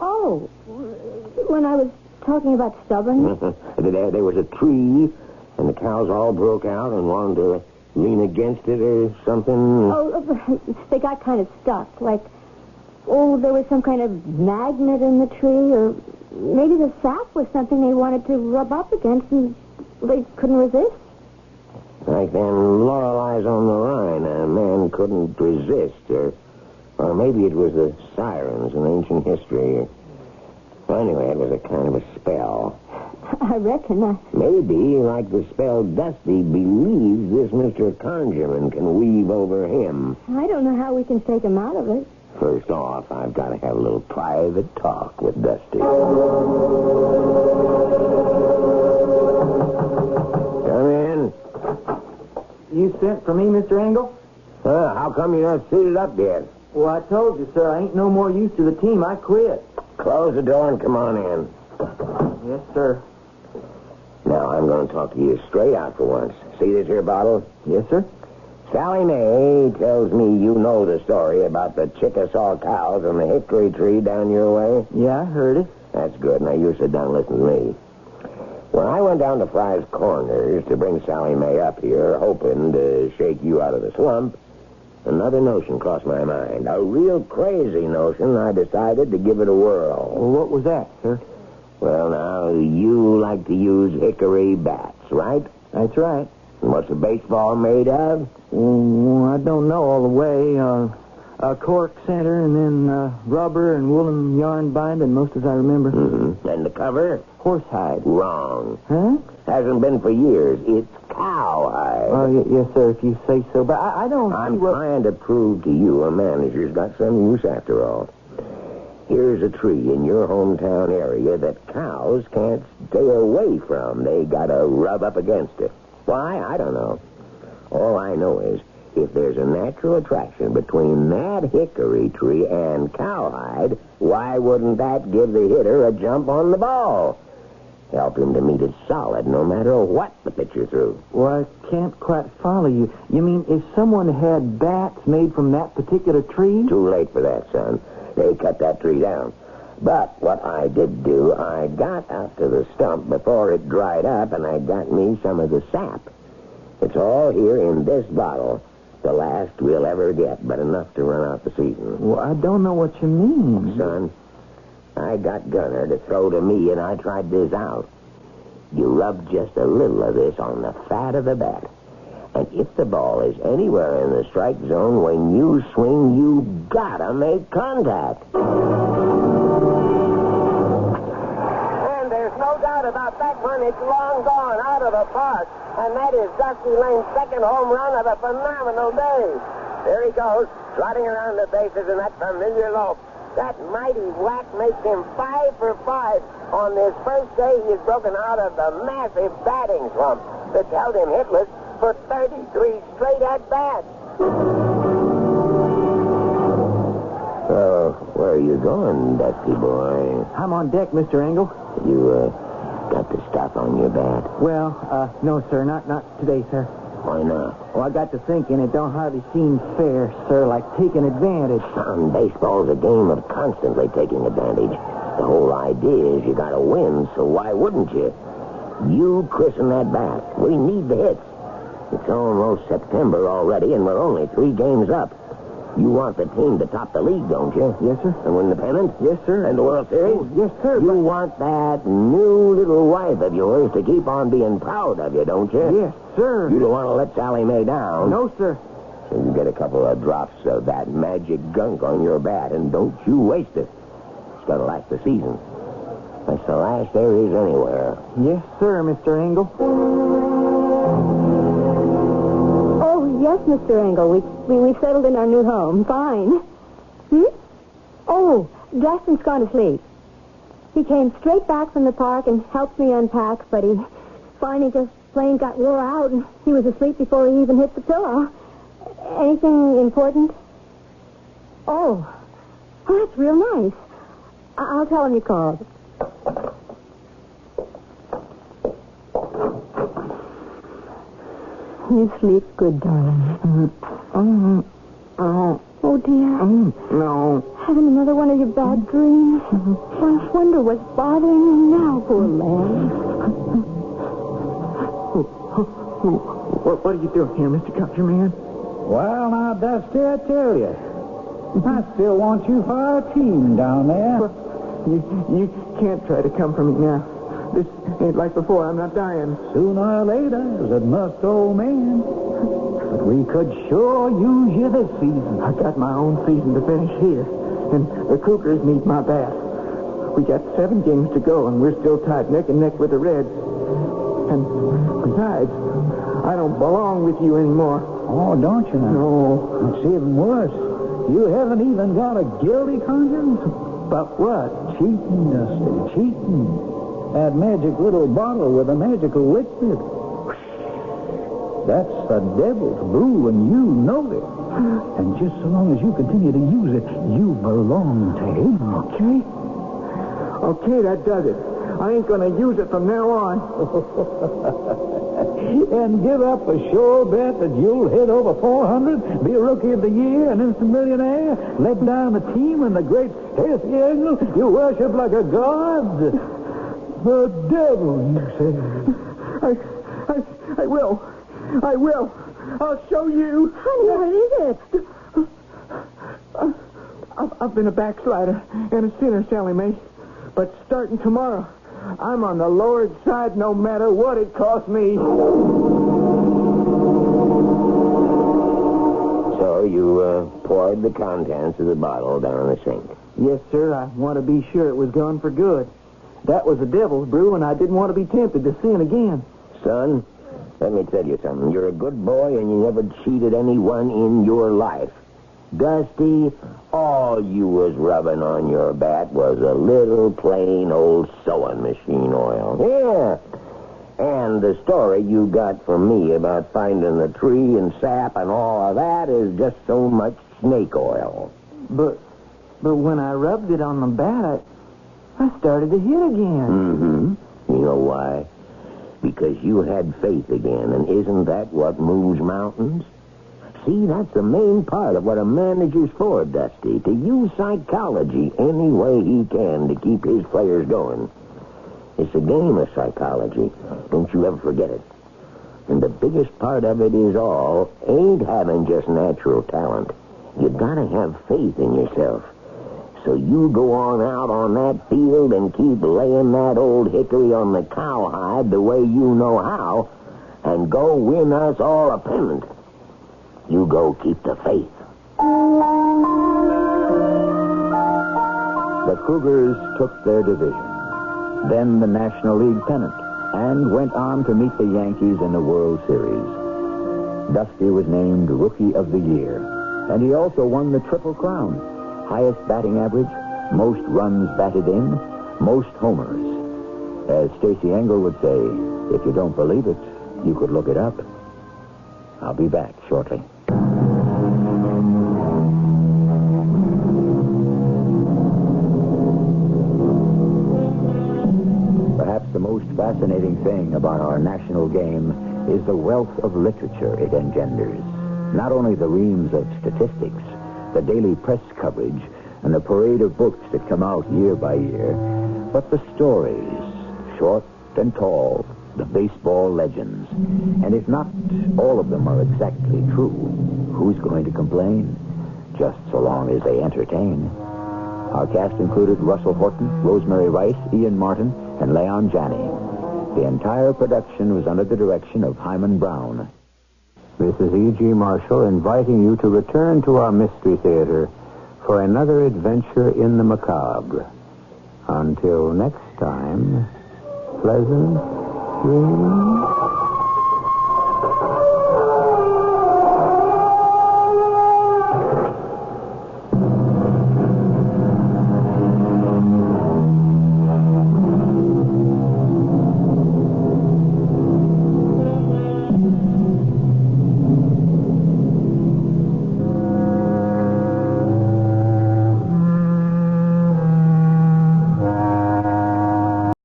Q: Oh, when I was talking about stubbornness?
N: There was a tree, and the cows all broke out and wanted to lean against it or something?
Q: Oh, they got kind of stuck. Like, there was some kind of magnet in the tree, or maybe the sap was something they wanted to rub up against and they couldn't resist.
N: Like them Loreleis on the Rhine, a man couldn't resist, or maybe it was the sirens in ancient history. Anyway, it was a kind of a spell.
Q: I reckon.
N: Maybe, like the spell Dusty believes this Mr. Conjurman can weave over him.
Q: I don't know how we can take him out of it.
N: First off, I've got to have a little private talk with Dusty. Come in.
O: You sent for me, Mr. Engel?
N: How come you're not seated up yet?
O: Well, I told you, sir, I ain't no more use to the team. I quit.
N: Close the door and come on in.
O: Yes, sir.
N: Now, I'm going to talk to you straight out for once. See this here bottle?
O: Yes, sir.
N: Sally Mae tells me you know the story about the Chickasaw cows and the hickory tree down your way.
O: Yeah, I heard it.
N: That's good. Now, you sit down and listen to me. When I went down to Fry's Corners to bring Sally Mae up here, hoping to shake you out of the slump, another notion crossed my mind. A real crazy notion. I decided to give it a whirl.
O: Well, what was that, sir?
N: Well, now, you like to use hickory bats, right?
O: That's right.
N: And what's a baseball made of?
O: I don't know all the way. A cork center and then rubber and woolen yarn binding, most as I remember.
N: Mm-hmm. And the cover?
O: Horsehide.
N: Wrong.
O: Huh?
N: Hasn't been for years. It's cowhide.
O: Oh, yes, sir, if you say so. But I don't
N: I'm trying to prove to you a manager's got some use after all. Here's a tree in your hometown area that cows can't stay away from. They gotta rub up against it. Why? I don't know. All I know is if there's a natural attraction between that hickory tree and cowhide, why wouldn't that give the hitter a jump on the ball? Help him to meet it solid no matter what the pitcher threw.
O: Well, I can't quite follow you. You mean if someone had bats made from that particular tree?
N: Too late for that, son. They cut that tree down. But what I did do, I got out to the stump before it dried up, and I got me some of the sap. It's all here in this bottle. The last we'll ever get, but enough to run out the season.
O: Well, I don't know what you mean.
N: Son, I got Gunner to throw to me, and I tried this out. You rub just a little of this on the fat of the bat. And if the ball is anywhere in the strike zone, when you swing, you gotta make contact. And there's no doubt about that one. It's long gone out of the park. And that is Dusty Lane's second home run of a phenomenal day. There he goes, trotting around the bases in that familiar lope. That mighty whack makes him 5 for 5 on this first day he's broken out of the massive batting slump that's held him hitless for 33 straight at-bats. So, where are you going, Dusty boy?
O: I'm on deck, Mr. Engel.
N: You, got the stuff on your bat?
O: Well, no, sir, not today, sir.
N: Why not?
O: Well, I got to thinking it don't hardly seem fair, sir, like taking advantage.
N: Son, baseball's a game of constantly taking advantage. The whole idea is you gotta win, so why wouldn't you? You christen that bat. We need the hits. It's almost September already, and we're only 3 games up. You want the team to top the league, don't you?
O: Yes, sir.
N: And win the pennant?
O: Yes, sir.
N: And the World Series?
O: Oh, yes, sir.
N: You want that new little wife of yours to keep on being proud of you, don't you?
O: Yes, sir.
N: You don't want to let Sally Mae down.
O: No, sir.
N: So you get a couple of drops of that magic gunk on your bat, and don't you waste it. It's going to last the season. That's the last there is anywhere.
O: Yes, sir, Mr. Engel.
Q: Yes, Mr. Engel, we settled in our new home. Fine. Oh, Justin's gone to sleep. He came straight back from the park and helped me unpack, but he finally just plain got wore out, and he was asleep before he even hit the pillow. Anything important? Oh, that's real nice. I'll tell him you called. You sleep good, darling. Oh, dear.
O: No.
Q: Having another one of your bad dreams? I wonder what's bothering you now, poor man.
I: What are you doing here, Mr. Countryman?
P: Well, now, Dusty, I tell you. I still want you for our team down there.
I: You can't try to come for me now. This ain't like before. I'm not dying.
P: Sooner or later, as a must old man. But we could sure use you this season.
I: I got my own season to finish here, and the Cougars need my bat. We got 7 games to go, and we're still tied neck and neck with the Reds. And besides, I don't belong with you anymore.
P: Oh, don't you now?
I: No.
P: It's even worse. You haven't even got a guilty conscience?
I: But what?
P: Cheating, Dusty, cheating. That magic little bottle with a magical liquid. That's the devil's brew, and you know it. And just so long as you continue to use it, you belong to him.
I: Okay, that does it. I ain't going to use it from now on.
P: And give up a sure bet that you'll hit over 400, be a Rookie of the Year, an instant millionaire, let down the team and the great Stacey Engel you worship like a god. The devil, you say.
I: I will. I'll show you.
Q: Honey, what is it?
I: I've been a backslider and a sinner, Sally Mae. But starting tomorrow, I'm on the Lord's side no matter what it costs me.
N: So you poured the contents of the bottle down the sink.
I: Yes, sir. I want to be sure it was gone for good. That was the devil's brew, and I didn't want to be tempted to sin again.
N: Son, let me tell you something. You're a good boy, and you never cheated anyone in your life. Dusty, all you was rubbing on your bat was a little plain old sewing machine oil. Yeah. And the story you got from me about finding the tree and sap and all of that is just so much snake oil.
I: But when I rubbed it on the bat, I started to hit again.
N: Mm-hmm. You know why? Because you had faith again, and isn't that what moves mountains? See, that's the main part of what a manager's for, Dusty, to use psychology any way he can to keep his players going. It's a game of psychology. Don't you ever forget it. And the biggest part of it is all ain't having just natural talent. You gotta have faith in yourself. So you go on out on that field and keep laying that old hickory on the cowhide the way you know how, and go win us all a pennant. You go keep the faith.
J: The Cougars took their division, then the National League pennant, and went on to meet the Yankees in the World Series. Dusty was named Rookie of the Year, and he also won the Triple Crown. Highest batting average, most runs batted in, most homers. As Stacey Engel would say, if you don't believe it, you could look it up. I'll be back shortly. Perhaps the most fascinating thing about our national game is the wealth of literature it engenders. Not only the reams of statistics, the daily press coverage, and the parade of books that come out year by year, but the stories, short and tall, the baseball legends. And if not all of them are exactly true, who's going to complain? Just so long as they entertain. Our cast included Russell Horton, Rosemary Rice, Ian Martin, and Leon Janney. The entire production was under the direction of Hyman Brown.
A: This is E.G. Marshall inviting you to return to our Mystery Theater for another adventure in the macabre. Until next time, pleasant dreams.